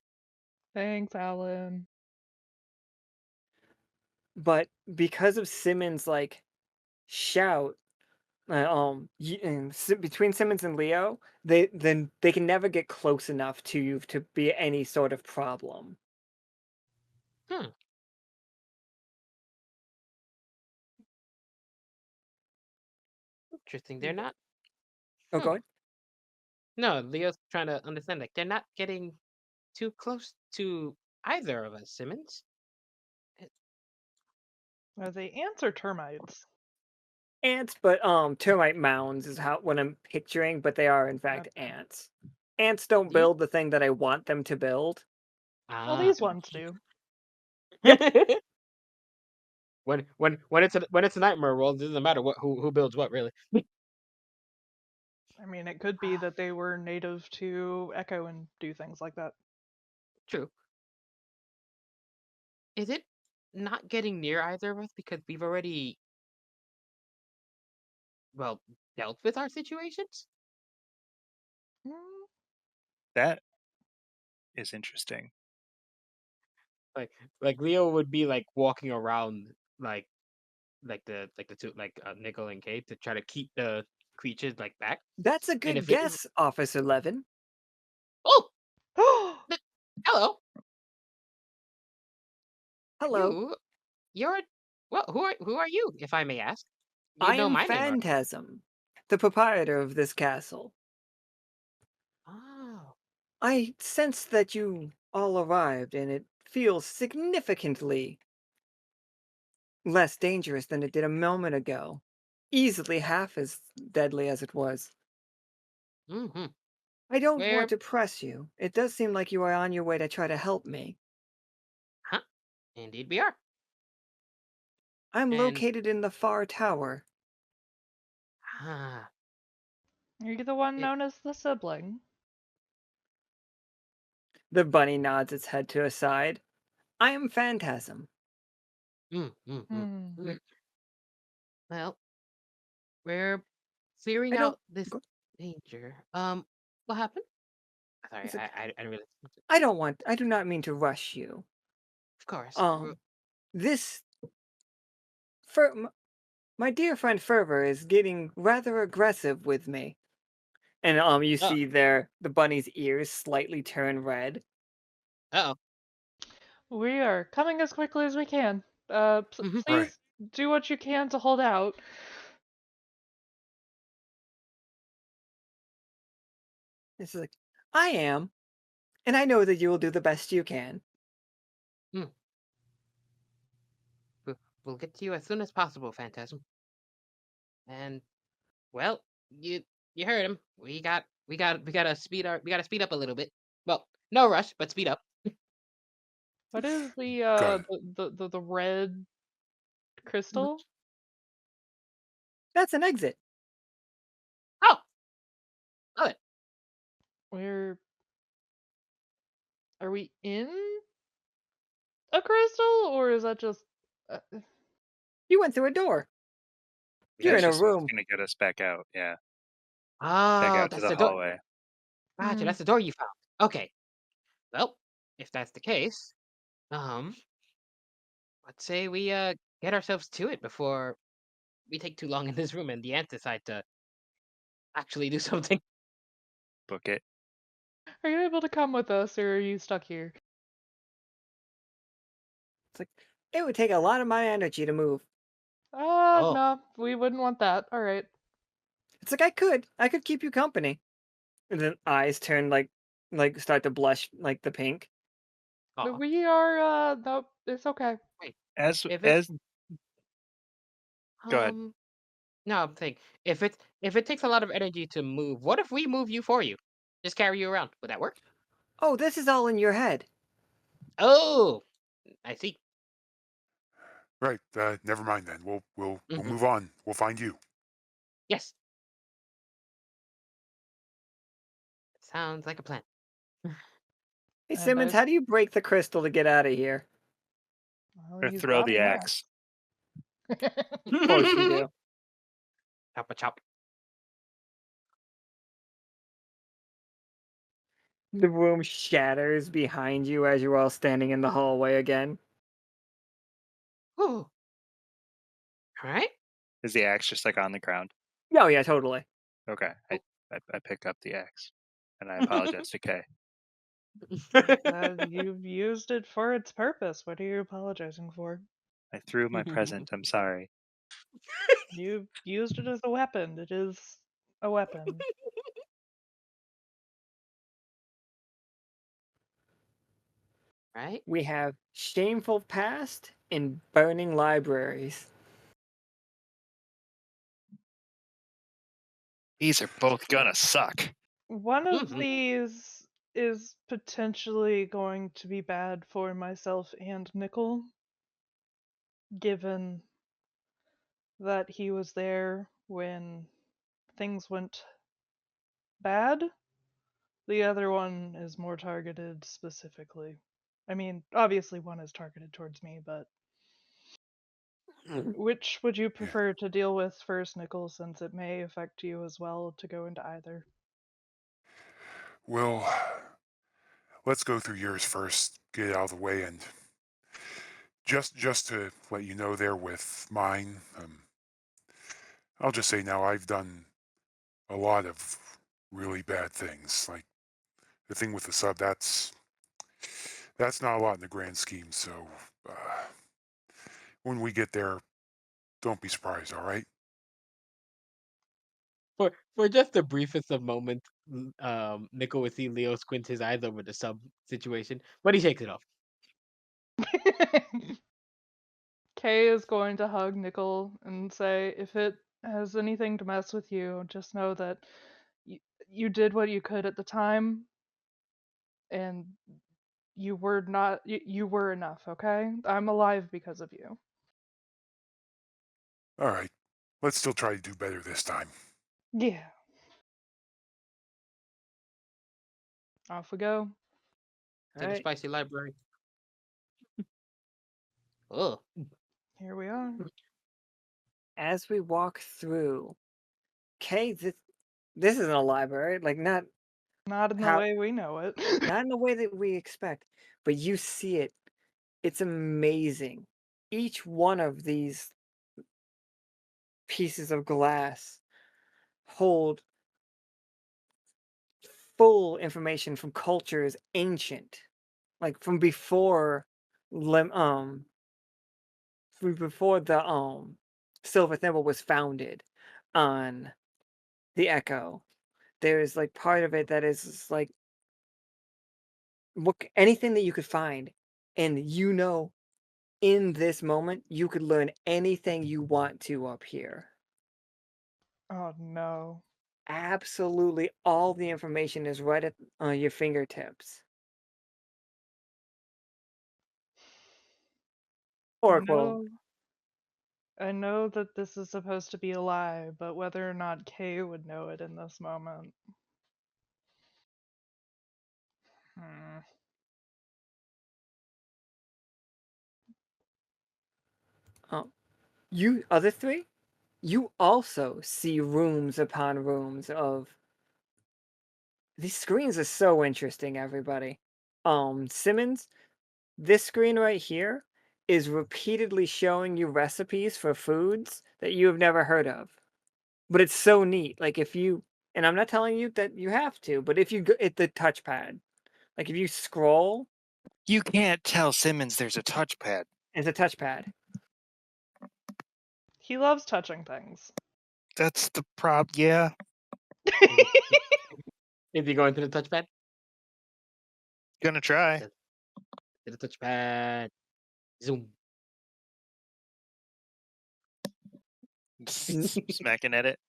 Thanks, Alan. But because of Simmons' shout, between Simmons and Leo, they can never get close enough to you to be any sort of problem. Hmm. Interesting. They're not. Oh, Hmm. go ahead. No, Leo's trying to understand. Like they're not getting too close to either of us, Simmons. Are they ants or termites? Ants, but termite mounds is what I'm picturing, but they are in fact Okay. ants. Ants don't Do you- build the thing that I want them to build. Well, Ah. these ones do. when it's a nightmare world, it doesn't matter who builds what really. I mean, it could be that they were native to Echo and do things like that. True. Is it not getting near either of us because we've already dealt with our situations? Hmm. That is interesting. Like Leo would be like walking around like the two Nichol and Kate to try to keep the creatures back. That's a And good if it guess, Officer Levin. oh hello Hello, you're who are you, if I may ask? You I know am my name, right? Phantasm, the proprietor of this castle. Oh. I sense that you all arrived, and it feels significantly less dangerous than it did a moment ago. Easily half as deadly as it was. Mm-hmm. I don't want Where to press you. It does seem like you are on your way to try to help me. huh? Indeed we are. I'm And located in the far tower. ah Are you the one it known as the sibling? The bunny nods its head to a side. I am Phantasm. mm, mm, mm. Hmm. Mm. Well, we're I clearing don't out this go- danger. What happened? Sorry, it's like, I really I do not mean to rush you. of course. This Fer, my dear friend Fervor is getting rather aggressive with me. And you Oh, see there the bunny's ears slightly turn red. uh-oh. We are coming as quickly as we can. Mhm. Right. Please do what you can to hold out. It's like, I am, and I know that you will do the best you can. Mm. We'll get to you as soon as possible, Phantasm. And well, you heard him. We gotta speed up a little bit. Well, no rush, but speed up. What is Got it. the red crystal? That's an exit. Oh, love it. Where are we in a crystal, or is that just? You went through a door. Yeah, You're in she a said it's room. gonna get us back out. Yeah, back Oh, out to that's the the door. hallway. Gotcha, Hmm. that's the door you found. Okay. Well, if that's the case, um, let's say we get ourselves to it before we take too long in this room and the ants decide to actually do something. Book it. Are you able to come with us, or are you stuck here? It's like, it would take a lot of my energy to move. Oh, No, we wouldn't want that. All right. It's like I could keep you company. And then eyes turn like start to blush like the pink. Aw. We are, no, it's okay. As If it's as Go ahead. No, I'm saying if it takes a lot of energy to move, what if we move you for you? Just carry you around. Would that work? Oh, this is all in your head. Oh, I see. Right. Never mind then. We'll Mhm. move on. We'll find you. Yes. Sounds like a plan. Hey And Simmons, how do you break the crystal to get out of here? Well, Or he's throw got the an axe. Of course you do. Chop a chop. The room shatters behind you as you're all standing in the hallway again. Ooh. All right. Is the axe just like on the ground? Oh yeah, totally. Okay. I pick up the axe. And I apologize to Kay. You've used it for its purpose. What are you apologizing for? I threw my present. I'm sorry. You've used it as a weapon. It is a weapon. Right. We have shameful past and burning libraries. These are both gonna suck. One of Mhm. these is potentially going to be bad for myself and Nichol, given that he was there when things went bad. The other one is more targeted specifically. I mean, obviously one is targeted towards me, but which would you prefer to deal with first, Nichol, since it may affect you as well to go into either? Well, let's go through yours first. Get it out of the way, and just to let you know, there with mine. I'll just say now I've done a lot of really bad things. Like the thing with the sub, that's not a lot in the grand scheme. So when we get there, don't be surprised. All right. For just the briefest of moments, Nichol would see Leo squint his eyes over the sub situation, but he shakes it off. Kay is going to hug Nichol and say, if it has anything to mess with you, just know that you did what you could at the time, and you were not you were enough, okay? I'm alive because of you. All right. Let's still try to do better this time. Yeah. Off we go. To the Alright. spicy library. Oh. Here we are. As we walk through, Kay, this isn't a library. Like not Not in the how way we know it. not in the way that we expect, but you see it. It's amazing. Each one of these pieces of glass hold full information from cultures ancient, like from before from before the silver thimble was founded on the Echo. There's like part of it that is like anything that you could find, and in this moment you could learn anything you want to up here. Oh no. Absolutely all the information is right at your fingertips. I Oracle. know that this is supposed to be a lie, but whether or not Kay would know it in this moment. Hmm. You other three, you also see rooms upon rooms of these screens are so interesting, everybody. Simmons, this screen right here is repeatedly showing you recipes for foods that you have never heard of. But it's so neat. Like if you, and I'm not telling you that you have to, but if you go at the touchpad, like if you scroll, You can't tell Simmons there's a touchpad. it's a touchpad. He loves touching things. That's the problem. Yeah. Is he going to the touchpad? Gonna try. To the touchpad. Zoom. Smacking at it.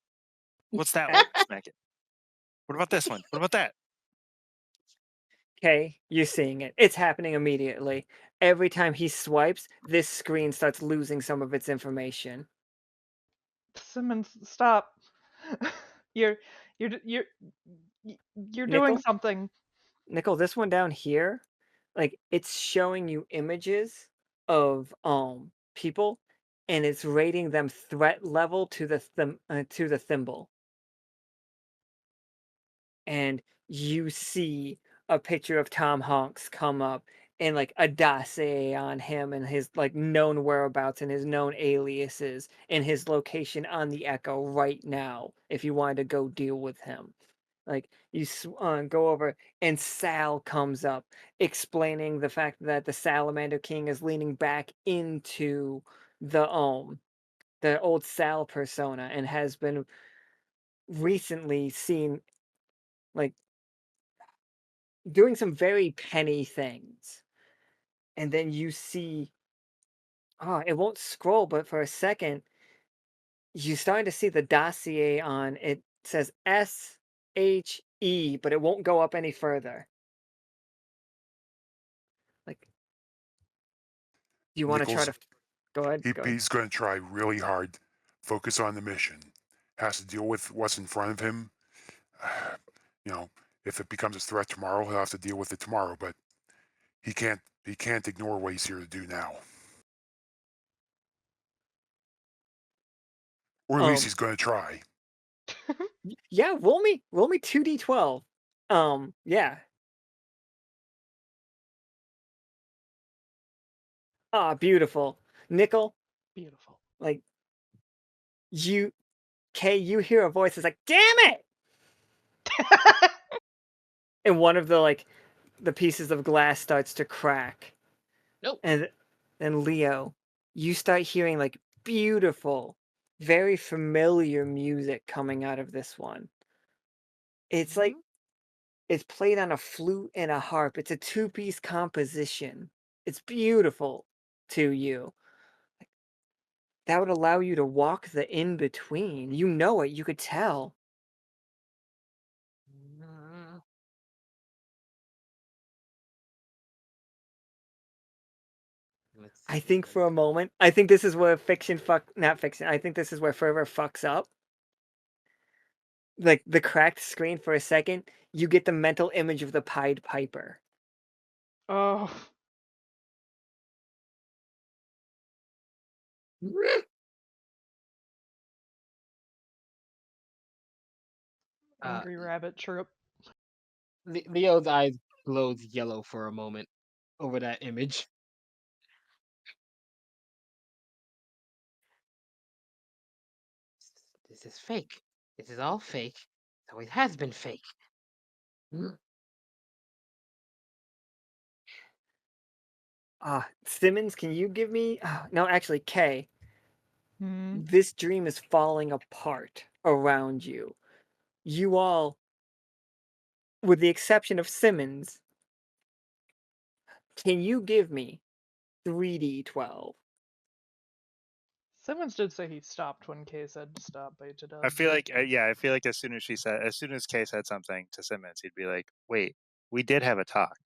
What's that Uh, one? Smack it. What about this one? What about that? Okay, you're seeing it. It's happening immediately. Every time he swipes, this screen starts losing some of its information. Simmons, stop. you're you're d- you're you're doing Nichol? something. Nickel, this one down here, like it's showing you images of people, and it's rating them threat level to the thimble. And you see a picture of Tom Hanks come up and like a dossier on him and his like known whereabouts and his known aliases and his location on the Echo right now if you wanted to go deal with him. Like you go over and Sal comes up explaining the fact that the Salamander King is leaning back into the old Sal persona and has been recently seen like doing some very penny things. And then you see, it won't scroll, but for a second, you're starting to see the dossier on it says SHE, but it won't go up any further. Like, do you want to try Nichols, to go ahead? Go ahead. he's going to try really hard, focus on the mission, has to deal with what's in front of him. You know, if it becomes a threat tomorrow, he'll have to deal with it tomorrow. But he can't ignore what he's here to do now, or at least Um, he's going to try. yeah, roll me 2d12. Yeah. Ah, beautiful. Nickel, Beautiful. like you you hear a voice that's like, damn it! And one of the pieces of glass starts to crack. Nope. And then Leo, you start hearing like beautiful, very familiar music coming out of this one. It's like it's played on a flute and a harp. It's a two-piece composition. It's beautiful to you. That would allow you to walk the in between. You know it, you could tell. Let's I see. think for a moment, I think this is where not fiction. I think this is where Fervor fucks up. Like the cracked screen for a second, you get the mental image of the Pied Piper. Oh. Angry rabbit chirp. Leo's eyes glows yellow for a moment over that image. This is fake. This is all fake. It always has been fake. Simmons, can you give me? No, actually, Kay. Hmm. This dream is falling apart around you. You all, with the exception of Simmons, can you give me 3d12? Simmons did say he stopped when Kay said to stop by Jadub. I feel like, I feel like as soon as Kay said something to Simmons, he'd be like, "Wait, we did have a talk.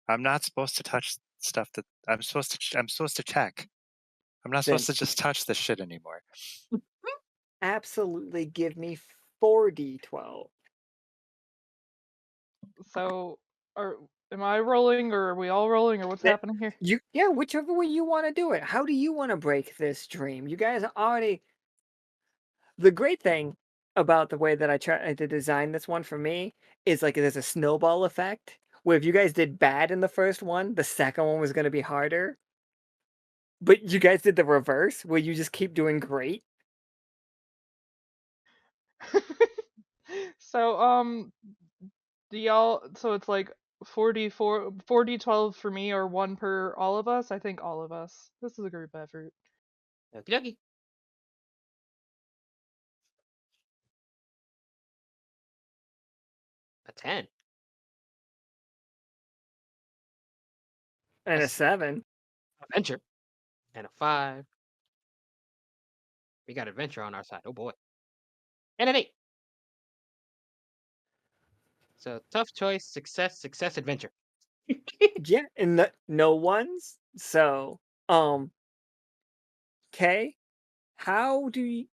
I'm not supposed to touch stuff that I'm supposed to check. I'm not Then supposed to just touch this shit anymore." absolutely give me 4d12. So, am I rolling, or are we all rolling, or what's That- happening here? Yeah, whichever way you want to do it. How do you want to break this dream? You guys already. The great thing about the way that I tried to design this one for me is like there's a snowball effect where if you guys did bad in the first one, the second one was going to be harder. But you guys did the reverse where you just keep doing great. So, do y'all? So it's like 4d12 for me, or one per all of us. I think all of us. This is a group effort. Okie dokie. 10. And a That's 7. adventure. And a 5. We got adventure on our side. Oh boy. And an 8. So tough choice, success, success, adventure. Yeah, and no ones. So, Kay, how do you,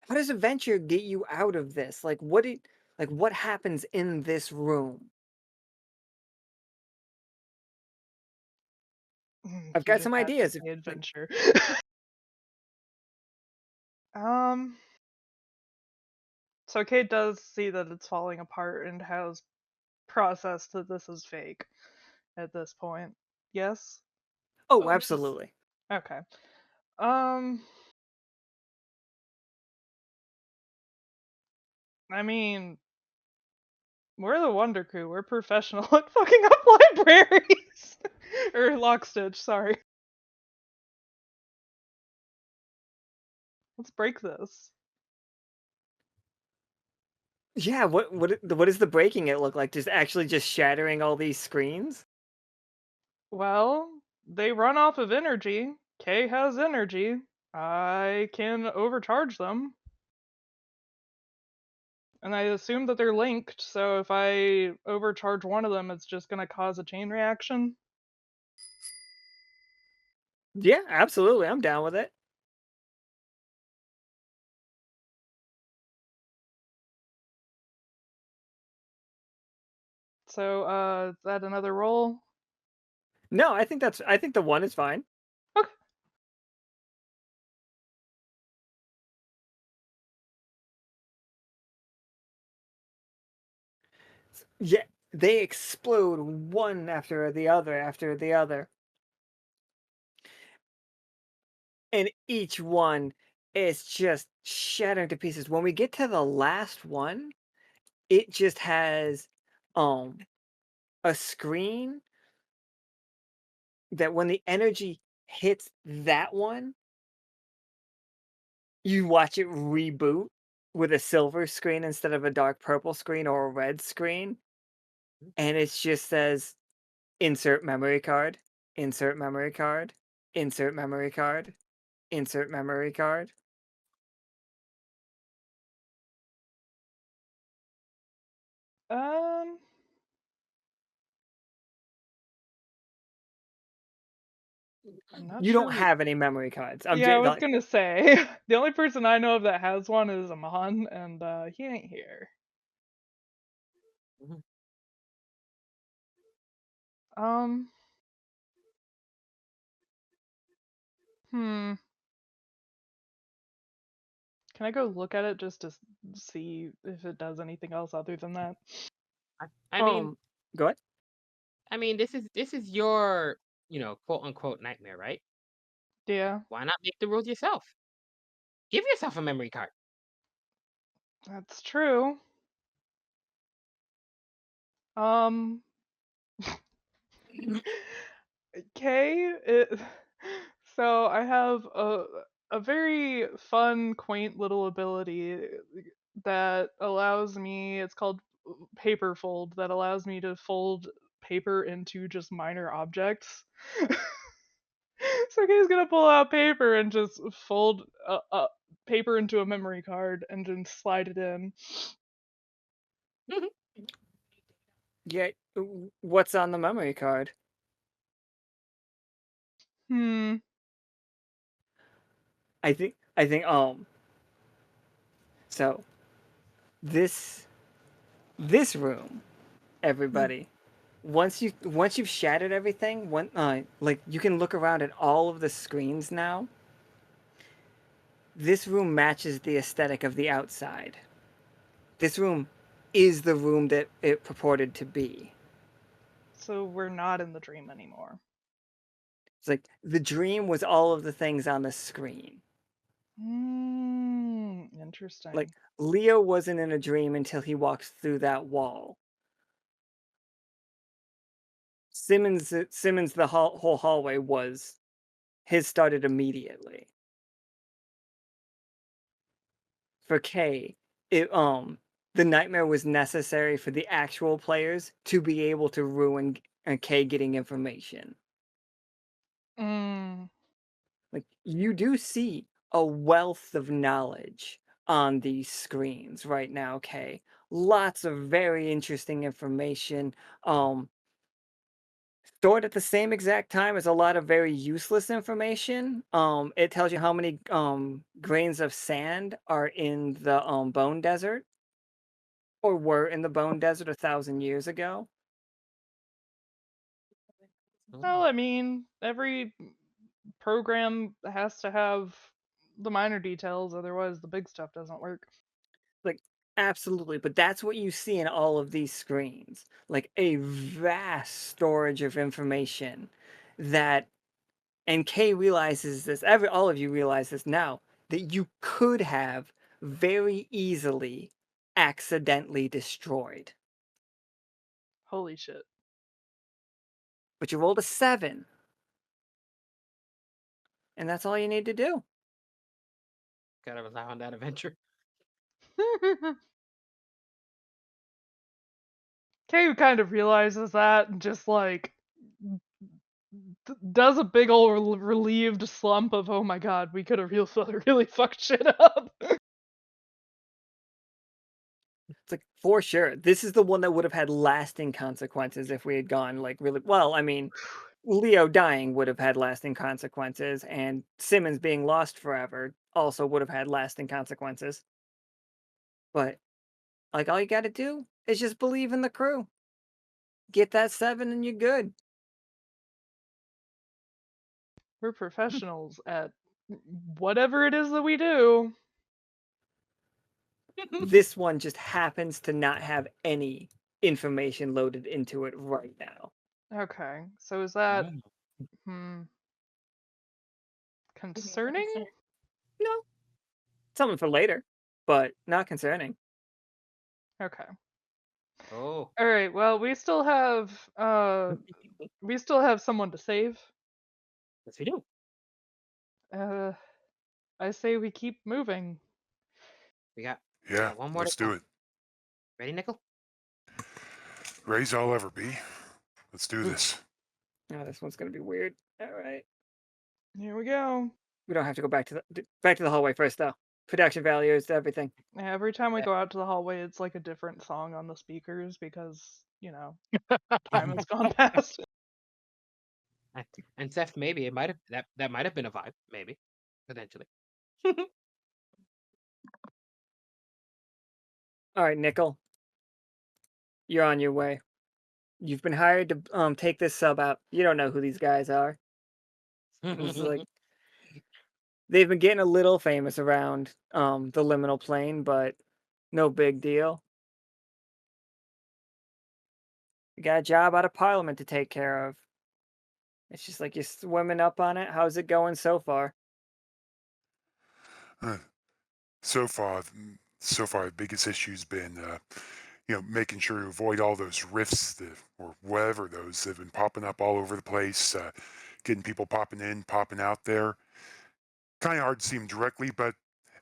how does adventure get you out of this? What happens in this room? I've You got just some have to ideas. say Like, adventure. Um, so Kate does see that it's falling apart and has processed that this is fake at this point. Yes? oh, absolutely. Okay. Um, I mean, we're the Wonder Crew. We're professional at fucking up libraries. Or Lockstitch, sorry. Let's break this. Yeah, what does the breaking it look like? Just shattering all these screens? Well, they run off of energy. Kay has energy. I can overcharge them. And I assume that they're linked, so if I overcharge one of them, it's just gonna cause a chain reaction. Yeah, absolutely. I'm down with it. So, is that another roll? No, I think the 1 is fine. Okay. Yeah, they explode one after the other. And each one is just shattered to pieces. When we get to the last one, it just has a screen that when the energy hits that one, you watch it reboot with a silver screen instead of a dark purple screen or a red screen. And it just says insert memory card, insert memory card, insert memory card, insert memory card. Um, I'm not You sure don't we. have any memory cards. I'm Yeah, I just was like, gonna say the only person I know of that has one is Amon, and he ain't here. Mhm. Um, hmm. Can I go look at it just to see if it does anything else other than that? I mean, go ahead. this is your, quote unquote nightmare, right? Yeah, Why not make the rules yourself? Give yourself a memory card. that's true. Um, okay. So I have a very fun, quaint little ability that allows me. It's called paper fold. That allows me to fold paper into just minor objects. So Kay's gonna pull out paper and just fold paper into a memory card and then slide it in. Yeah, what's on the memory card? Hmm. I think so this this room, everybody. Once you've shattered everything, like you can look around at all of the screens now. This room matches the aesthetic of the outside. This room is the room that it purported to be. So we're not in the dream anymore. It's like the dream was all of the things on the screen. Interesting. Like Leo wasn't in a dream until he walked through that wall. Simmons, the whole hallway was his started immediately. For Kay, it the nightmare was necessary for the actual players to be able to ruin Kay getting information. Mm. Like, you do see a wealth of knowledge on these screens right now, Kay. Lots of very interesting information. Stored at the same exact time as a lot of very useless information. It tells you how many grains of sand are in the Bone Desert, or were in the Bone Desert 1,000 years ago. Well, I mean, every program has to have the minor details, otherwise the big stuff doesn't work. Like, absolutely, but that's what you see in all of these screens. Like, a vast storage of information that, and Kay realizes this, all of you realize this now, that you could have very easily accidentally destroyed. Holy shit. But you rolled a 7. And that's all you need to do. Gotta rely on that adventure. Kay kind of realizes that and just like does a big old relieved slump of, oh my god, we could have really fucked shit up. It's like, for sure, this is the one that would have had lasting consequences if we had gone, like, really well. I mean, Leo dying would have had lasting consequences, and Simmons being lost forever also would have had lasting consequences. But, like, all you gotta do is just believe in the crew. Get that 7 and you're good. We're professionals at whatever it is that we do. This one just happens to not have any information loaded into it right now. Okay, so is that Mm. concerning? No. Something for later, but not concerning. Okay. Oh. All right. Well, we still have someone to save. Yes, we do. I say we keep moving. We got Yeah, one more let's to do come. it. Ready, Nichol? Raise I'll ever be. Let's do this. Oh, this one's gonna be weird. All right. Here we go. We don't have to go back to the hallway first, though. Production values, everything. Every time we Yeah. go out to the hallway, it's like a different song on the speakers because, time has gone past. And Seth, maybe it might have that might have been a vibe, maybe, potentially. All right, Nichol. You're on your way. You've been hired to take this sub out. You don't know who these guys are. It's like they've been getting a little famous around the liminal plane, but no big deal. You got a job out of Parliament to take care of. It's just like you're swimming up on it. How's it going so far? So far, the biggest issue's been, making sure to avoid all those rifts or whatever those have been popping up all over the place, getting people popping in, popping out there. Kind of hard to see them directly, but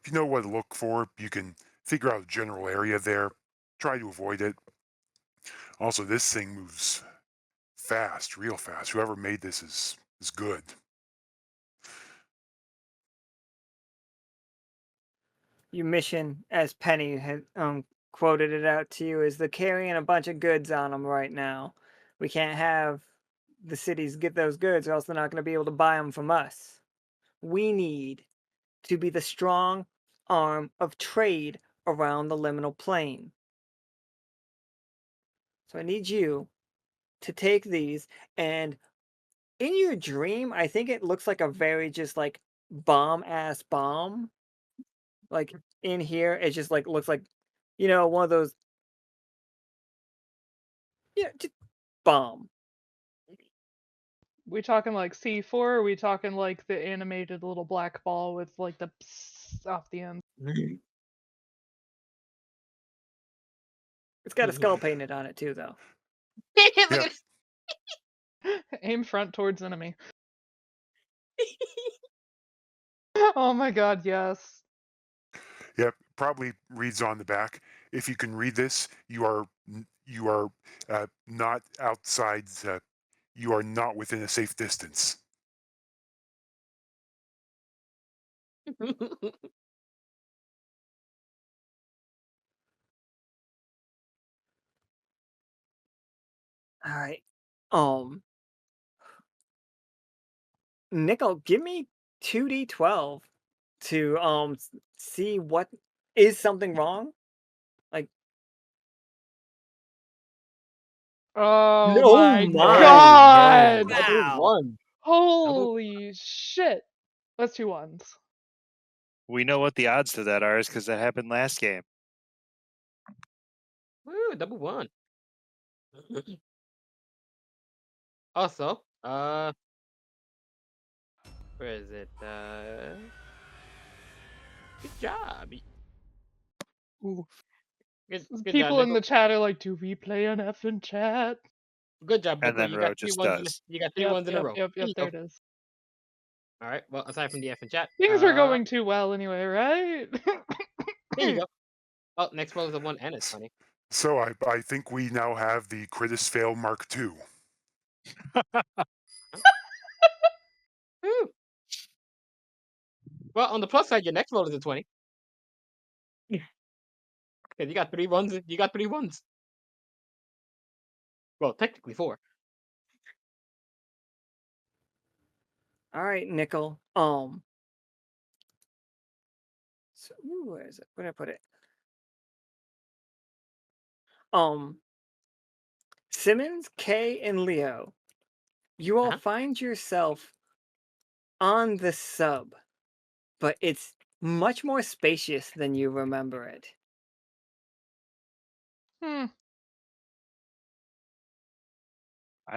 if you know what to look for, you can figure out a general area there. Try to avoid it. Also, this thing moves fast, real fast. Whoever made this is good. Your mission, as Penny had quoted it out to you, is they're carrying a bunch of goods on them right now. We can't have the cities get those goods, or else they're not going to be able to buy them from us. We need to be the strong arm of trade around the liminal plane. So I need you to take these, and in your dream, I think it looks like a very just like bomb-ass bomb. Like in here, it just like looks like, one of those, just bomb. We talking like C4? Or are we talking like the animated little black ball with like the psst off the end? It's got a skull painted on it too, though. Look Yep. at Aim front towards enemy. Oh my god, yes. Yep, probably reads on the back. if you can read this, you are not outside. You are not within a safe distance. All right. Nichol, give me 2d12 to see what is something wrong. Like, Oh oh my my, god! double wow. one. Holy shit! That's 2 ones. We know what the odds to that are, is because that happened last game. Woo, double one. Also, where is it? Good job. Good job, People in Nichol. the chat are like, do we play an F in chat? Good job, And Nichol. then You Ro got 3 just ones. does. You got 3 Yep, ones in a row. yep, There you there go. it is. All right. Well, aside from the F in chat, Things are going too well anyway, right? there you go. Oh, next roll is a 1 and it's funny. So I think we now have the Critis Fail Mark II. Woo. Well, on the plus side, your next roll is a 20. Because you got 3 ones. You got 3 ones. Well, technically 4. All right, Nichol. So, where is it? Where did I put it? Simmons, Kay, and Leo. You all find yourself on the sub, but it's much more spacious than you remember it. I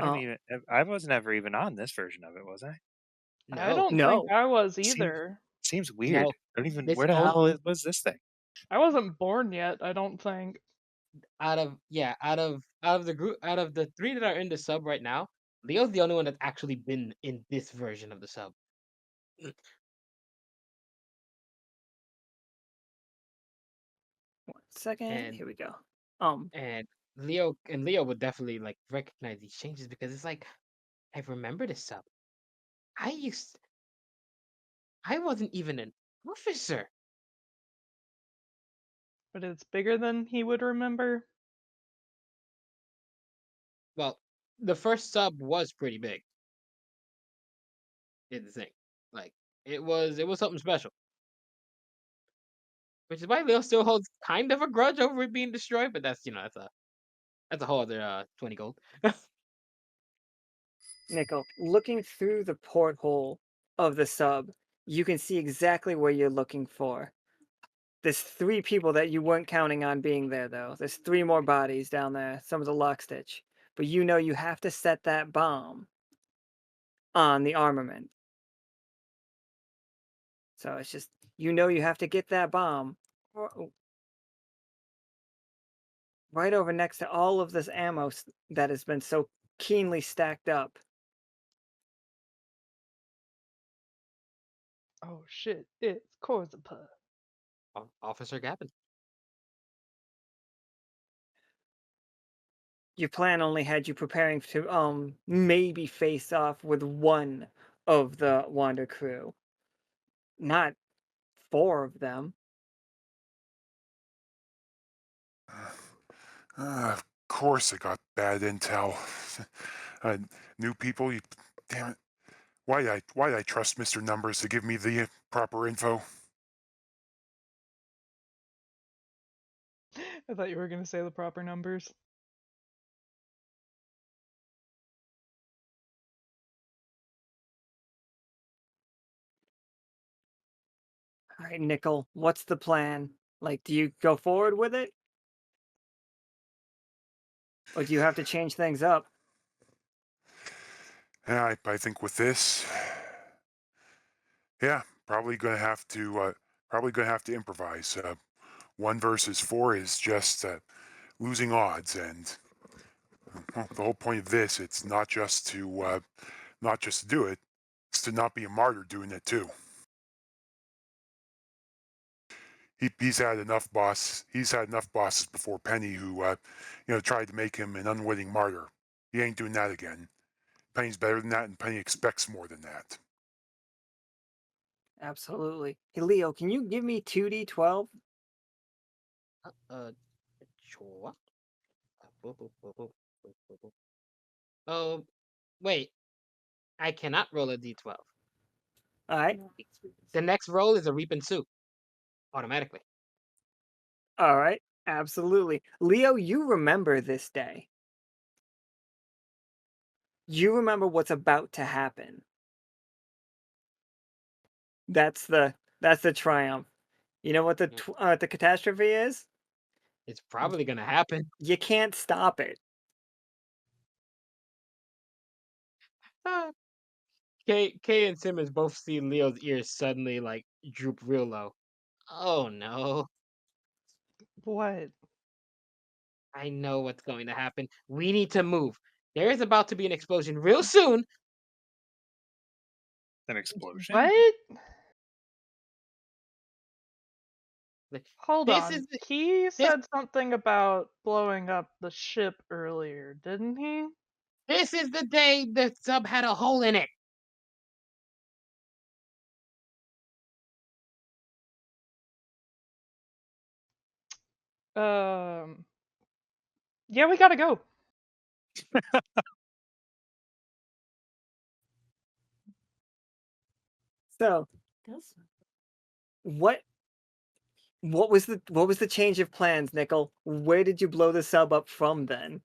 don't even. I wasn't ever even on this version of it, was I? No. I don't No. think I was either. Seems weird. No. I don't even. This Where the own- hell was this thing? I wasn't born yet, I don't think. Out of the group, out of the 3 that are in the sub right now, Leo's the only one that's actually been in this version of the sub. 1 second. And- Here we go. And Leo would definitely like recognize these changes because it's like, I remember this sub. I wasn't even an officer. But it's bigger than he would remember. Well, the first sub was pretty big. Is the thing. Like it was something special. Which is why Leo still holds kind of a grudge over it being destroyed, but that's that's a whole other 20 gold. Nichol, looking through the porthole of the sub, you can see exactly where you're looking for. There's 3 people that you weren't counting on being there, though. There's 3 more bodies down there, some of the Lockstitch. But you know you have to set that bomb on the armament. So it's just, you know you have to get that bomb right over next to all of this ammo that has been so keenly stacked up. Oh shit, it's Korzapa. Officer Gavin. Your plan only had you preparing to maybe face off with one of the Wander crew, not 4 of them. Of course I got bad intel. New people, damn it. Why did I trust Mr. Numbers to give me the proper info? I thought you were gonna say the proper numbers. All right, Nichol, what's the plan? Like, do you go forward with it? Or do you have to change things up? Yeah, I think with this, yeah, probably gonna have to improvise. 1 versus 4 is just losing odds, and well, the whole point of this, it's not just to do it, it's to not be a martyr doing it too. He's had enough bosses before Penny who tried to make him an unwitting martyr. He ain't doing that again. Penny's better than that, and Penny expects more than that. Absolutely. Hey, Leo, can you give me 2d12? Sure. Oh, wait. I cannot roll a d12. All right. The next roll is a reaping soup, automatically. All right. Absolutely. Leo, you remember this day. You remember what's about to happen. That's the triumph. You know what the catastrophe is? It's probably gonna happen. You can't stop it. Kay and Simmons both see Leo's ears suddenly like droop real low. Oh no. What? I know what's going to happen. We need to move. There is about to be an explosion real soon. An explosion. What? Like, Hold This on. is the- He said something about blowing up the ship earlier, didn't he? This is the day the sub had a hole in it. Yeah, we gotta go. So, what was the change of plans, Nichol? Where did you blow the sub up from then?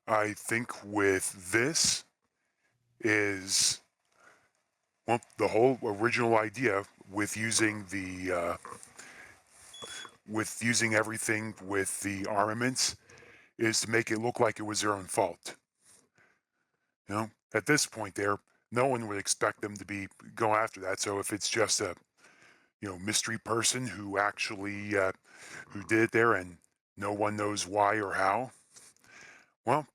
I think with this is the whole original idea with using everything with the armaments is to make it look like it was their own fault. At this point there, no one would expect them to be going after that. So if it's just a mystery person who actually who did it there and no one knows why or how, well,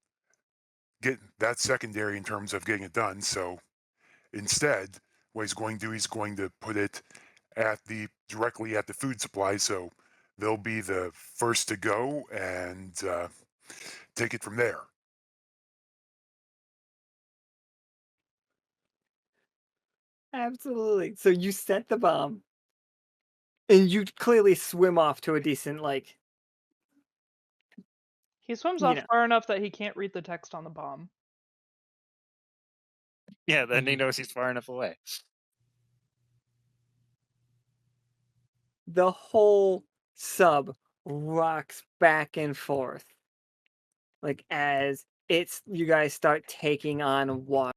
that's secondary in terms of getting it done. So instead, what he's going to put it directly at the food supply, so they'll be the first to go and take it from there. Absolutely. So you set the bomb, and you clearly swim off to a decent He swims You off know. far enough that he can't read the text on the bomb. Yeah, then he knows he's far enough away. The whole sub rocks back and forth, like as you guys start taking on water.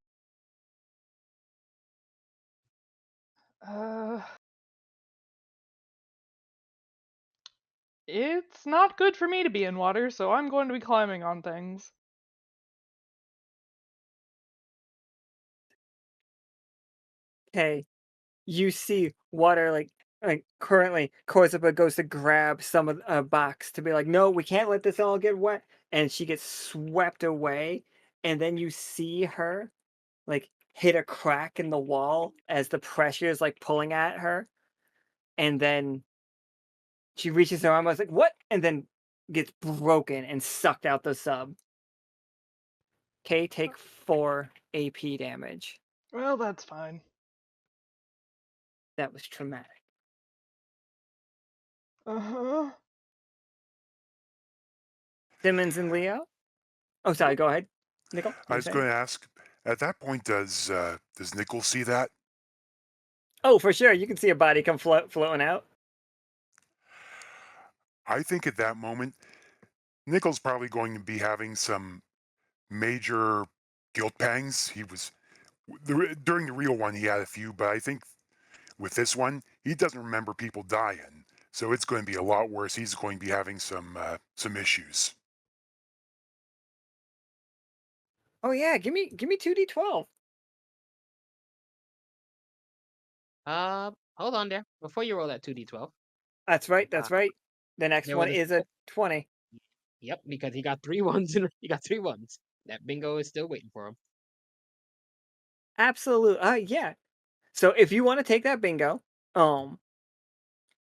It's not good for me to be in water, so I'm going to be climbing on things. Okay, you see water like currently Korzaba goes to grab some of a box to be like, no, we can't let this all get wet, and she gets swept away, and then you see her like hit a crack in the wall as the pressure is like pulling at her, and then she reaches her arm. I was like, what? And then gets broken and sucked out the sub. Okay, take 4 AP damage. Well, that's fine. That was traumatic. Uh-huh. Simmons and Leo? Oh, sorry, go ahead. Nichol? I was going to ask, at that point, does Nichol see that? Oh, for sure. You can see a body come floating out. I think at that moment, Nichol's probably going to be having some major guilt pangs. He was during the real one, he had a few, but I think with this one, he doesn't remember people dying, so it's going to be a lot worse. He's going to be having some issues. Oh yeah, give me 2d12. Hold on there. Before you roll that 2d12. That's right. That's right. The next there one was a- is a 20. Yep, because he got 3 ones and he got 3 ones. That bingo is still waiting for him. Absolute. Yeah. So if you want to take that bingo,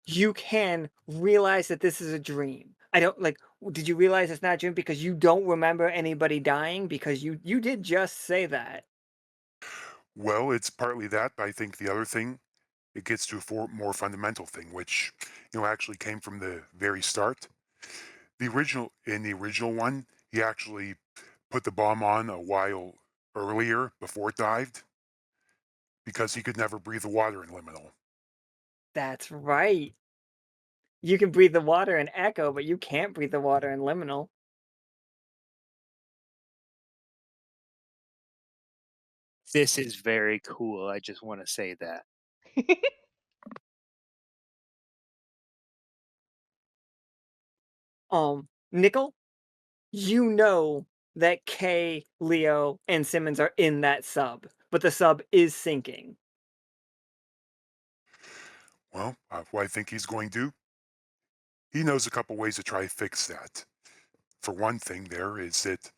you can realize that this is a dream. I don't like. Did you realize it's not a dream because you don't remember anybody dying? Because you did just say that. Well, it's partly that, but I think the other thing, it gets to a more fundamental thing, which, actually came from the very start. In the original one, he actually put the bomb on a while earlier before it dived because he could never breathe the water in liminal. That's right. You can breathe the water in Echo, but you can't breathe the water in Liminal. This is very cool. I just want to say that. Nichol, you know that Kay, Leo, and Simmons are in that sub, but the sub is sinking. Well, what I think he's going to do, he knows a couple ways to try to fix that. For one thing, there is that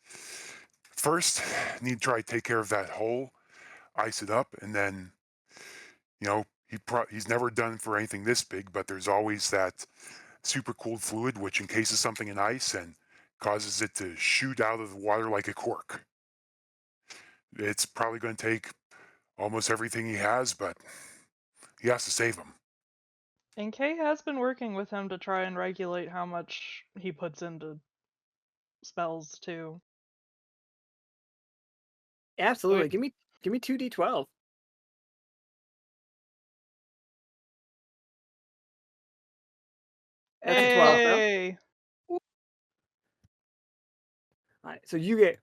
first, need to try to take care of that hole, ice it up, and then, he's never done for anything this big, but there's always that super cooled fluid which encases something in ice and causes it to shoot out of the water like a cork. It's probably going to take almost everything he has, but he has to save him. And Kay has been working with him to try and regulate how much he puts into spells too. Absolutely. Wait. Give me 2d12. That's a 12, though. Hey! Alright, so you get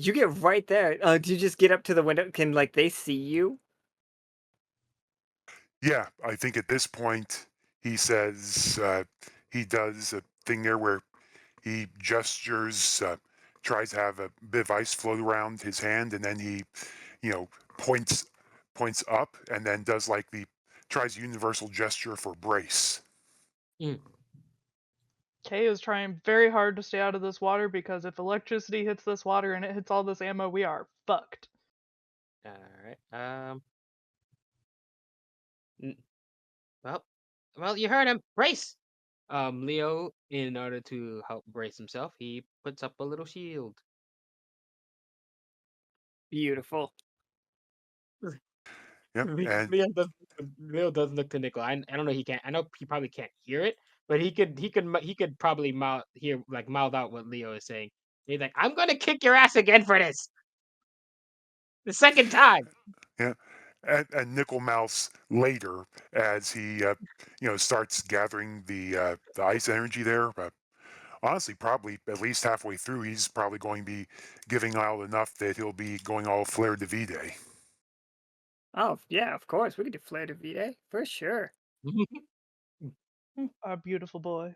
you get right there. Do you just get up to the window? Can they see you? Yeah, I think at this point he says he does a thing there where he gestures, tries to have a bit of ice float around his hand, and then he, you know, points up, and then does like the tries universal gesture for brace. Kay is trying very hard to stay out of this water because if electricity hits this water and it hits all this ammo, we are fucked. All right. N- Well, you heard him. Brace. Leo, in order to help brace himself, he puts up a little shield. Beautiful. Yep, and Leo does look to Nichol. I don't know. He can't. I know he probably can't hear it, but he could probably mouth out what Leo is saying. He's like, "I'm gonna kick your ass again for this, the second time." yeah, and Nickel Mouse later as he starts gathering the ice energy there. But honestly, probably at least halfway through, he's probably going to be giving out enough that he'll be going all flare de vide. Oh, yeah, of course. We could do Flare de Vide, for sure. Our beautiful boy.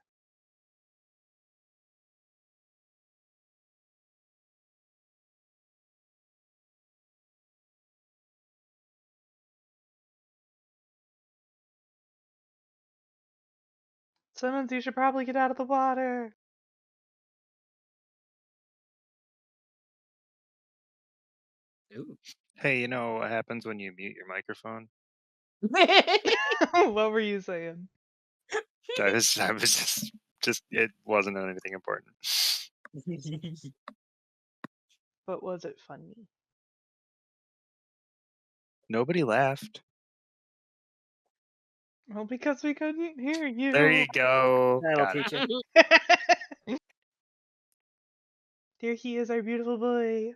Simmons, you should probably get out of the water. Ooh. Hey, you know what happens when you mute your microphone? What were you saying? I was just it wasn't on anything important. But was it funny? Nobody laughed. Well, because we couldn't hear you. There you go. That'll Got it. teach you. There he is, our beautiful boy.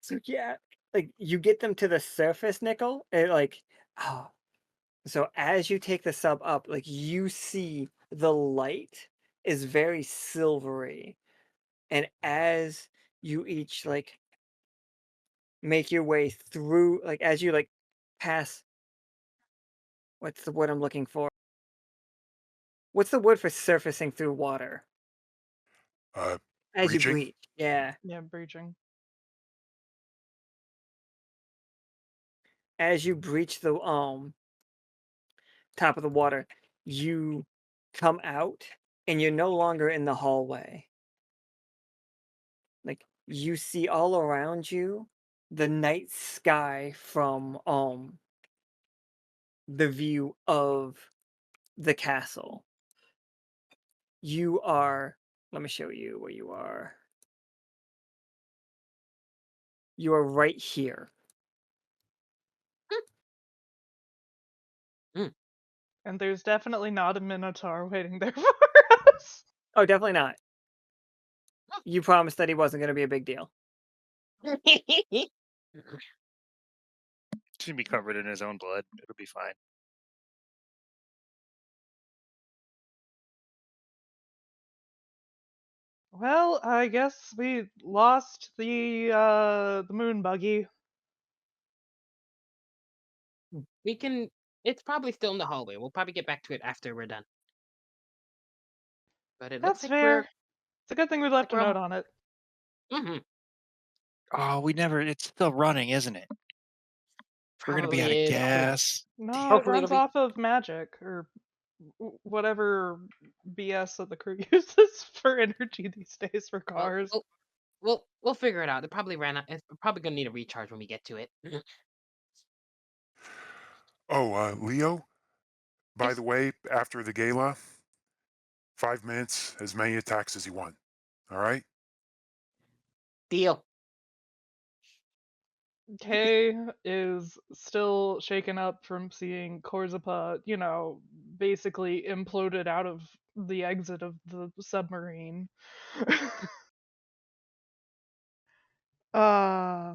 So yeah, you get them to the surface, Nickel, and oh. So as you take the sub up, you see the light is very silvery, and as you each make your way through, as you pass, what's the word I'm looking for? What's the word for surfacing through water? As you Breaching. breach, yeah. Yeah, breaching. As you breach the top of the water, you come out and you're no longer in the hallway. You see all around you the night sky from the view of the castle. You are, let me show you where you are. You are right here. And there's definitely not a Minotaur waiting there for us. Oh, definitely not. You promised that he wasn't going to be a big deal. Should be covered in his own blood. It'll be fine. Well, I guess we lost the moon buggy. We can. It's probably still in the hallway. We'll probably get back to it after we're done. But it looks That's like we're. fair. It's a good thing we left a note on it. Mm-hmm. Oh, we never. It's still running, isn't it? We're gonna be out of Probably is. gas. No, Hopefully it runs it'll be- off of magic or whatever BS that the crew uses for energy these days for cars. We'll figure it out. It probably ran out. It's probably gonna need a recharge when we get to it. Oh, Leo, by Yes. the way, after the gala, 5 minutes, as many attacks as you want. All right? Deal. Kay is still shaken up from seeing Korzipa, basically imploded out of the exit of the submarine. uh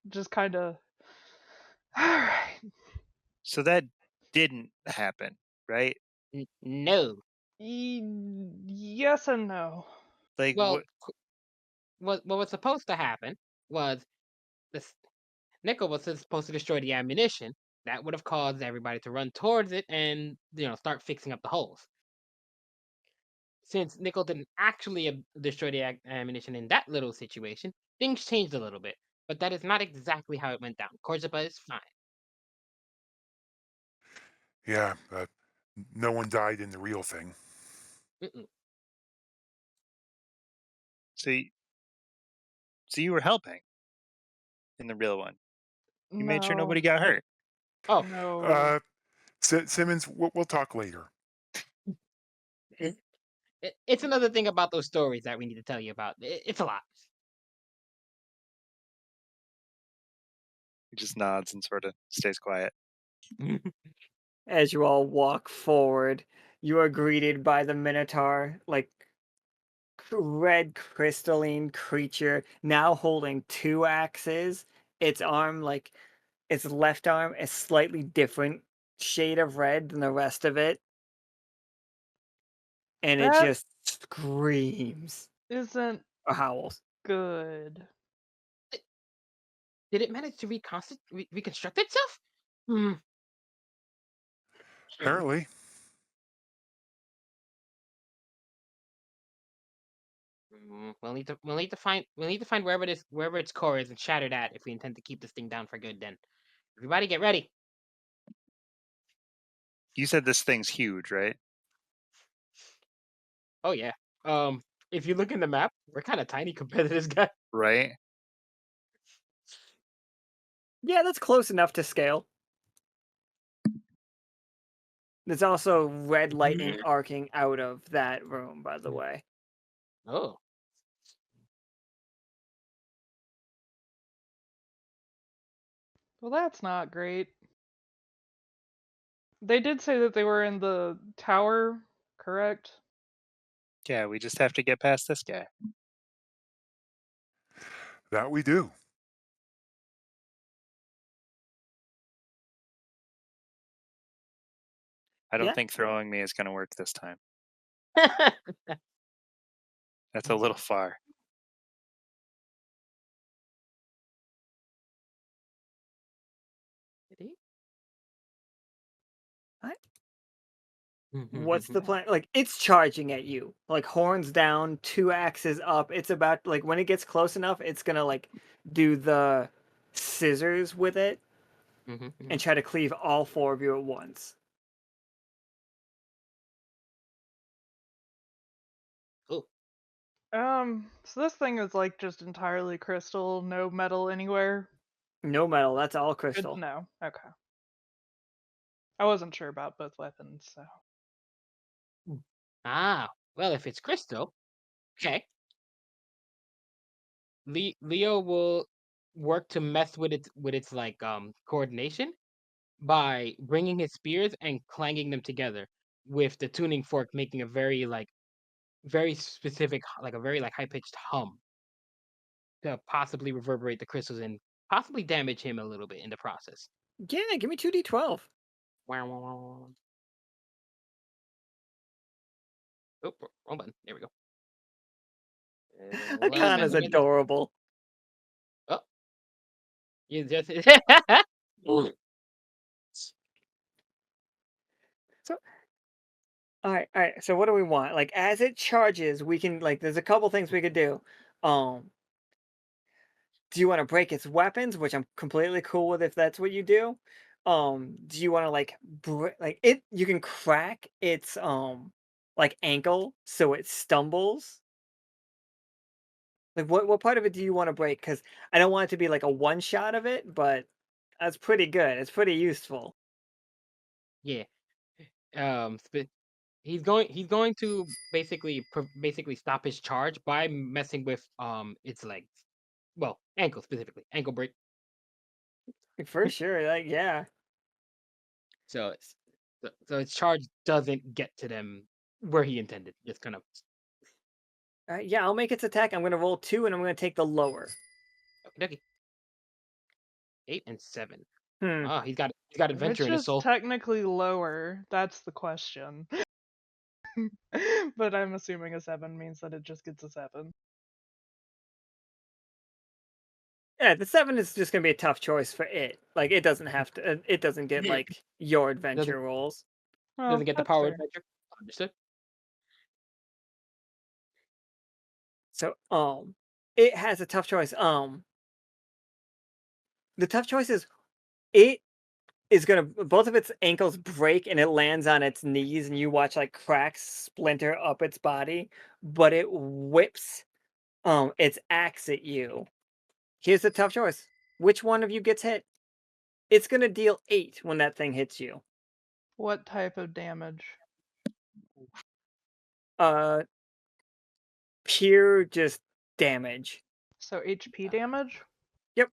just kind of all right. So that didn't happen, right? No. Yes and no. Like Well, what? what was supposed to happen was this Nichol was supposed to destroy the ammunition. That would have caused everybody to run towards it and start fixing up the holes. Since Nichol didn't actually destroy the ammunition in that little situation, things changed a little bit. But that is not exactly how it went down. Korzipa is fine. Yeah, no one died in the real thing. Mm-mm. So you were helping in the real one. You made sure No. nobody got hurt. Oh, No. Simmons, we'll talk later. it's another thing about those stories that we need to tell you about. It's a lot. He just nods and sort of stays quiet. As you all walk forward, you are greeted by the Minotaur, like red crystalline creature, now holding 2 axes. Its arm, like its left arm, is slightly different shade of red than the rest of it. And it That just screams isn't or howls. good. Did it manage to reconstruct itself? Hmm. Apparently. We'll need to find wherever its core is and shatter that if we intend to keep this thing down for good. Then, everybody, get ready. You said this thing's huge, right? Oh yeah. If you look in the map, we're kind of tiny compared to this guy. Right? Yeah, that's close enough to scale. There's also red lightning arcing out of that room, by the way. Oh. Well, that's not great. They did say that they were in the tower, correct? Yeah, we just have to get past this guy. That we do. I don't Yeah. think throwing me is going to work this time. That's a little far. What's the plan? Like, it's charging at you. Like, horns down, 2 axes up. It's about, like, when it gets close enough, it's gonna, like, do the scissors with it and try to cleave all 4 of you at once. Oh. So this thing is like just entirely crystal, no metal anywhere. No metal. That's all Good crystal. to know. Okay. I wasn't sure about both weapons, so. Ah, well, if it's crystal, okay. Leo will work to mess with its like coordination by bringing his spears and clanging them together with the tuning fork making a very specific like a very like high pitched hum to possibly reverberate the crystals and possibly damage him a little bit in the process. Yeah, give me 2d12. Wow, wow, wow, wow. Oh, wrong button. There we go. Akana's 11 with adorable. oh, you just So, all right. So, what do we want? Like, as it charges, we can like. There's a couple things we could do. Um, do you want to break its weapons, which I'm completely cool with if that's what you do? Do you want to like like it? You can crack its like ankle so it stumbles. Like, what part of it do you want to break? Because I don't want it to be like a one shot of it, but that's pretty good. It's pretty useful. yeah. He's going to basically stop his charge by messing with its legs. Well, ankle specifically, ankle break. For sure. Like, yeah. So its charge doesn't get to them where he intended. Just kind of Yeah, I'll make its attack. I'm gonna roll 2, and I'm gonna take the lower. okie 8 and 7. Hmm. Oh, he's got Which adventure in his is soul. technically lower? That's the question. But I'm assuming a 7 means that it just gets a 7. Yeah, the 7 is just gonna be a tough choice for it. Like, it doesn't have to. It doesn't get like your adventure Doesn't rolls. Well, get the that's power fair. adventure. Understood. So, it has a tough choice. The tough choice is it is gonna both of its ankles break and it lands on its knees, and you watch like cracks splinter up its body, but it whips its axe at you. Here's the tough choice. Which one of you gets hit? It's gonna deal 8 when that thing hits you. What type of damage? Uh, pure just damage. So HP damage? Yep.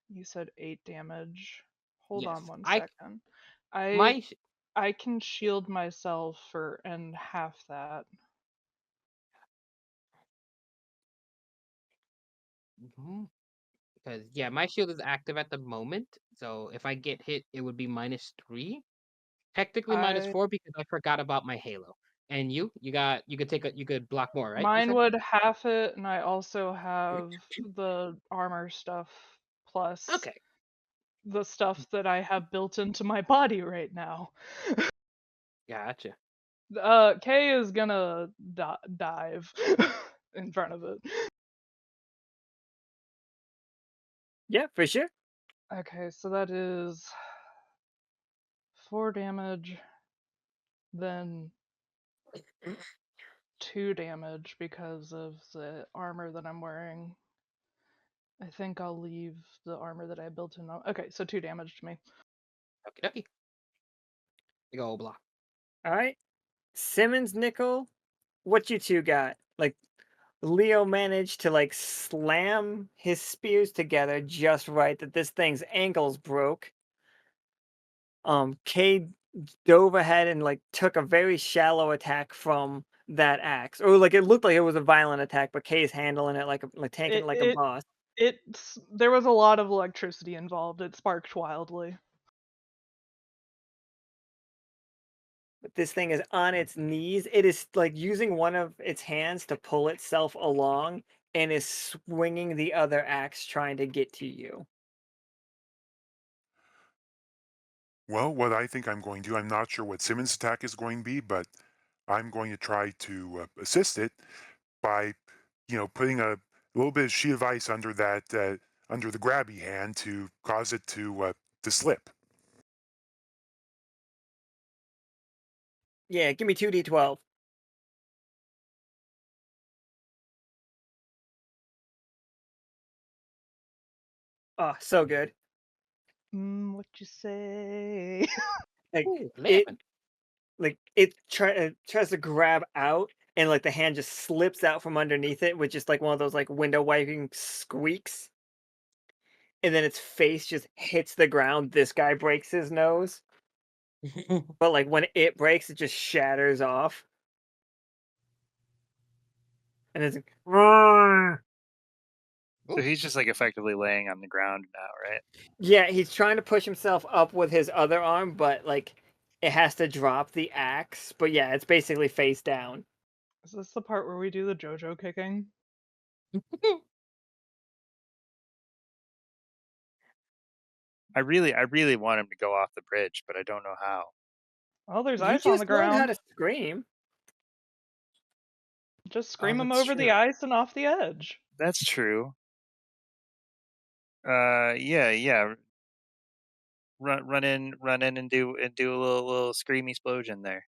You said 8 damage. Hold Yes. on one I second. I my I can shield myself for and half that. because my shield is active at the moment. So if I get hit, it would be -3. Technically I -4 because I forgot about my halo. And you could block more, right? You Mine said? would half it, and I also have the armor stuff plus Okay. the stuff that I have built into my body right now. Gotcha. Kay is gonna dive in front of it. Yeah, for sure. Okay, so that is 4 damage, then 2 damage because of the armor that I'm wearing. I think I'll leave the armor that I built in. Okay, so 2 damage to me. Okie dokie. Big ol' block. All right. Simmons, Nichol, what you two got? Like, Leo managed to like slam his spears together just right that this thing's ankles broke. Cade dove ahead and like took a very shallow attack from that axe, or like it looked like it was a violent attack, but Kay's handling it like tanking it It like a it boss. there was a lot of electricity involved. It sparked wildly. But this thing is on its knees. It is like using one of its hands to pull itself along and is swinging the other axe trying to get to you. Well, what I think I'm going to, I'm not sure what Simmons' attack is going to be, but I'm going to try to assist it by, putting a little bit of sheet of ice under under the grabby hand to cause it to slip. Yeah, give me 2d12. Oh, so good. What you say? Like Ooh, it 11. like it tries to grab out and like the hand just slips out from underneath it with just like one of those like window wiping squeaks. And then its face just hits the ground. This guy breaks his nose. But like when it breaks, it just shatters off. And it's like, "Roar." So he's just like effectively laying on the ground now, right? Yeah, he's trying to push himself up with his other arm, but like it has to drop the axe. But yeah, it's basically face down. Is this the part where we do the JoJo kicking? I really want him to go off the bridge, but I don't know how. Oh, there's You ice on the just learned how ground. to scream. Just Oh, scream him that's over the true. ice and off the edge. That's true. Yeah. Run in and do a little scream explosion there.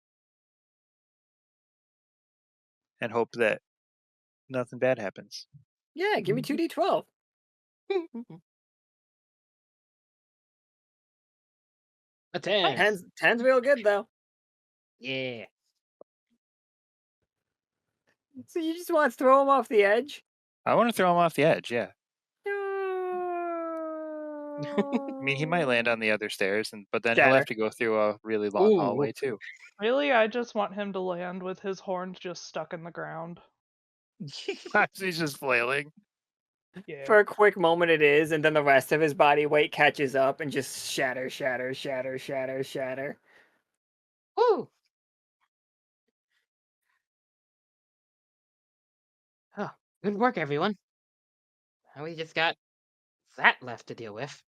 And hope that nothing bad happens. Yeah, give me 2d12. A 10. Ten's real good though. Yeah. So you just want to throw him off the edge? I want to throw him off the edge, yeah. I mean, he might land on the other stairs, but then he'll Shatter. have to go through a really long Ooh. hallway too. Really, I just want him to land with his horns just stuck in the ground. He's just flailing. Yeah. For a quick moment it is, and then the rest of his body weight catches up and just shatter, shatter, shatter, shatter, shatter. Ooh. Oh, good work, everyone. Now we just got that left to deal with.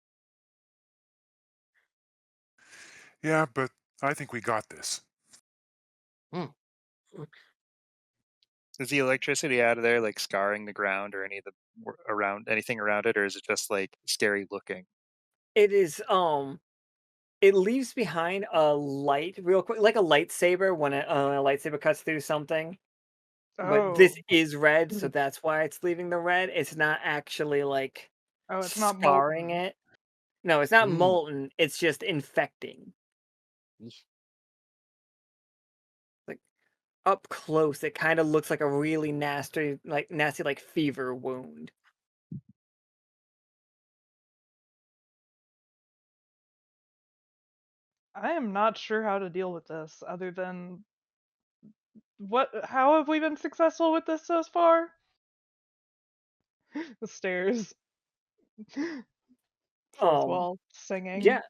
Yeah, but I think we got this. Is the electricity out of there like scarring the ground or anything around it, or is it just like scary looking? It is it leaves behind a light real quick, like a lightsaber when a lightsaber cuts through something. But this Oh. is red, so that's why it's leaving the red. It's not actually like Oh, it's not scarring molten. it. No, it's not Mm. molten. It's just infecting. Yeesh. Like up close, it kind of looks like a really nasty like fever wound. I am not sure how to deal with this other than how have we been successful with this so far? The stairs. Fourth Um, wall singing. yeah,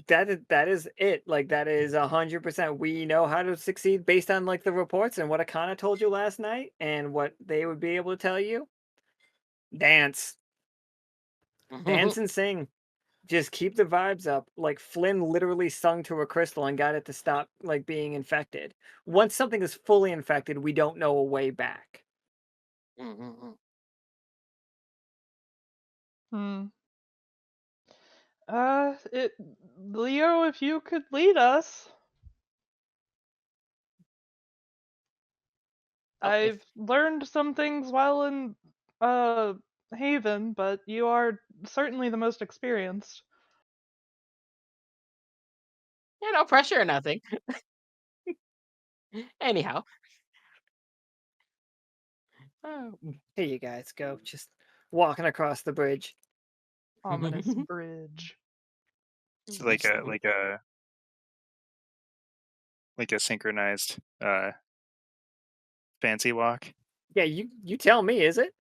that is it. Like that is 100%. We know how to succeed based on like the reports and what Akana told you last night and what they would be able to tell you. Dance, dance and sing. Just keep the vibes up. Like Flynn literally sung to a crystal and got it to stop like being infected. Once something is fully infected, we don't know a way back. Hmm. Leo, if you could lead us. Oh, I've learned some things while in uh Haven, but you are certainly the most experienced. yeah, no pressure or nothing. Anyhow. Oh. Here you guys go, just walking across the bridge. Ominous bridge. It's like a synchronized fancy walk. Yeah, you tell me, is it?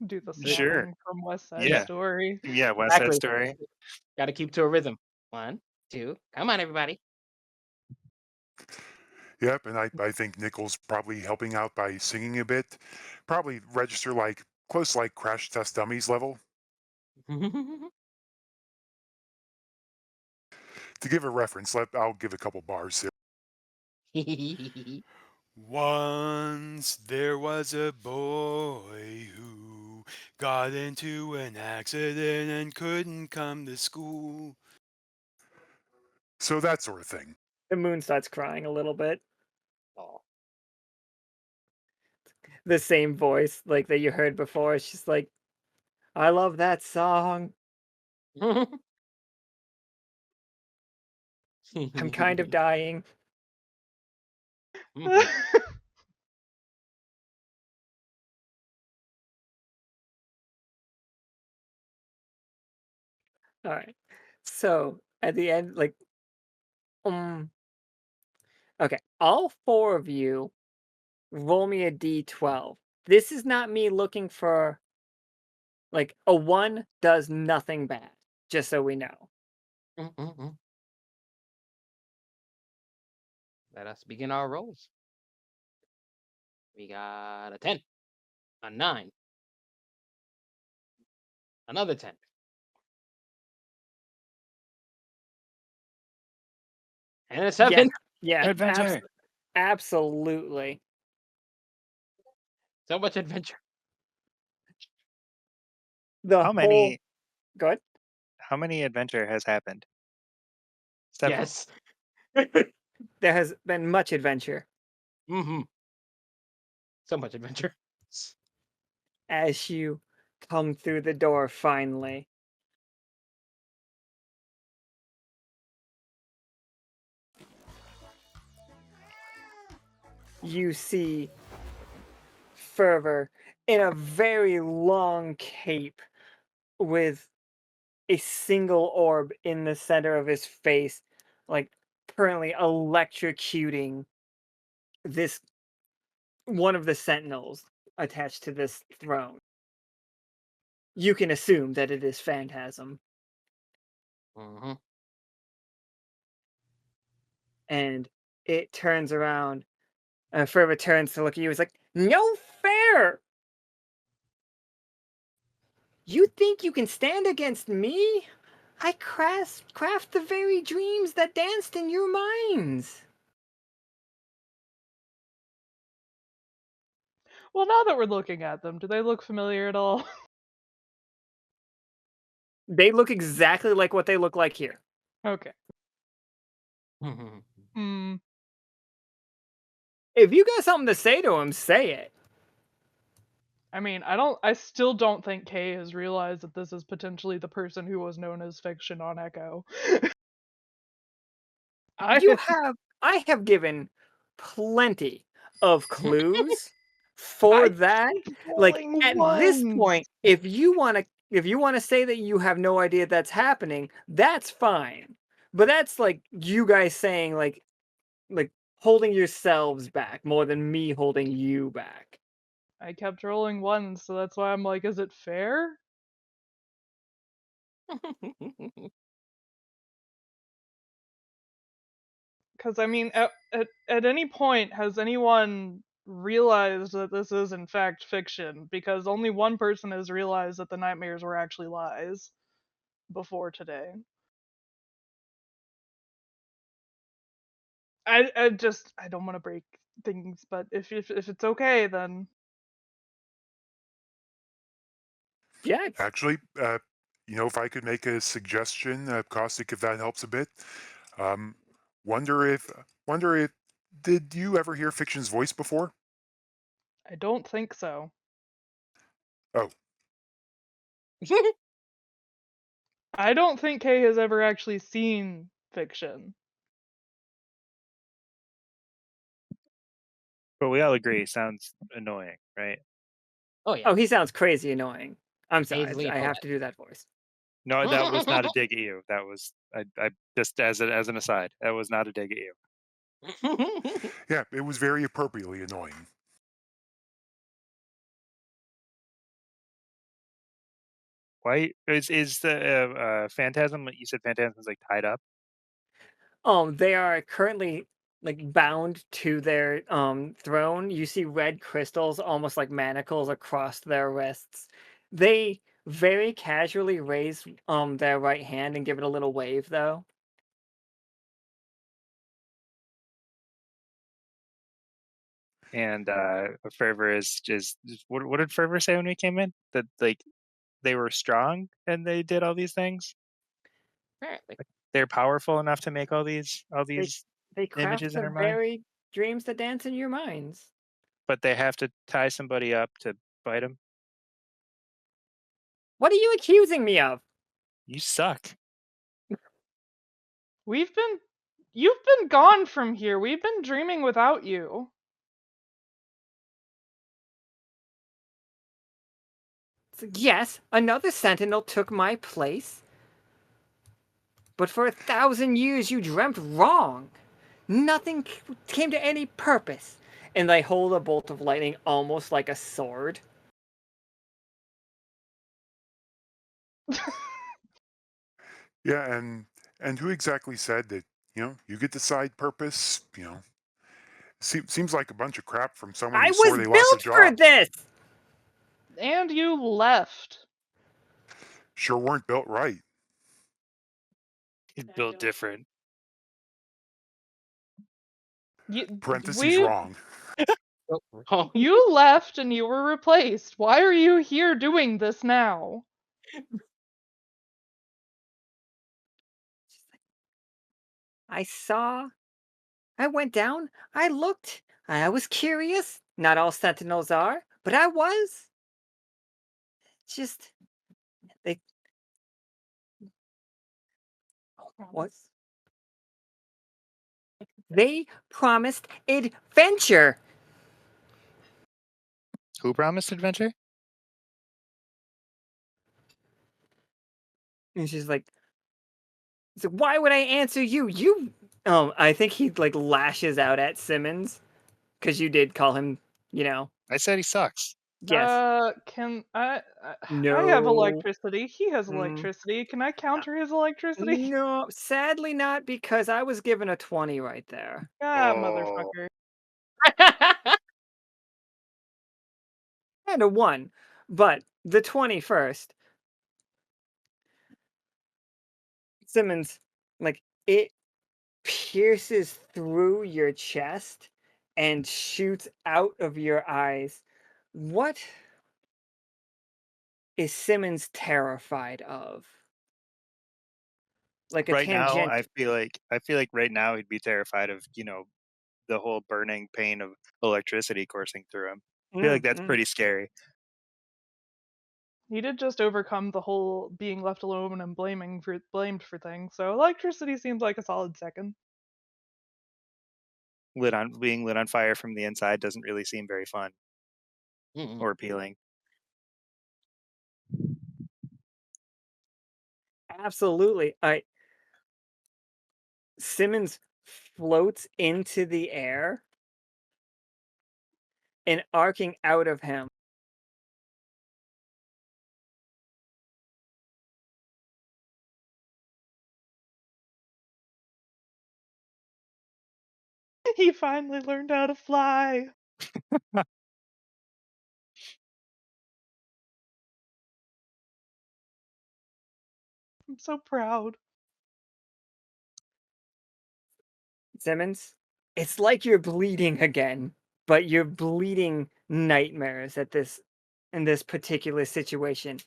Do the Sure. snapping from West Side Yeah. Story. Yeah, West Side Exactly. Story. Got to keep to a rhythm. 1, 2. Come on, everybody. Yep, and I think Nichol's probably helping out by singing a bit. Probably register like close like Crash Test Dummies level. To give a reference, I'll give a couple bars here. Once there was a boy who got into an accident and couldn't come to school. So that sort of thing. The moon starts crying a little bit. Oh. The same voice like that you heard before. It's just like, I love that song. I'm kind of dying. Mhm. All right. So at the end, like, um, okay, all four of you roll me a d12. This is not me looking for, like, a 1 does nothing bad, just so we know. Mhm. Let us begin our rolls. We got a 10, a 9, another 10. And a 7. Yeah, Adventure. absolutely. So much adventure. The How whole many good. how many adventure has happened? Several. Yes. There has been much adventure Mm-hmm. So much adventure. as you come through the door finally. You see Fervor in a very long cape with a single orb in the center of his face, like currently electrocuting this one of the sentinels attached to this throne. You can assume that it is Phantasm, Mm-hmm. and it turns around. Fervor turns to look at you. He's like, "No fair! You think you can stand against me? I craft the very dreams that danced in your minds." Well, now that we're looking at them, do they look familiar at all? They look exactly like what they look like here. Okay. Mm-hmm. Hmm. If you got something to say to him, say it. I mean, I still don't think Kay has realized that this is potentially the person who was known as Fiction on Echo. I have given plenty of clues I for that. Like rolling at this ones. point, if you want to say that you have no idea that's happening, that's fine. But that's like you guys saying like holding yourselves back more than me holding you back. I kept rolling ones, so that's why I'm like, is it fair? Because I mean, at any point, has anyone realized that this is in fact fiction? Because only one person has realized that the nightmares were actually lies before today. I don't want to break things, but if it's okay, then Yeah, Actually, if I could make a suggestion, Caustic, if that helps a bit, um, wonder if wonder if did you ever hear Fiction's voice before? I don't think so. Oh, I don't think Kay has ever actually seen fiction. But we all agree it sounds annoying, right? Oh yeah. oh, he sounds crazy annoying. I'm sorry, Nasally I and have to do that voice. No, that was not a dig at you. That was I just as an aside. That was not a dig at you. yeah, it was very appropriately annoying. Why is the phantasm? You said phantasm's like tied up. They are currently like bound to their throne. You see red crystals almost like manacles across their wrists. They very casually raise their right hand and give it a little wave though. And fervor is just what did fervor say when we came in? That like they were strong and they did all these things. Apparently. They're powerful enough to make all these They They craft images in the her mind, very dreams that dance in your minds. but they have to tie somebody up to bite him. What are you accusing me of? You suck. You've been gone from here. We've been dreaming without you. Yes, another sentinel took my place. But for 1,000 years you dreamt wrong. Nothing came to any purpose. And they hold a bolt of lightning almost like a sword. Yeah, and who exactly said that, you get to decide purpose, seems like a bunch of crap from someone I who swore was they lost their built for job. this! And you left. Sure weren't built right. He's built different. Parentheses wrong. Oh, You left and you were replaced. Why are you here doing this now? I went down, I looked, I was curious. Not all sentinels are, but I was. Just, they. What? They promised adventure. Who promised adventure? And she's like, so why would I answer you? I think he like lashes out at Simmons because you did call him, I said he sucks. yes. Can I have No. electricity. He has Mm. electricity. Can I counter his electricity? No, sadly not because I was given a 20 right there. Ah, Oh. motherfucker. And a 1, but the 21st. Simmons, like, it pierces through your chest and shoots out of your eyes. What is Simmons terrified of? Like a Right now, tangent. I feel like right now he'd be terrified of, the whole burning pain of electricity coursing through him. I feel like that's pretty scary. He did just overcome the whole being left alone and blamed for things, so electricity seems like a solid second. Being lit on fire from the inside doesn't really seem very fun Mm-mm. or appealing. Absolutely. Simmons floats into the air and arcing out of him. He finally learned how to fly. I'm so proud. Simmons, it's like you're bleeding again, but you're bleeding nightmares in this particular situation.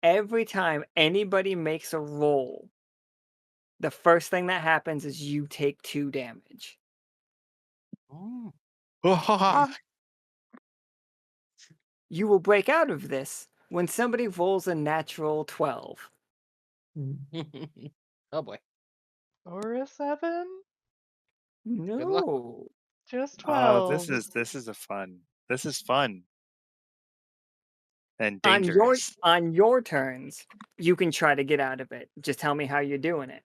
Every time anybody makes a roll, the first thing that happens is you take 2 damage. You will break out of this when somebody rolls a natural 12. Oh boy. Or a 7? luck. No. Just Oh, 12. This is fun and On your dangerous. on your turns, you can try to get out of it. Just tell me how you're doing it.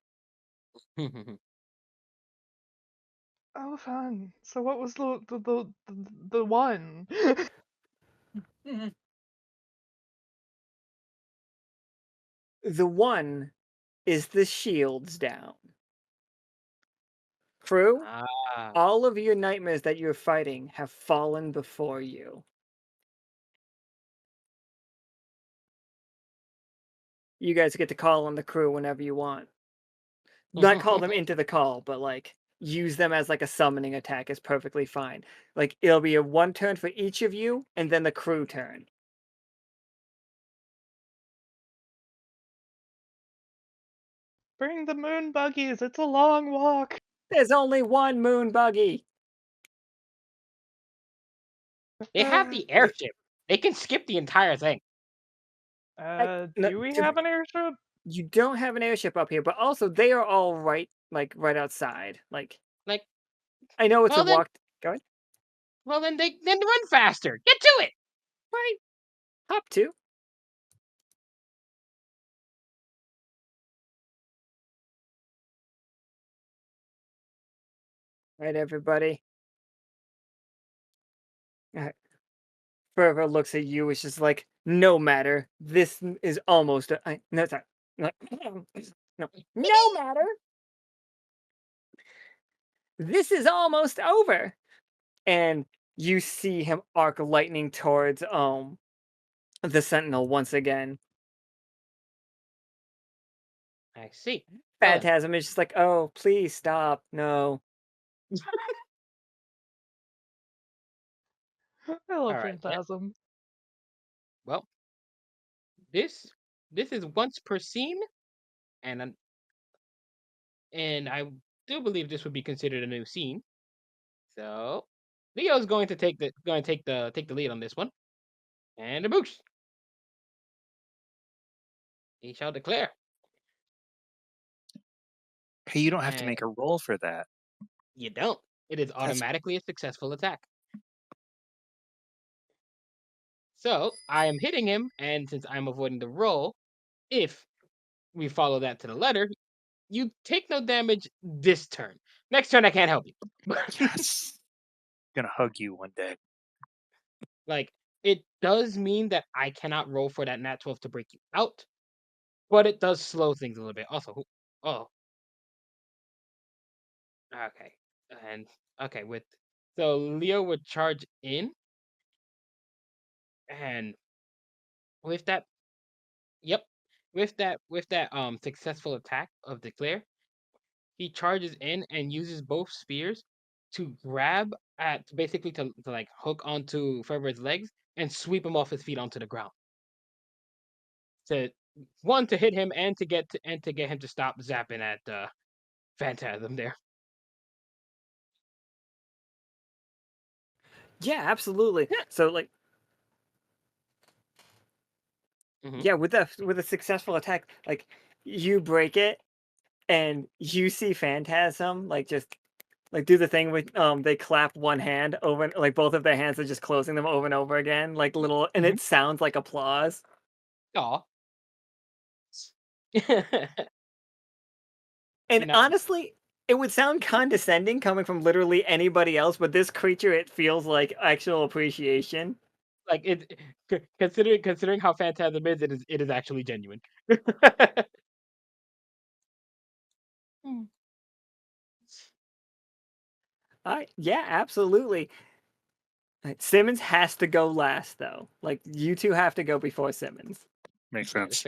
Oh, fun. So what was the one? The one is the shields down. Crew, Ah. all of your nightmares that you're fighting have fallen before you. You guys get to call on the crew whenever you want. Not call them into the call, but like use them as like a summoning attack is perfectly fine. Like it'll be a 1 turn for each of you and then the crew turn. Bring the moon buggies. It's a long walk. There's only one moon buggy. They have the airship. They can skip the entire thing. No, Do we have an airship? You don't have an airship up here, but also they are all right outside. Like, I know it's well a then, walk. Go ahead. well then then run faster. Get to it. Right. Hop to. Right, everybody. Forever looks at you. It's just like, no matter. This is almost. No, sorry. No, no matter. This is almost over. And you see him arc lightning towards the sentinel once again. I see. Phantasm is just like, oh, please stop. No. I love Alright, yeah. Phantasm. Well, this is once per scene, and I do believe this would be considered a new scene. So Leo's going to take the lead on this one, and a boost. He shall declare. Hey, you don't have to make a roll for that. You don't. It is automatically a successful attack. So I am hitting him, and since I'm avoiding the roll, if we follow that to the letter, you take no damage this turn. Next turn, I can't help you. Yes. I'm gonna hug you one day. Like, it does mean that I cannot roll for that nat 12 to break you out, but it does slow things a little bit. Also, okay, and okay so Leo would charge in, and with that, yep, with that successful attack of declare, he charges in and uses both spears to grab at basically to like hook onto Ferber's legs and sweep him off his feet onto the ground. To hit him and to get him to stop zapping at Phantasm there. Yeah, absolutely. So like, yeah, with a successful attack, like you break it, and you see Phantasm like just like do the thing with they clap one hand over, like both of their hands are just closing them over and over again, like little, and it sounds like applause. Aw. And honestly, it would sound condescending coming from literally anybody else, but this creature, it feels like actual appreciation. Like it, considering how Phantasm is, it is actually genuine. Yeah, absolutely. Simmons has to go last, though. Like, you two have to go before Simmons. Makes sense.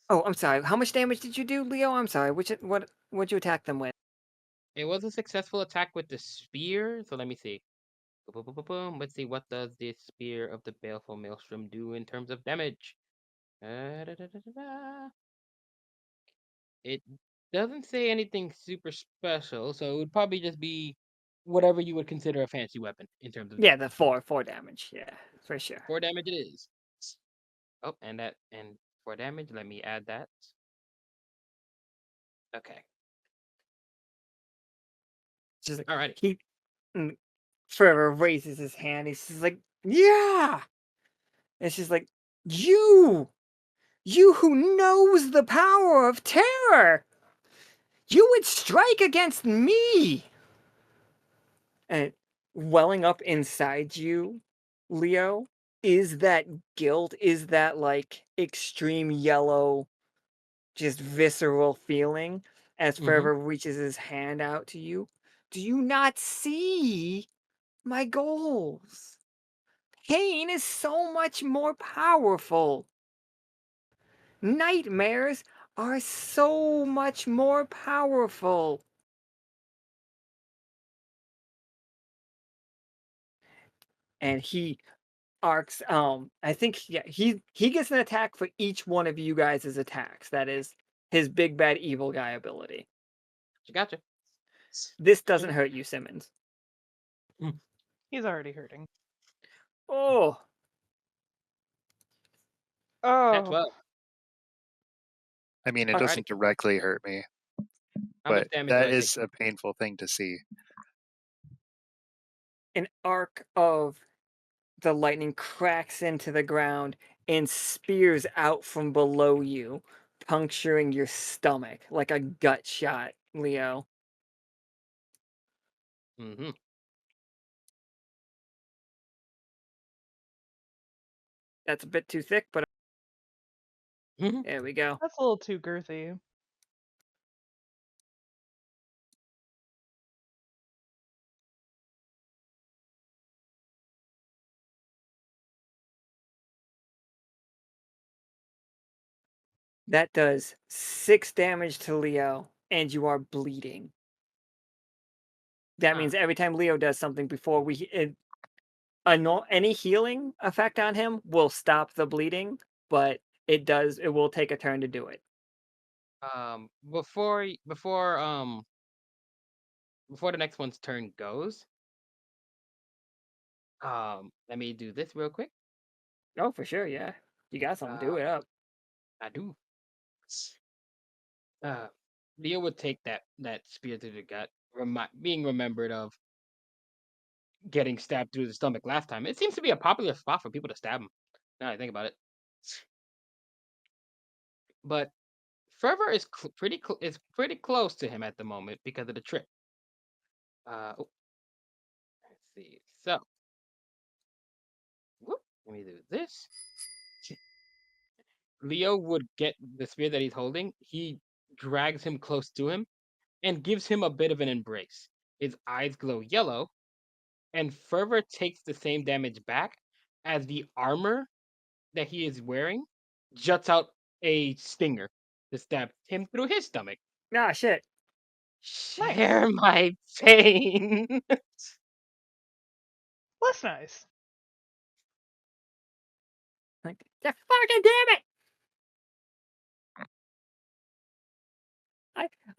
Oh, I'm sorry. How much damage did you do, Leo? I'm sorry. What'd you attack them with? It was a successful attack with the spear. So let me see. Boom, boom, boom, boom. Let's see, what does this spear of the baleful maelstrom do in terms of damage? It doesn't say anything super special, so it would probably just be whatever you would consider a fancy weapon in terms of Yeah, the four damage. Yeah, for sure. 4 damage it is. Oh, and 4 damage. Let me add that. Okay. Just like, alrighty. He forever raises his hand. He's just like, yeah. It's just like, you who knows the power of terror, you would strike against me. And welling up inside you, Leo, is that guilt, is that like extreme yellow, just visceral feeling as Forever reaches his hand out to you. Do you not see my goals? Pain is so much more powerful. Nightmares are so much more powerful. And he arcs, I think, yeah, he gets an attack for each one of you guys' attacks. That is his big bad evil guy ability. Gotcha. This doesn't hurt you, Simmons. He's already hurting. Oh, At Oh, 12. I mean, it Alrighty. doesn't directly hurt me, How much but damage that do I is a painful thing to see. an arc of the lightning cracks into the ground and spears out from below you, puncturing your stomach like a gut shot, Leo. take? Mm-hmm. That's a bit too thick, but Mhm. there we go. that's a little too girthy. That does 6 damage to Leo, and you are bleeding. That Ah. means every time Leo does something before any healing effect on him will stop the bleeding, but it will take a turn to do it. Before the next one's turn goes, let me do this real quick. Oh, for sure, yeah. You got something, do it up. I do. Leo would take that spear to the gut, being remembered of getting stabbed through the stomach last time. It seems to be a popular spot for people to stab him. Now that I think about it, but Fervor is pretty close to him at the moment because of the trip. Let's see. So, let me do this. Leo would get the spear that he's holding. He drags him close to him and gives him a bit of an embrace. His eyes glow yellow, and Fervor takes the same damage back as the armor that he is wearing juts out a stinger to stab him through his stomach. Ah, shit. Share my pain. That's nice. Like, yeah, fucking damn it!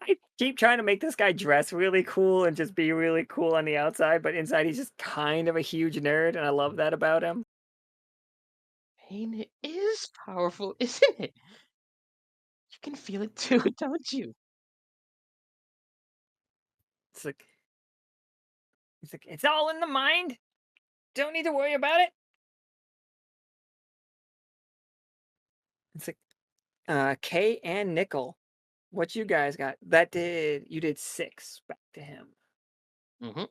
I keep trying to make this guy dress really cool and just be really cool on the outside, but inside he's just kind of a huge nerd, and I love that about him. Pain is powerful, isn't it? You can feel it too, don't you? It's like, it's all in the mind. Don't need to worry about it. It's like, Kay and Nichol, what you guys got? You did 6 back to him. Mm-hmm.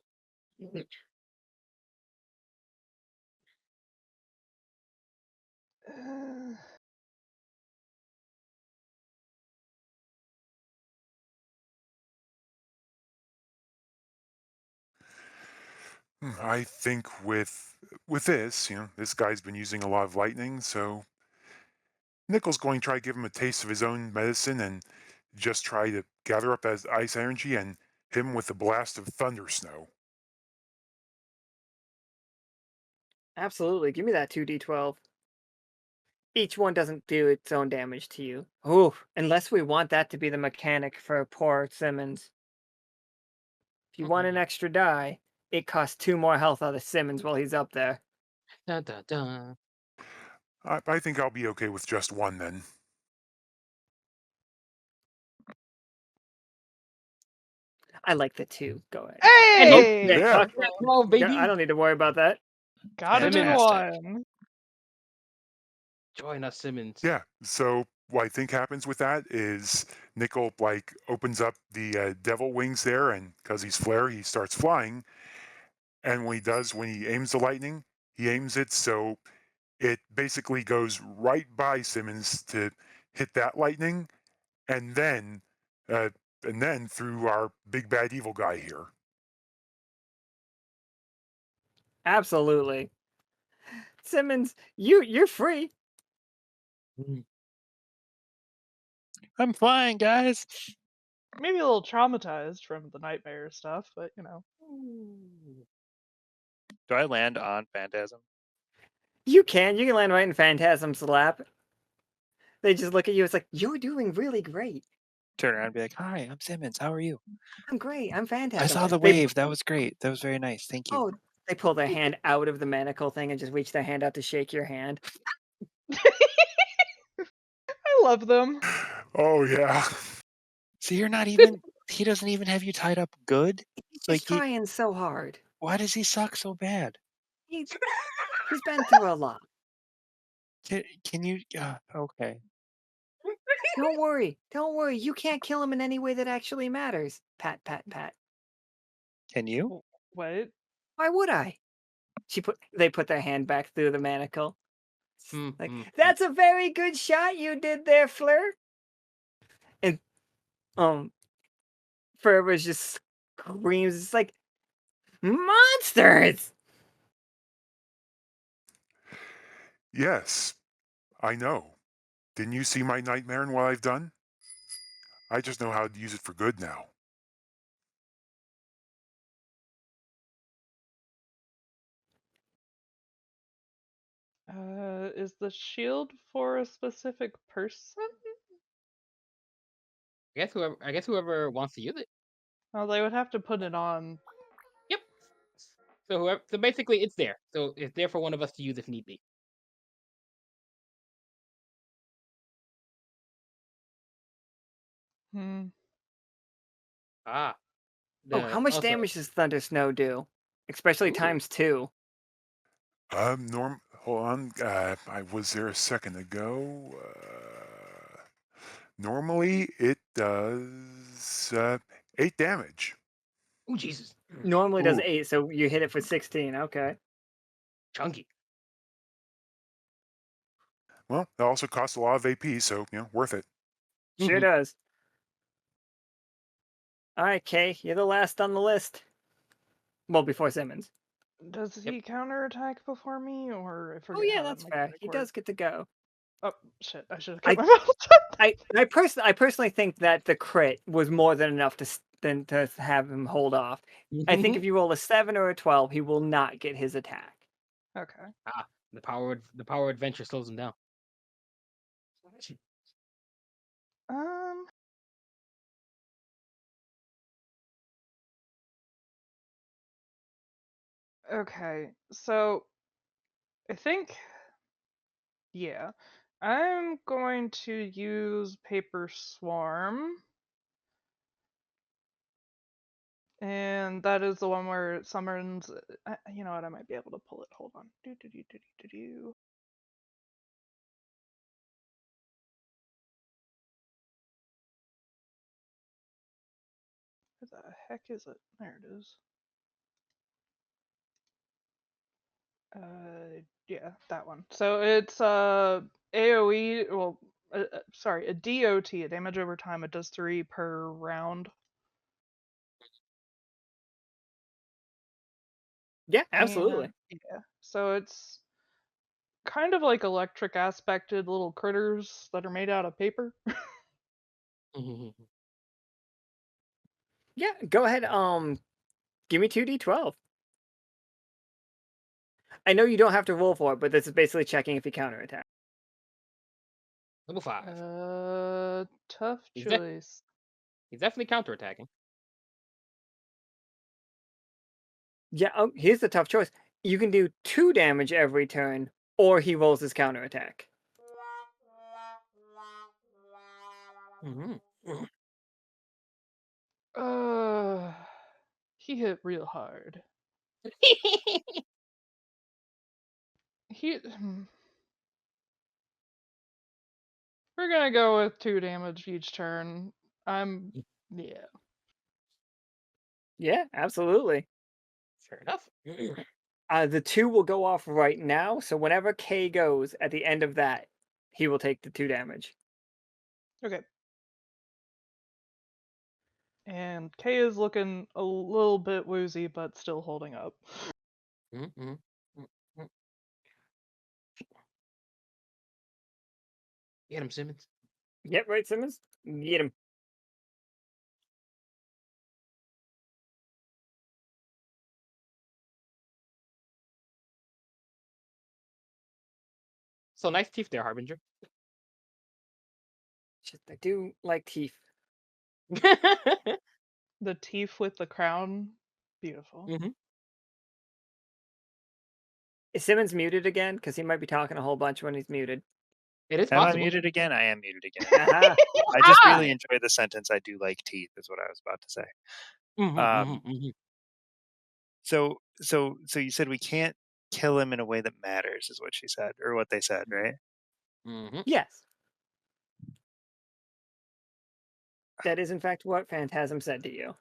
I think with this, this guy's been using a lot of lightning, so Nichol's going to try to give him a taste of his own medicine and just try to gather up that ice energy and hit him with a blast of thunder snow. Absolutely. Give me that 2d12. Each one doesn't do its own damage to you. Oh, unless we want that to be the mechanic for poor Simmons. If you want an extra die, it costs 2 more health out of Simmons while he's up there. Dun, dun, dun. I think I'll be okay with just one then. I like the 2. Go ahead. Hey! Yeah, Yeah. fuck that. Oh, baby. Yeah, I don't need to worry about that. Got it in Fantastic. one. Join us, Simmons. Yeah. So what I think happens with that is Nichol opens up the devil wings there, and because he's flare, he starts flying. And when he aims the lightning, he aims it so it basically goes right by Simmons to hit that lightning, and then through our big bad evil guy here. Absolutely. Simmons, you're free. I'm flying, guys. Maybe a little traumatized from the nightmare stuff, but Do I land on Phantasm? You can land right in Phantasm's lap. They just look at you, it's like, you're doing really great. turn around and be like, "Hi, I'm Simmons. How are you? I'm great. I'm fantastic. I saw the They- wave. That was great. That was very nice. Thank you." Oh, they pull their hand out of the manacle thing and just reach their hand out to shake your hand. I love them. Oh yeah. So you're not even. He doesn't even have you tied up good. He's Like just trying so hard. why does he suck so bad? He's been through a lot. Can you? Okay. Don't worry. Don't worry. You can't kill him in any way that actually matters. Pat, pat, pat. Can you? What? Why would I? They put their hand back through the manacle. Like, that's a very good shot you did there, Fleur. And Furber's just screams. It's like, monsters! Yes, I know. Didn't you see my nightmare and what I've done? I just know how to use it for good now. Is the shield for a specific person? I guess whoever wants to use it. Well, they would have to put it on. Yep. So basically, it's there. So it's there for one of us to use if need be. Hmm. Ah. How much also- damage does Thunder Snow do? Especially Ooh. times 2. Hold on. I was there a second ago. Normally it does 8 damage. Oh Jesus. Normally does Ooh. 8, so you hit it for 16. Okay. Chunky. Well, it also costs a lot of AP, so worth it. Sure does. All right, Kay, you're the last on the list. Well, before Simmons. Does he counterattack before me, or I forget? Oh yeah, how that that's fair. mechanic He works? does get to go. Oh shit! I should have I- kept my mouth shut. I personally think that the crit was more than enough to have him hold off. I think if you roll a 7 or a 12, he will not get his attack. Okay. The power of adventure slows him down. Um. Okay, so I think, yeah, I'm going to use Paper Swarm. And that is the one where it summons. You know what? I might be able to pull it. Hold on. Do. Where the heck is it? There it is. Yeah, that one. So it's AOE. Well, sorry, a DOT, a damage over time. It does 3 per round. Yeah, absolutely. And, yeah. So it's kind of like electric aspected little critters that are made out of paper. Yeah, go ahead. Give me 2d12. I know you don't have to roll for it, but this is basically checking if you counterattack. Level 5. Tough Is that- choice. He's definitely counterattacking. Yeah, here's the tough choice. You can do 2 damage every turn, or he rolls his counterattack. He hit real hard. We're gonna go with 2 damage each turn. Yeah. Yeah, absolutely. Fair enough. The 2 will go off right now, so whenever K goes at the end of that, he will take the 2 damage. Okay. And K is looking a little bit woozy, but still holding up. Get him, Simmons. Yep, right, Simmons? Get him. So nice teeth there, Harbinger. Shit, I do like teeth. The teeth with the crown, beautiful. Is Simmons muted again? Because he might be talking a whole bunch when he's muted. It is Am I possible. muted again? I am muted again. Aha. I just really enjoy the sentence. I do like teeth, is what I was about to say. So you said we can't kill him in a way that matters, is what she said, or what they said, right? Yes. That is, in fact, what Phantasm said to you.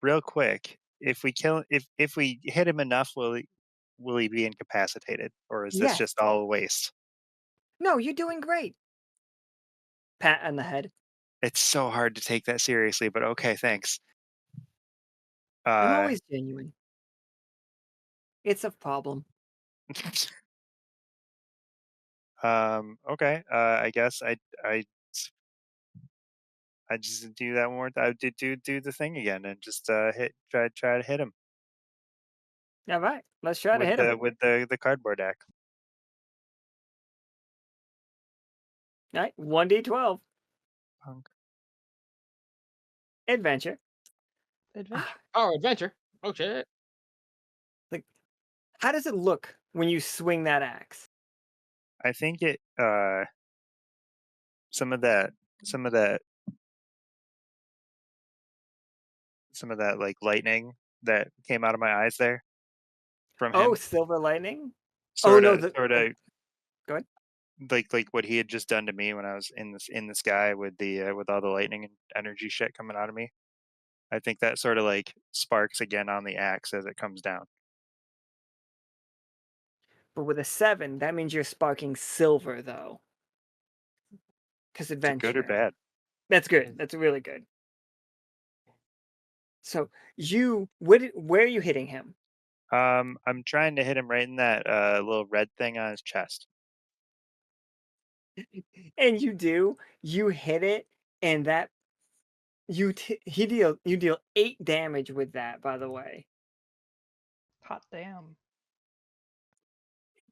Real quick, if we hit him enough, will he be incapacitated, or is this Yes. just all a waste? No, you're doing great. Pat on the head. It's so hard to take that seriously, but okay, thanks. I'm always genuine. It's a problem. Okay. I guess I just do that one more. I did do the thing again and just try to hit him All right, let's try to with hit him. the cardboard deck. All right, 1d12. Punk. Adventure. Adventure. Oh, adventure. Oh shit. How does it look when you swing that axe? I think it some of that like lightning that came out of my eyes there from Oh, him. silver lightning? Sort no, of Go ahead. like what he had just done to me when I was in the sky with with all the lightning and energy shit coming out of me. I think that sort of like sparks again on the axe as it comes down. But with a 7, that means you're sparking silver, though. Because Is it adventure. good or bad? That's good. That's really good. So where are you hitting him? I'm trying to hit him right in that little red thing on his chest. And you do. You hit it, and that you deal 8 damage with that. By the way, Hot damn.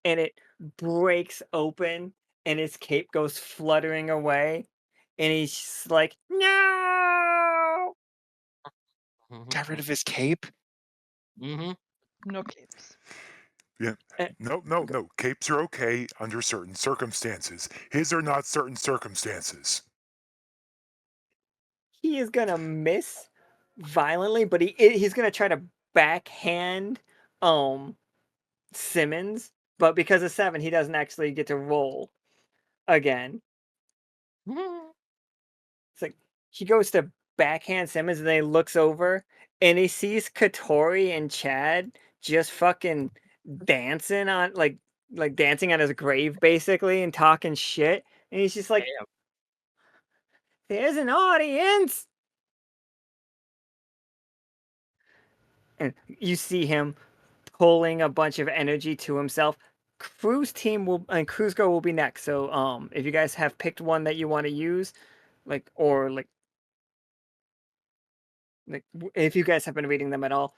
and it breaks open, and his cape goes fluttering away, and he's just like, no. Got rid of his cape. No capes. Yeah. Eh, No. Capes are okay under certain circumstances. His are not certain circumstances. He is gonna miss violently, but he's gonna try to backhand Simmons, but because of 7, he doesn't actually get to roll again. It's like he goes to backhand Simmons, and then he looks over and he sees Katori and Chad just fucking dancing on like dancing on his grave basically and talking shit, and he's just like, Damn. there's an audience. And you see him pulling a bunch of energy to himself. Crew's team will and Cruzco will be next. So if you guys have picked one that you want to use, if you guys have been reading them at all,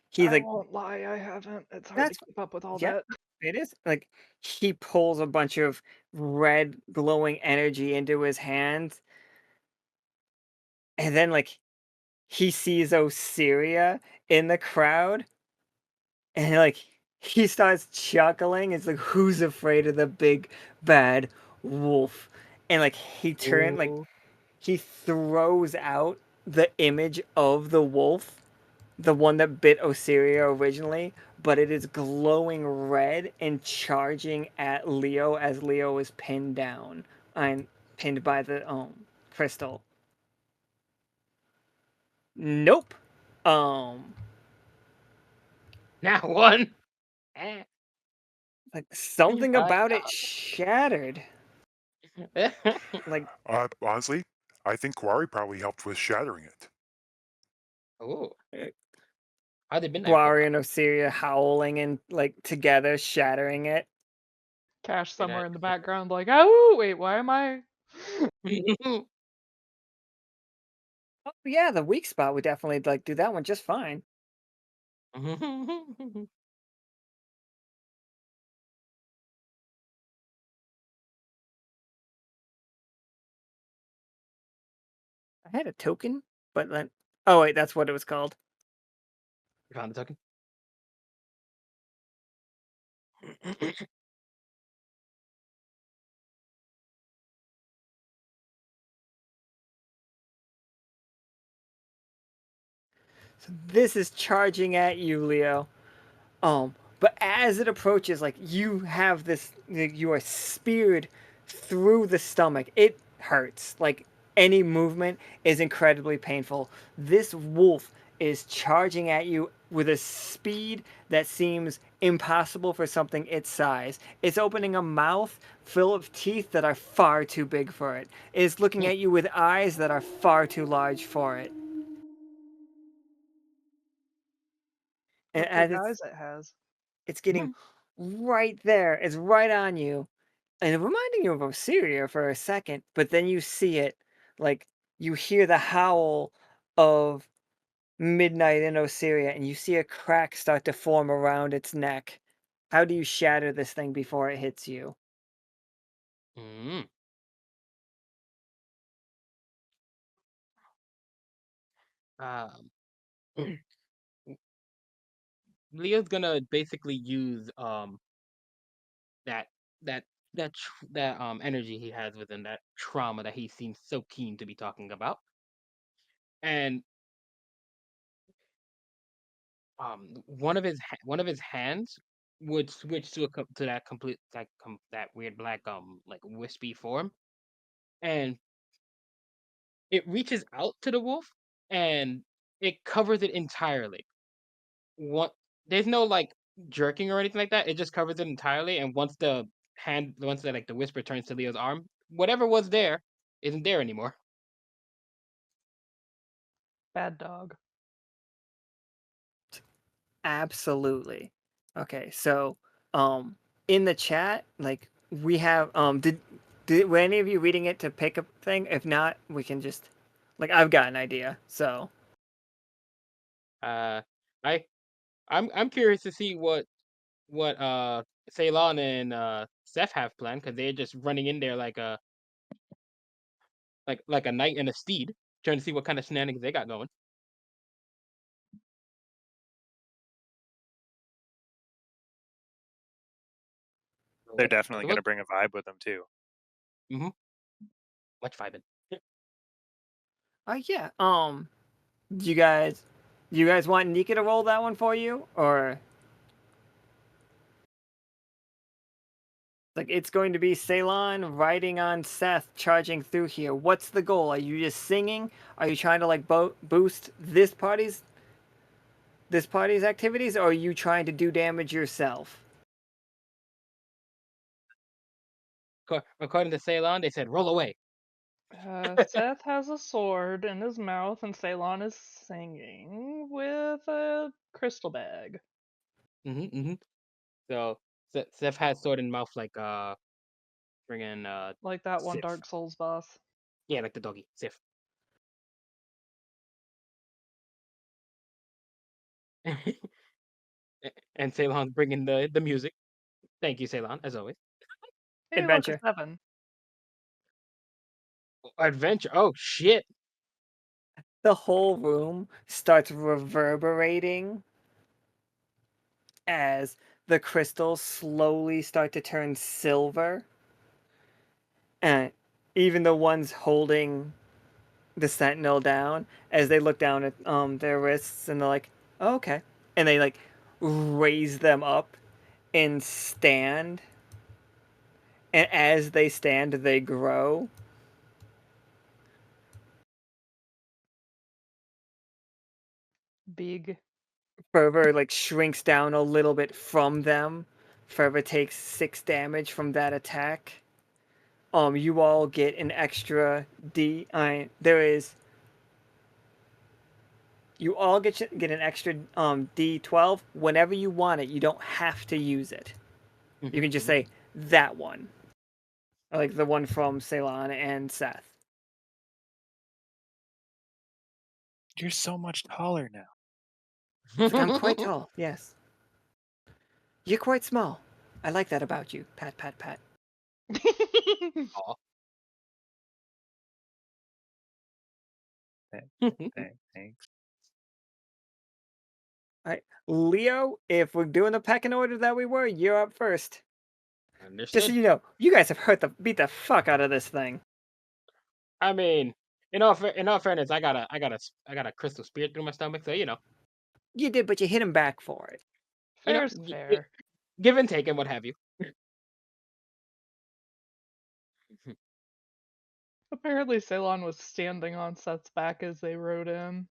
he's I like, won't lie, I haven't. It's hard that's to keep up with all yep, that. it is. Like he pulls a bunch of red glowing energy into his hands, and then like he sees Osiria in the crowd, and like he starts chuckling. It's like, who's afraid of the big bad wolf? And like he throws out the image of the wolf, the one that bit Osiria originally, but it is glowing red and charging at Leo as Leo is pinned down and pinned by the crystal. Nope. Now one. Like something I about it shattered. Like Honestly, I think Quarry probably helped with shattering it. Oh. How they been there? Guari and Osiria howling and like together shattering it. Cash somewhere in the background, like, oh, wait, why am I? Oh yeah, the weak spot would definitely like do that one just fine. I had a token, but then oh wait, that's what it was called. You found the token? So this is charging at you, Leo. But as it approaches, like you have this, you are speared through the stomach. It hurts. Like any movement is incredibly painful. This wolf is charging at you with a speed that seems impossible for something its size. It's opening a mouth full of teeth that are far too big for it. It's looking at you with eyes that are far too large for it. And What as big eyes it has. it's getting right there. It's right on you. And reminding you of Osiria for a second, but then you see it, like, you hear the howl of midnight in Osiria, and you see a crack start to form around its neck. How do you shatter this thing before it hits you? Mm. Um, Leo's gonna basically use that that that energy he has within that trauma that he seems so keen to be talking about, and one of his hands would switch to to that complete that weird black like wispy form, and it reaches out to the wolf and it covers it entirely. What There's no like jerking or anything like that. It just covers it entirely, and once the like the whisper turns to Leo's arm, whatever was there isn't there anymore. Bad dog. Absolutely. Okay, so in the chat, like we have were any of you reading it to pick a thing? If not, we can just like I've got an idea. So Uh, I I'm curious to see what Ceylon and Seth have planned because they're just running in there like a knight and a steed, trying to see what kind of shenanigans they got going. They're What definitely going to what bring a vibe with them too. mm-hmm. Much vibing. yeah. Do you guys want Nika to roll that one for you? Or like it's going to be Ceylon riding on Seth charging through here. What's the goal? Are you just singing? Are you trying to like boost this party's activities, or are you trying to do damage yourself? According to Ceylon, they said roll away. Seth has a sword in his mouth, and Ceylon is singing with a crystal bag. Mm-hmm. So Seth has sword in mouth like friggin' Like that one Sif. Dark Souls boss. Yeah, like the doggy Sif. And Ceylon's bringing the music. Thank you, Ceylon, as always. Hey, look, a Adventure. 7. Adventure. Oh shit. The whole room starts reverberating as the crystals slowly start to turn silver. And even the ones holding the sentinel down, as they look down at their wrists and they're like, oh, okay. And they like raise them up and stand. And as they stand, they grow. Big. Fervor like shrinks down a little bit from them. Fervor takes 6 damage from that attack. You all get an extra D. There is. You all get an extra D12 whenever you want it. You don't have to use it. You can just say that one, like the one from Ceylon and Seth. You're so much taller now. It's like, I'm quite tall. Yes, you're quite small. I like that about you. Pat, pat, pat. Aw. Thanks. Leo, if we're doing the pecking order that we were, you're up first. Just Understood. so you know, you guys have beat the fuck out of this thing. I mean, in all fairness, I got a crystal spirit through my stomach, so you know, You did, but you hit him back for it. Fair's y- fair. give and take and what have you. Apparently, Ceylon was standing on Seth's back as they rode in.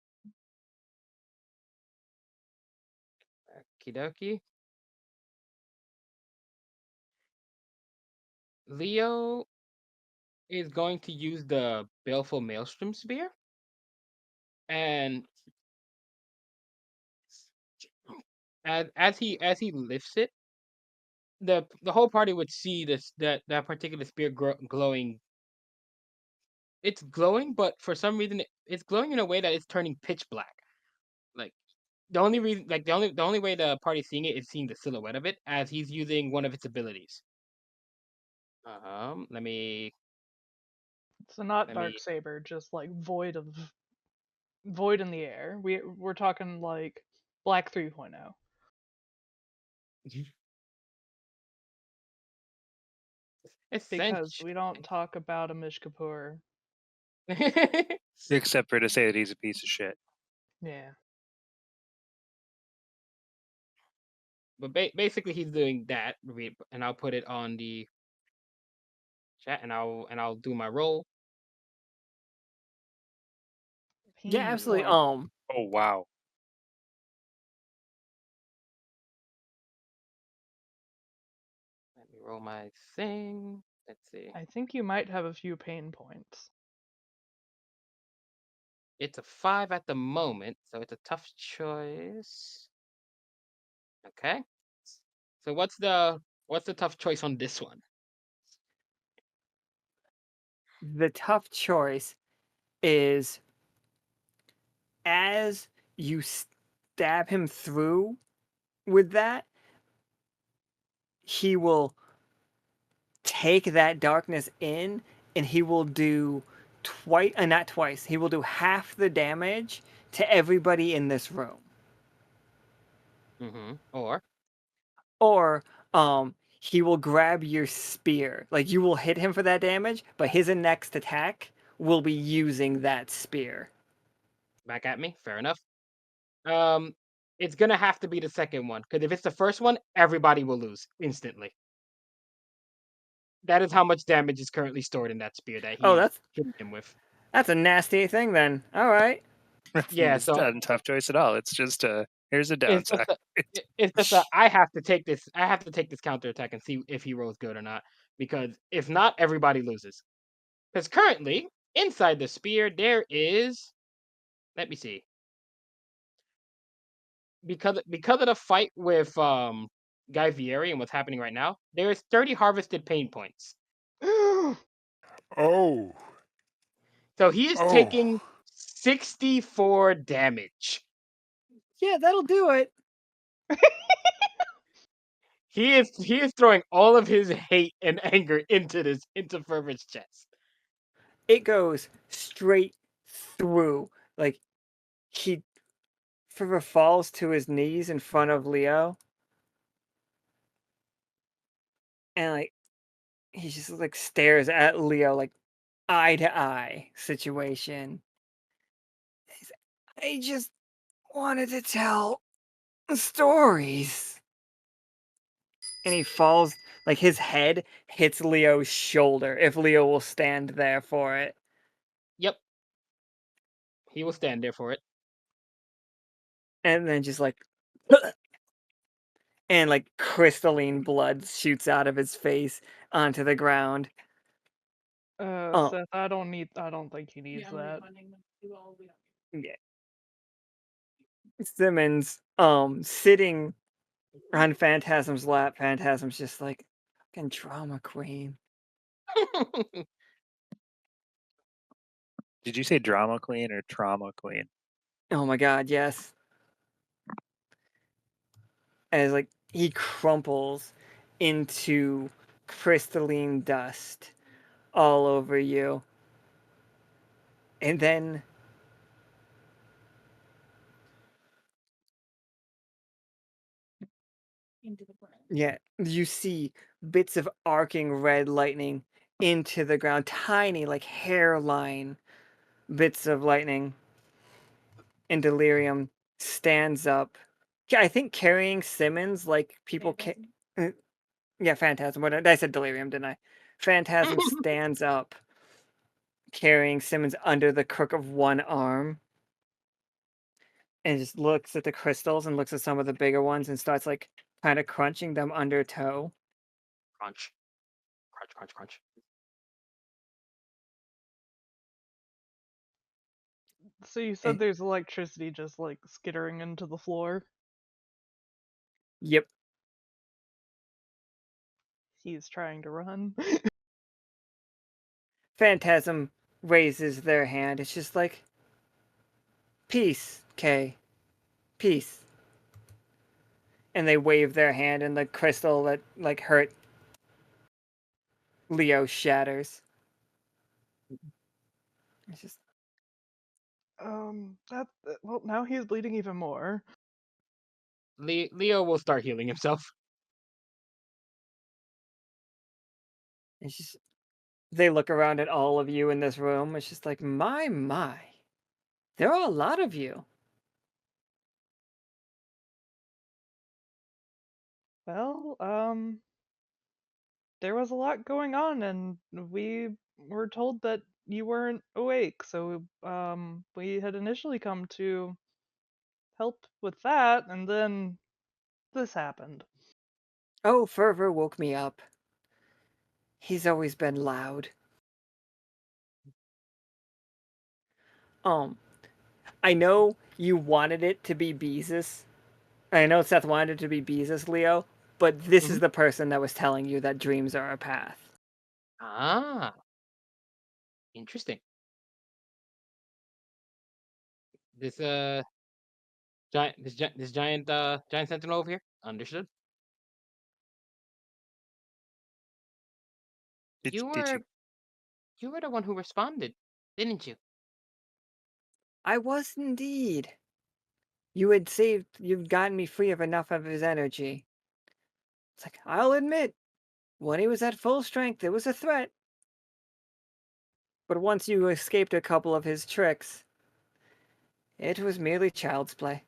Okie dokie. Leo is going to use the Baleful Maelstrom Spear, and as he lifts it, the whole party would see that particular spear glowing. It's glowing, but for some reason it's glowing in a way that it's turning pitch black. Like the only reason, like the only way the party's seeing it is seeing the silhouette of it as he's using one of its abilities. Let me So not let Dark me. Saber, just like void in the air. We're talking like Black 3.0. Because we don't talk about a Mishkapur. Except for to say that he's a piece of shit. Yeah. But basically, he's doing that, and I'll put it on the chat, and I'll do my roll. Yeah, absolutely. Oh wow. Let me roll my thing. Let's see. I think you might have a few pain points. It's a 5 at the moment, so it's a tough choice. Okay. So what's the tough choice on this one? The tough choice is as you stab him through with that, he will take that darkness in and he will do not twice, he will do half the damage to everybody in this room. Or he will grab your spear. Like you will hit him for that damage, but his next attack will be using that spear. Back at me. Fair enough. It's gonna have to be the second one, because if it's the first one, everybody will lose instantly. That is how much damage is currently stored in that spear that he hit him with. That's a nasty thing then. All right. Yeah, It's not a tough choice at all. It's just here's a downside. It's just I have to take this. I have to take this counter attack and see if he rolls good or not. Because if not, everybody loses. Because currently inside the spear there is. Let me see. Because of the fight with Guy Fieri and what's happening right now, there is 30 harvested pain points. Oh. So he is taking 64 damage. Yeah, that'll do it. He is throwing all of his hate and anger into Fervor's chest. It goes straight through. Like Fervor falls to his knees in front of Leo. And like he just like stares at Leo like eye to eye situation. I just wanted to tell stories. And he falls, like his head hits Leo's shoulder if Leo will stand there for it. Yep. He will stand there for it. And then just like and like crystalline blood shoots out of his face onto the ground. Seth, I don't think he needs that. Yeah. Simmons, sitting on Phantasm's lap. Phantasm's just like, fucking drama queen. Did you say drama queen or trauma queen? Oh my god, yes. As like he crumples into crystalline dust all over you. And then Yeah, you see bits of arcing red lightning into the ground, tiny, like hairline bits of lightning. And Delirium stands up. Yeah, I think carrying Simmons, like people can. Yeah, Phantasm. What I said, Delirium, didn't I? Phantasm stands up, carrying Simmons under the crook of one arm, and just looks at the crystals and looks at some of the bigger ones and starts like kind of crunching them under toe. Crunch. Crunch, crunch, crunch. So you said And- there's electricity just like skittering into the floor. Yep. He's trying to run. Phantasm raises their hand. It's just like, peace, Kay. Peace. And they wave their hand, and the crystal that like hurt Leo shatters. It's just Well, now he's bleeding even more. Leo will start healing himself. it's just they look around at all of you in this room. It's just like, my. There are a lot of you. Well, there was a lot going on, and we were told that you weren't awake, so we had initially come to help with that, and then this happened. Oh, Fervor woke me up. He's always been loud. I know you wanted it to be Beezus. I know Seth wanted it to be Beezus, Leo, but this is Mhm. the person that was telling you that dreams are a path. Ah, interesting. This giant sentinel over here. Understood. Did You did you? were you were the one who responded, didn't you? I was indeed. You'd gotten me free of enough of his energy. It's like, I'll admit, when he was at full strength, it was a threat. But once you escaped a couple of his tricks, it was merely child's play.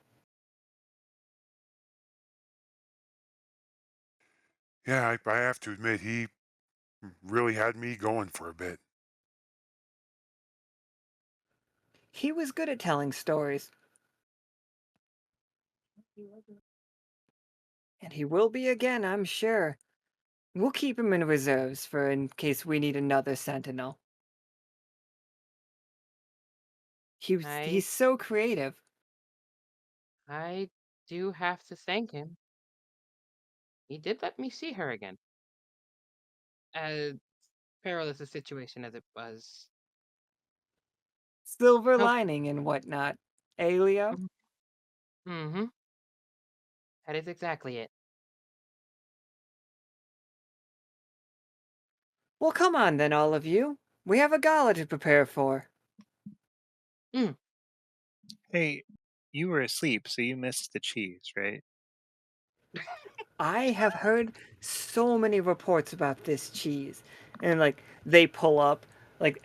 Yeah, I have to admit, he really had me going for a bit. He was good at telling stories. And he will be again, I'm sure. We'll keep him in reserves for in case we need another sentinel. I He's so creative. I do have to thank him. He did let me see her again. As perilous a situation as it was. Silver Help. lining and whatnot. Eh, Leo? Mm-hmm. That is exactly it. Well, come on then, all of you. We have a gala to prepare for. Hey, you were asleep, so you missed the cheese, right? I have heard so many reports about this cheese. And like they pull up like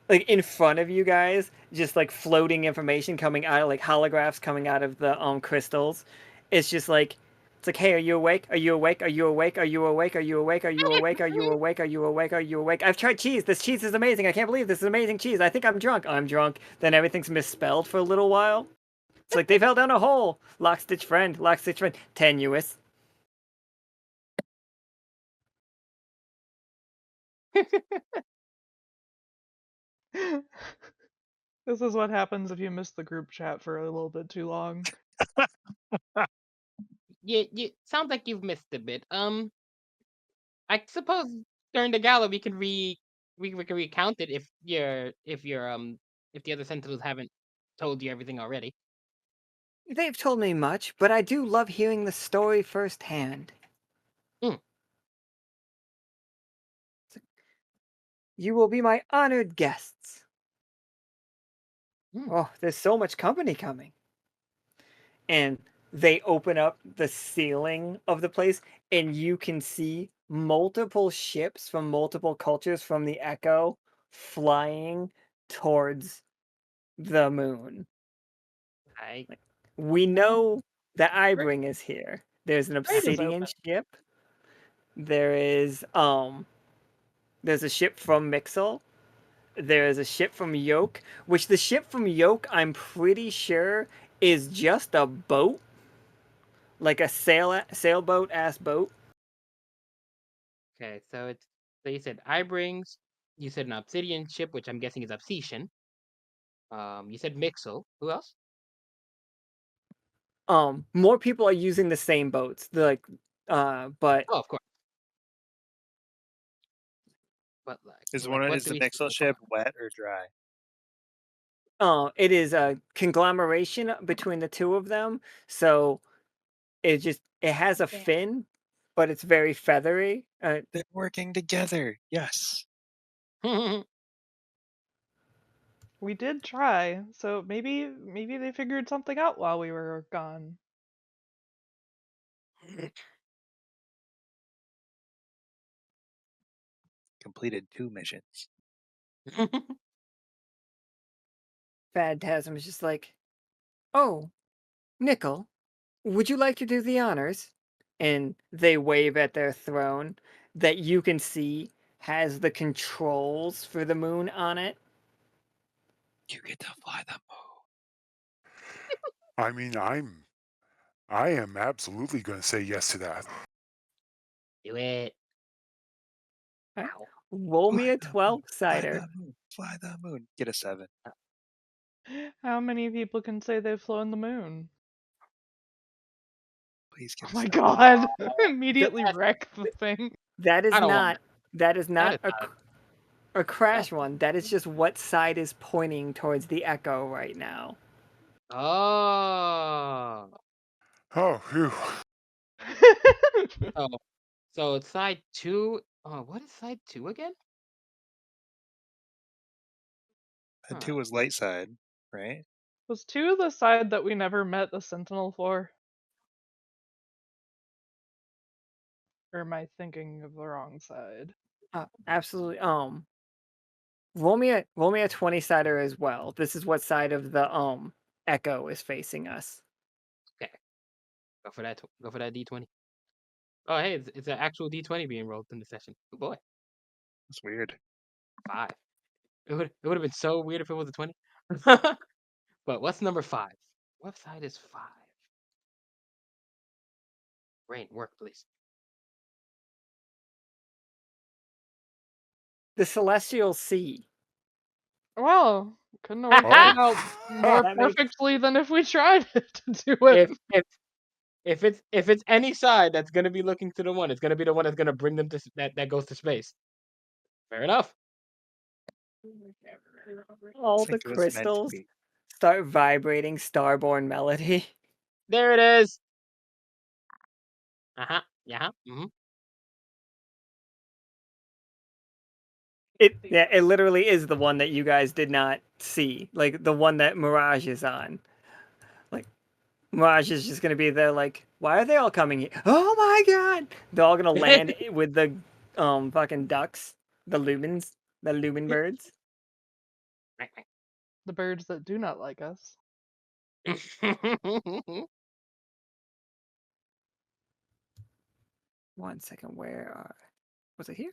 in front of you guys, just like floating information coming out, like holographs coming out of the crystals. It's just like it's like, hey, are you awake? Are you awake? Are you awake? Are you awake? Are you awake? Are you awake? Are you awake? Are you awake? Are you awake? I've tried cheese. This cheese is amazing. I can't believe this is amazing cheese. I think I'm drunk. I'm drunk. Then everything's misspelled for a little while. It's like they fell down a hole. Lockstitch friend. Lockstitch friend. Tenuous. This is what happens if you miss the group chat for a little bit too long. You sounds like you've missed a bit. I suppose during the gala we can recount it if the other sentinels haven't told you everything already. They've told me much, but I do love hearing the story firsthand. Hmm. You will be my honored guests. Hmm. Oh, there's so much company coming. And they open up the ceiling of the place, and you can see multiple ships from multiple cultures from the Echo flying towards the moon. I We know that Ibring is here. There's an Right is obsidian open. ship. There's a ship from Mixel. There's a ship from Yoke, which the ship from Yoke, I'm pretty sure, is just a boat, like a sailboat ass boat. Okay, so you said Ibrings, you said an obsidian ship, which I'm guessing is Obsession. You said Mixel. Who else? More people are using the same boats. But Oh, of course. But like, Is what do the we see so Nichol ship wet or dry? it is a conglomeration between the two of them. So it has a fin, but it's very feathery. They're working together. Yes. far? We did try, so maybe they figured something out while we were gone. Completed 2 missions. Phantasm is just like, oh, Nichol, would you like to do the honors? And they wave at their throne that you can see has the controls for the moon on it. You get to fly the moon. I mean, I am absolutely going to say yes to that. Do it. Alright, Ow. roll me a Fly the 12 moon, fly cider. the moon, fly the moon. Get a 7. How many people can say they've flown the moon? Please Oh get a my 7. god! Immediately That's- wreck the thing. That is I don't want not that is That not is not a crash one. That is just what side is pointing towards the Echo right now. Oh. Oh, phew. Oh. So it's side 2. Oh, what is side 2 again? The Huh. 2 was light side, right? Was 2 the side that we never met the Sentinel for? Or am I thinking of the wrong side? Absolutely. Roll me a 20 sider as well. This is what side of the Echo is facing us. Okay. Go for that. Go for that D20. Oh, hey, it's an actual D20 being rolled in the session. Good boy. That's weird. 5. It would have been so weird if it was a 20. But what's number 5? What side is 5? Rain, work, please. The Celestial Sea. Well, couldn't have worked Oh. out more That makes- perfectly than if we tried to do it. if it's any side that's gonna be looking to the one, it's gonna be the one that's gonna bring them to that goes to space. Fair enough. All It's the like it was meant to crystals be. start vibrating Starborn melody. There it is. Yeah. It literally is the one that you guys did not see. Like the one that Mirage is on. Like Mirage is just gonna be there like, why are they all coming here? Oh my god! They're all gonna land with the fucking ducks. The lumen birds. The birds that do not like us. One second, was it here?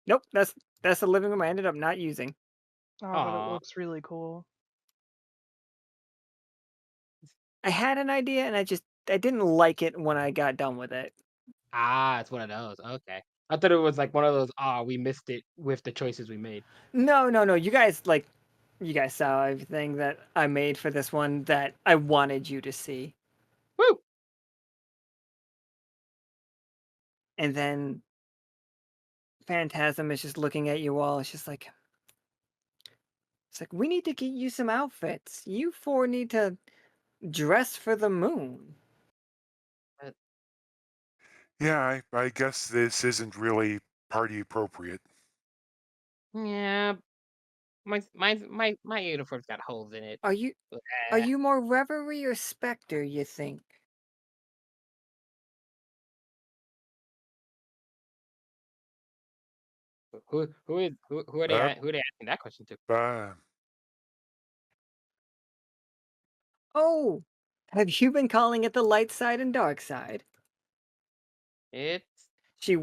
Nope, that's the living room I ended up not using. Oh, but it Aw. looks really cool. I had an idea and I didn't like it when I got done with it. It's one of those. Okay. I thought it was like one of those, we missed it with the choices we made. No. You guys saw everything that I made for this one that I wanted you to see. Woo! And then Phantasm is just looking at you all. It's like we need to get you some outfits. You four need to dress for the moon. Yeah, I guess this isn't really party appropriate. Yeah. My uniform's got holes in it. Are you more reverie or specter, you think? Who are they Yep. who are they asking that question to? Oh, have you been calling it the light side and dark side? It's They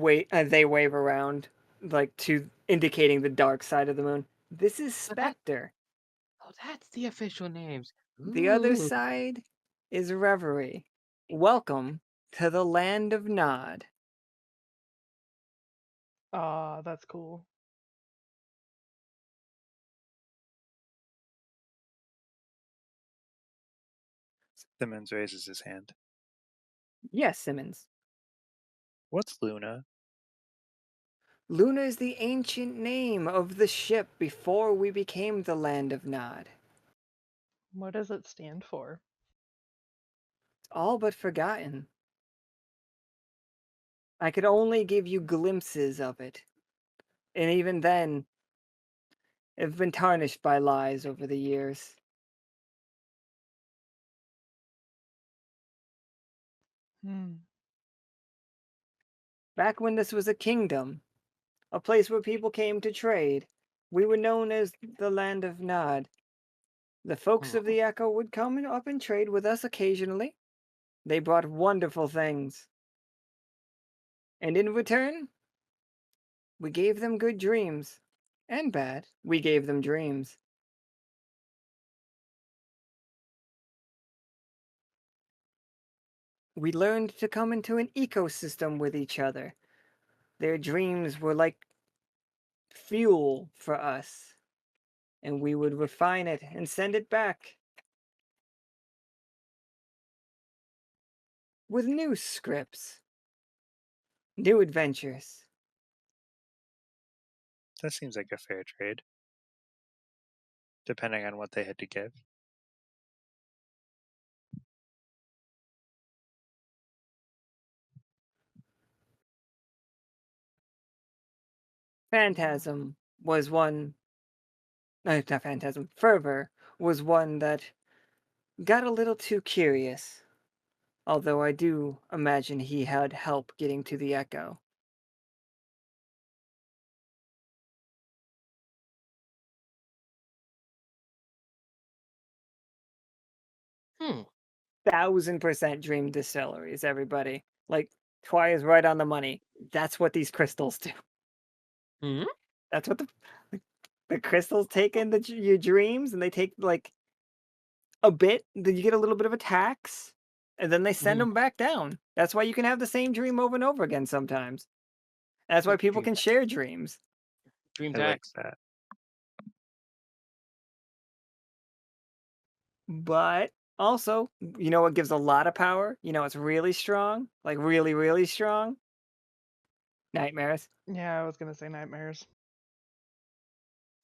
wave around, like to indicating the dark side of the moon. This is oh, that specter. that's the official names. The other Ooh. side is reverie. Welcome to the land of Nod. Ah, that's cool. Simmons raises his hand. Yes, Simmons. What's Luna? Luna is the ancient name of the ship before we became the land of Nod. What does it stand for? It's all but forgotten. I could only give you glimpses of it. And even then, it's been tarnished by lies over the years. Hmm. Back when this was a kingdom, a place where people came to trade, we were known as the land of Nod. The folks of the Echo would come up and trade with us occasionally. They brought wonderful things. And in return, we gave them good dreams. And bad, we gave them dreams. We learned to come into an ecosystem with each other. Their dreams were like fuel for us, and we would refine it and send it back with new scripts, new adventures. That seems like a fair trade, depending on what they had to give. Phantasm was one. No, not Phantasm. Fervor was one that got a little too curious. Although I do imagine he had help getting to the Echo. Hmm. 1000% dream distilleries, everybody. Like, Twy is right on the money. That's what these crystals do. Hmm? That's what the crystals take in your dreams, and they take like a bit. Then you get a little bit of a tax, and then they send Mhm. them back down. That's why you can have the same dream over and over again sometimes. That's why people Dream can share dreams. Dream I like tax. that. But also, you know what gives a lot of power? You know, it's really strong, like really, really strong. Nightmares. Yeah, I was gonna say nightmares.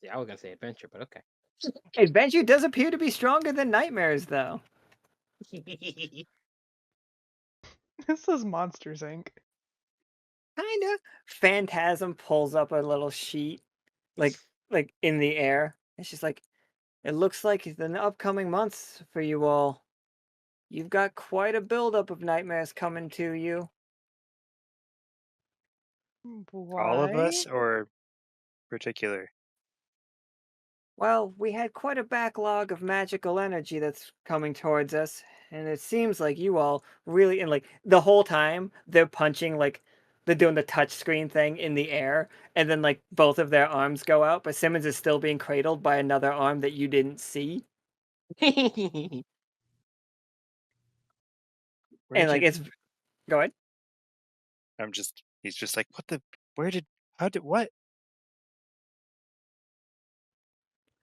Yeah, I was gonna say adventure, but okay. Adventure does appear to be stronger than nightmares, though. This is Monsters Inc. Kinda. Phantasm pulls up a little sheet, like in the air. It's just like, it looks like the upcoming months for you all. You've got quite a buildup of nightmares coming to you. All of Why? us, or particular? Well, we had quite a backlog of magical energy that's coming towards us, and it seems like you all really, and like the whole time they're punching, like they're doing the touch screen thing in the air, and then like both of their arms go out, but Simmons is still being cradled by another arm that you didn't see. And Where'd like you? it's go ahead. He's just like, what the? How did, what?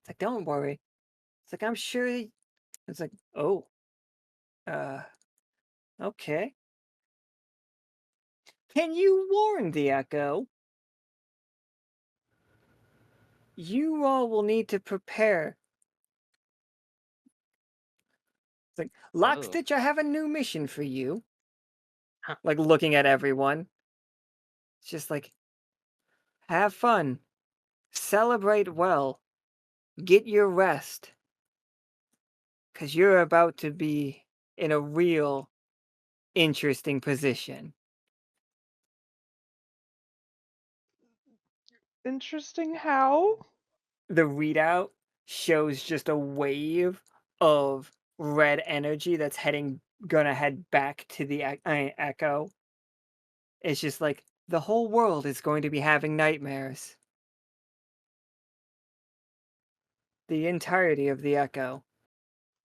It's like, don't worry. It's like, I'm sure. It's like, oh, uh, okay. Can you warn the Echo? You all will need to prepare. It's like, Oh. Lockstitch, I have a new mission for you. Huh. Like, looking at everyone. It's just like, have fun. Celebrate well. get your rest. Because you're about to be in a real interesting position. Interesting how? The readout shows just a wave of red energy that's gonna head back to the echo. It's just like the whole world is going to be having nightmares. The entirety of the echo.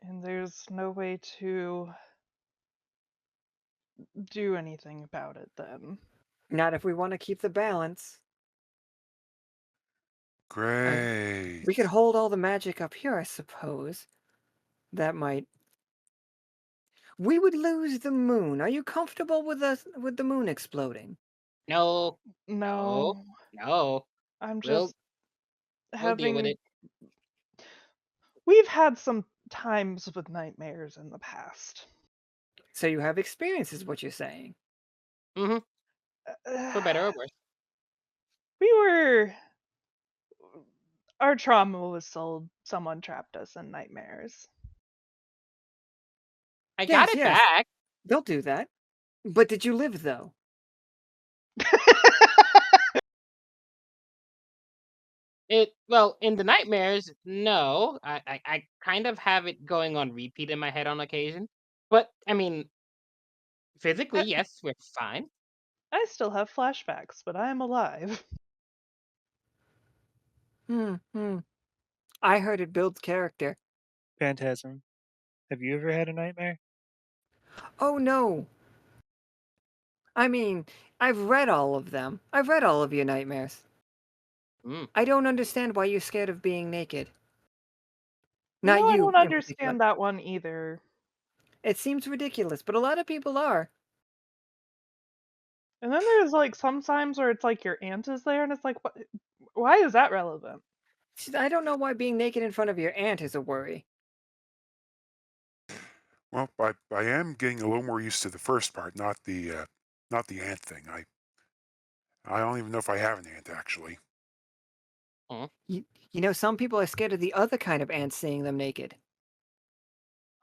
And there's no way to do anything about it then. Not if we want to keep the balance. Great. We could hold all the magic up here, I suppose. That might. We would lose the moon. Are you comfortable with the moon exploding? No, No, no. I'm We'll just we'll deal with having. it. We've had some times with nightmares in the past. So you have experience, is what you're saying. Hmm. For better or worse. We were. Our trauma was sold. Someone trapped us in nightmares. I got it Yes. back. They'll do that. But did you live though? Well, in the nightmares, no. I kind of have it going on repeat in my head on occasion. But I mean, physically, yes, we're fine. I still have flashbacks, but I am alive. I heard it builds character. Phantasm. Have you ever had a nightmare? Oh no. I mean, I've read all of them. I've read all of your nightmares. Mm. I don't understand why you're scared of being naked. No, Not I you don't in particular. understand that one either. It seems ridiculous, but a lot of people are. And then there's like some times where it's like your aunt is there, and it's like, what? Why is that relevant? I don't know why being naked in front of your aunt is a worry. Well, I am getting a little more used to the first part, not the ant thing. I don't even know if I have an ant actually. You know, some people are scared of the other kind of ants seeing them naked.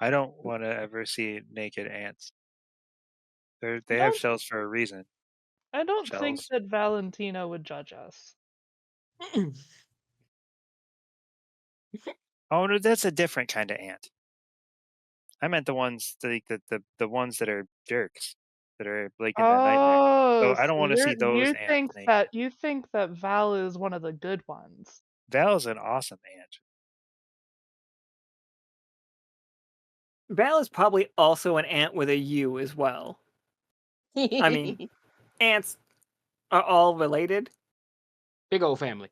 I don't want to ever see naked ants. They have Don't- shells for a reason. I don't think Shells. that Valentina would judge us. Oh no, that's a different kind of ant. I meant the ones the ones that are jerks, that are like in the nightmare. Oh, So I don't so want to see those you ants think naked. that Val is one of the good ones. Val's an awesome ant. Val is probably also an ant with a U as well. I mean, ants are all related. Big old family.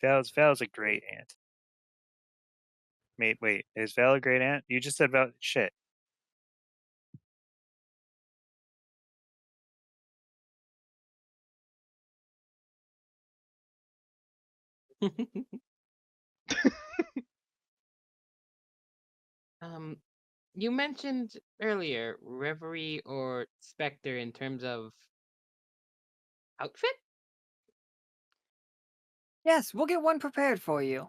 Val's a great ant. Wait, is Val a great ant? You just said Val. Shit. You mentioned earlier Reverie or Spectre in terms of outfit? Yes, we'll get one prepared for you.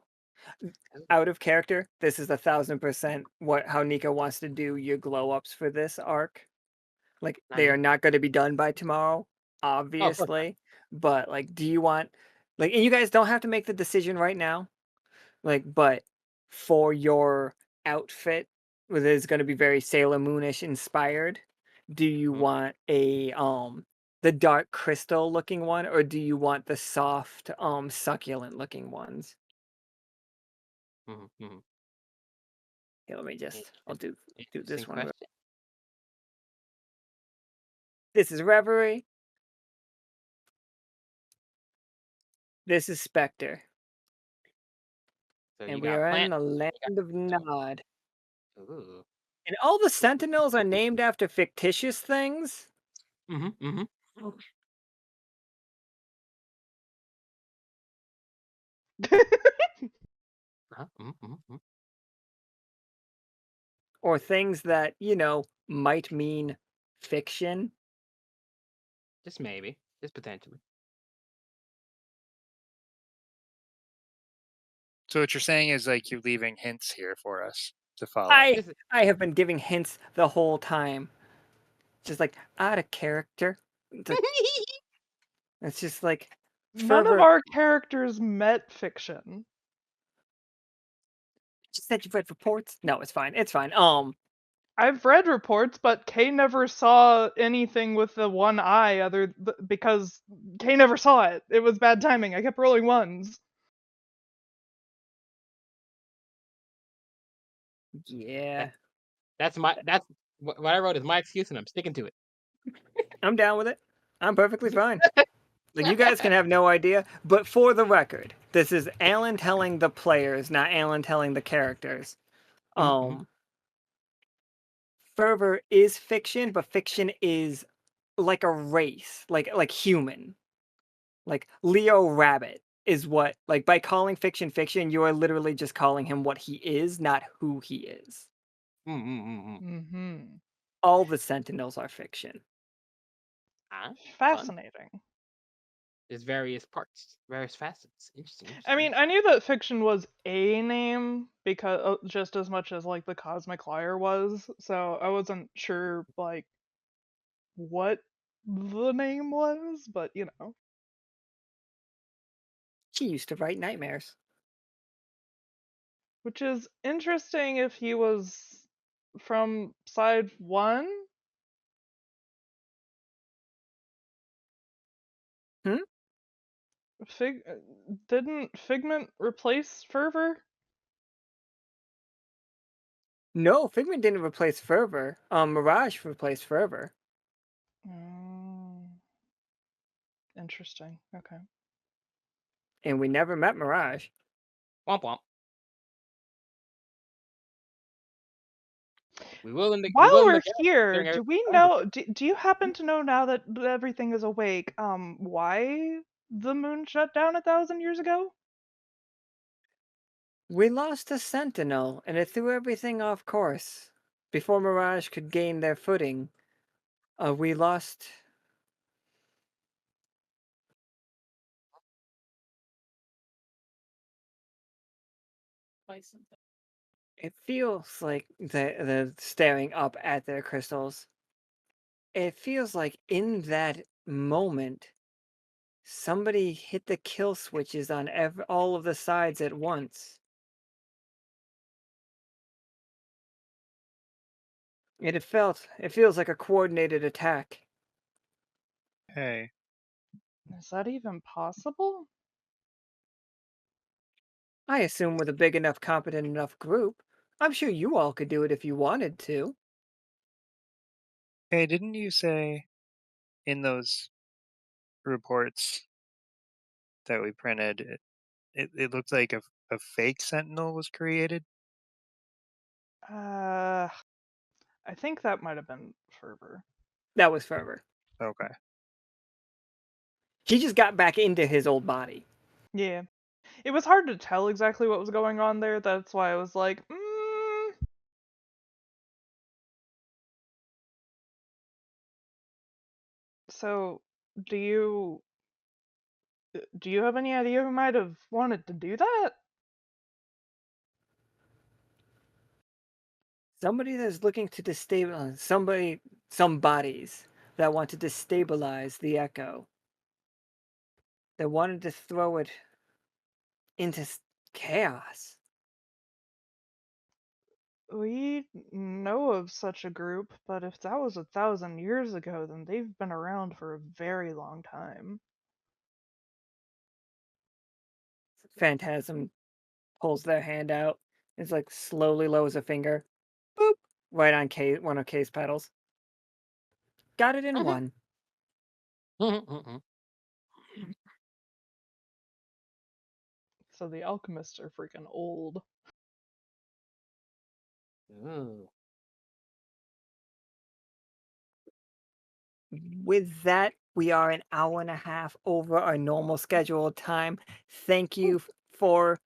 Out of character, this is 1,000% how Nika wants to do your glow ups for this arc. Like, they are not going to be done by tomorrow, obviously. But, like, do you want, like, and you guys don't have to make the decision right now. Like, but for your outfit, that is going to be very Sailor Moonish inspired, do you want the dark crystal looking one, or do you want the soft, succulent looking ones? Mm-hmm. Here, let me I'll do this Interesting one. question. This is Reverie. This is Spectre. So And you we got are in plant. the land of Nod. Ooh. And all the Sentinels are named after fictitious things. Mm-hmm. Mm-hmm. Mm-hmm. Or things that, might mean fiction. Just maybe. Just potentially. So what you're saying is like you're leaving hints here for us to follow. I This is- have been giving hints the whole time. Just like out of character. It's just like None of fervor. our characters met fiction. Just said you've read reports. No, it's fine. It's fine. I've read reports, but Kay never saw anything with the one eye because Kay never saw it. It was bad timing. I kept rolling ones. Yeah, that's what I wrote is my excuse, and I'm sticking to it. I'm down with it. I'm perfectly fine. Like, you guys can have no idea, but for the record, this is Alan telling the players, not Alan telling the characters. Mhm. Fervor is fiction, but fiction is like a race, like human. Like Leo Rabbit is what, like, by calling fiction fiction, you are literally just calling him what he is, not who he is. Mm-mm-mm-mm. Mm-hmm. All the Sentinels are fiction. Ah, fun. Fascinating. There's various parts, various facets. Interesting. I mean, I knew that fiction was a name because just as much as like the Cosmic Liar was, so I wasn't sure like what the name was, but you know. She used to write nightmares. Which is interesting if he was from side one. Hmm? Didn't Figment replace Fervor? No, Figment didn't replace Fervor. Mirage replaced Fervor. Mm, interesting. Okay. And we never met Mirage. Womp womp. We will in the we will While in we're the here, during do every we time. know? Do you happen to know now that everything is awake? Why the moon shut down 1,000 years ago? We lost a Sentinel, and it threw everything off course. Before Mirage could gain their footing, we lost... It feels like the staring up at their crystals. It feels like in that moment, somebody hit the kill switches on all of the sides at once. It feels like a coordinated attack. Hey, Is that even possible? I assume with a big enough, competent enough group, I'm sure you all could do it if you wanted to. hey, didn't you say in those reports that we printed, it looked like a fake Sentinel was created? I think that might have been Fervor. That was Fervor. Okay. He just got back into his old body. Yeah. It was hard to tell exactly what was going on there. That's why I was like, So, do you have any idea who might have wanted to do that? Somebody that's looking to destabilize some bodies that want to destabilize the Echo. That wanted to throw it into chaos. We know of such a group, but if that was 1,000 years ago, then they've been around for a very long time. Phantasm pulls their hand out. It's like slowly lowers a finger. Boop! Right on one of K's pedals. Got it in one. Mhm. So the alchemists are freaking old. Ooh. With that, we are an hour and a half over our normal scheduled time. Thank you for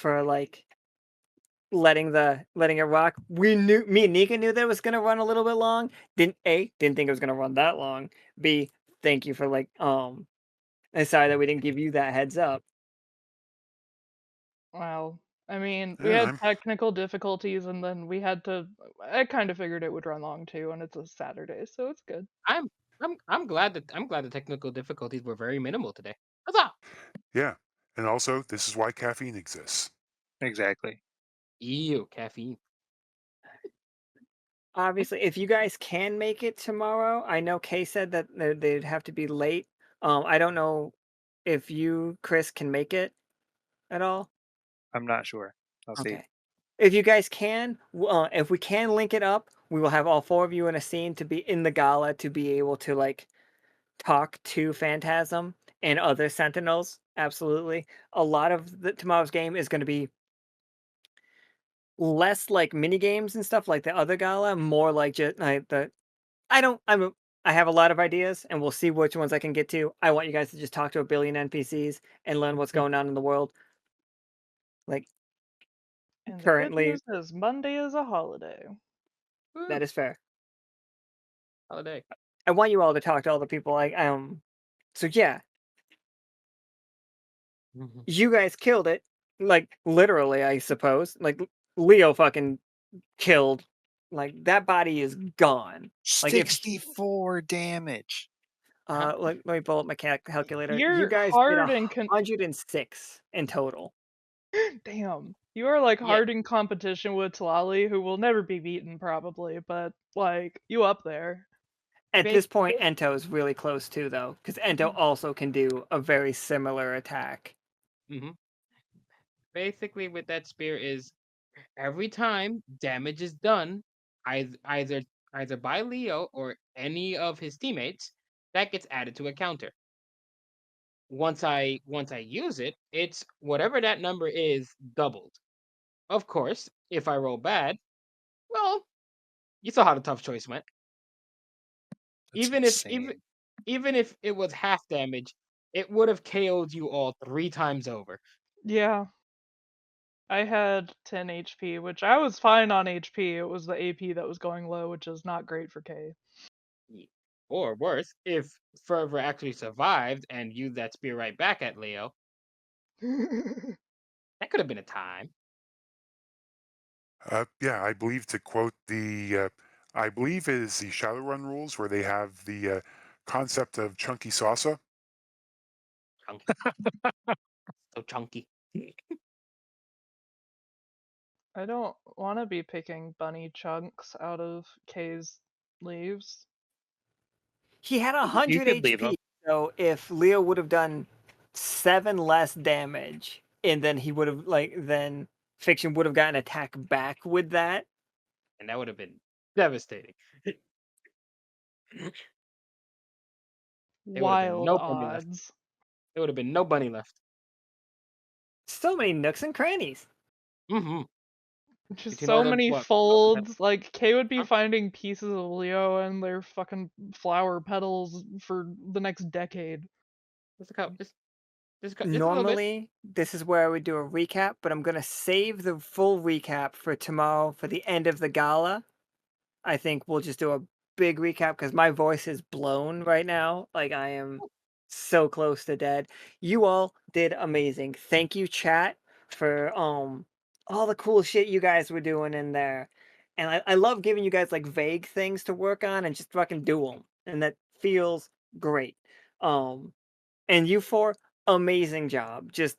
like letting it rock. Me and Nika knew that it was gonna run a little bit long. Didn't think it was gonna run that long. B, thank you for and sorry that we didn't give you that heads up. Well, I mean, we Yeah, had technical difficulties, and then we had to. I kind of figured it would run long too, and it's a Saturday, so it's good. I'm glad the technical difficulties were very minimal today. Huzzah! yeah. And also, this is why caffeine exists. Exactly. Ew, caffeine. Obviously, if you guys can make it tomorrow, I know Kay said that they'd have to be late. I don't know if you, Chris, can make it at all. I'm not sure. I'll see. Okay. If you guys can, if we can link it up, we will have all four of you in a scene to be in the gala to be able to like talk to Phantasm and other Sentinels. Absolutely. A lot of tomorrow's game is going to be less like mini games and stuff like the other gala, more like just like the. I have a lot of ideas, and we'll see which ones I can get to. I want you guys to just talk to a billion NPCs and learn what's going on in the world. Like And the good currently, news is Monday is a holiday. Woo, that is fair. holiday. I want you all to talk to all the people. So yeah, you guys killed it. Like literally, I suppose. Like Leo fucking killed. Like that body is gone. Like if 64 damage. let me pull up my calculator. You You're guys did hard and 106 in total. damn. You are like Yeah. hard in competition with Talali, who will never be beaten probably, but like you up there. At Ba- this point, Ento is really close too, though, because Ento also can do a very similar attack. Mhm. Basically, with that spear is every time damage is done, either by Leo or any of his teammates, that gets added to a counter. Once I use it, it's whatever that number is doubled. Of course, if I roll bad, well, you saw how the tough choice went. That's Even insane. even if it was half damage, it would have KO'd you all 3 times over. Yeah. I had 10 HP, which I was fine on HP. It was the AP that was going low, which is not great for K. Or worse, if Fervor actually survived and used that spear right back at Leo, that could have been a time. Yeah, I believe to quote I believe it is the Shadowrun rules where they have the concept of chunky salsa. Chunky. So chunky. I don't want to be picking bunny chunks out of K's leaves. He had You 100 could leave him. HP, so if Leo would have done 7 less damage, and then he would have then Fiction would have gotten attack back with that. And that would have been devastating. There would have been Wild no bunny left. odds. There would have been no bunny left. So many nooks and crannies. Mm-hmm. Just Between so all the many what? folds. Like K would be Huh? finding pieces of Leo and their fucking flower petals for the next decade. Just a couple. Just a little bit. Normally, this is where I would do a recap, but I'm gonna save the full recap for tomorrow for the end of the gala. I think we'll just do a big recap because my voice is blown right now. Like I am so close to dead. You all did amazing. Thank you, chat, for all the cool shit you guys were doing in there. And I love giving you guys like vague things to work on and just fucking do them. And that feels great. And you four, amazing job. Just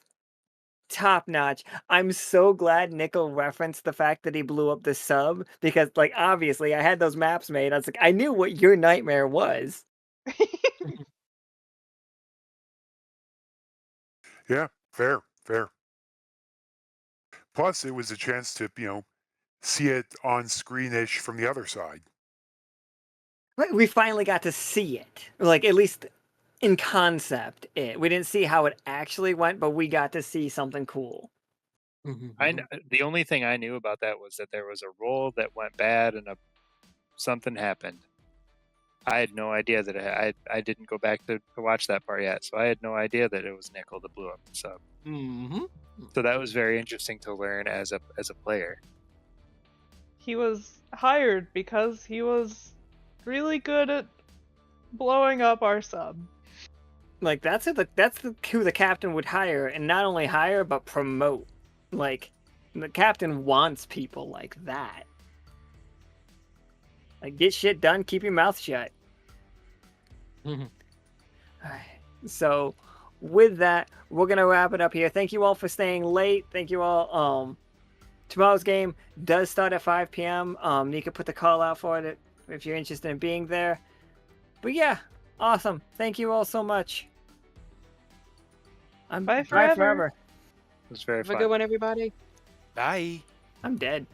top notch. I'm so glad Nichol referenced the fact that he blew up the sub because, like, obviously, I had those maps made. I was like, I knew what your nightmare was. Yeah, fair, fair. Plus, it was a chance to, see it on screenish from the other side. We finally got to see it, like at least in concept. We didn't see how it actually went, but we got to see something cool. The only thing I knew about that was that there was a roll that went bad and something happened. I had no idea that I didn't go back to watch that part yet, so I had no idea that it was Nichol that blew up the sub. Mm-hmm. So that was very interesting to learn as a player. He was hired because he was really good at blowing up our sub. Like that's who the captain would hire, and not only hire but promote. Like, the captain wants people like that. Like, get shit done, keep your mouth shut. Alright, so, with that, we're gonna wrap it up here. Thank you all for staying late. Thank you all. Tomorrow's game does start at 5 p.m. You can put the call out for it if you're interested in being there. But yeah, awesome. Thank you all so much. Bye forever. It was very Have a fun. good one, everybody. Bye. I'm dead.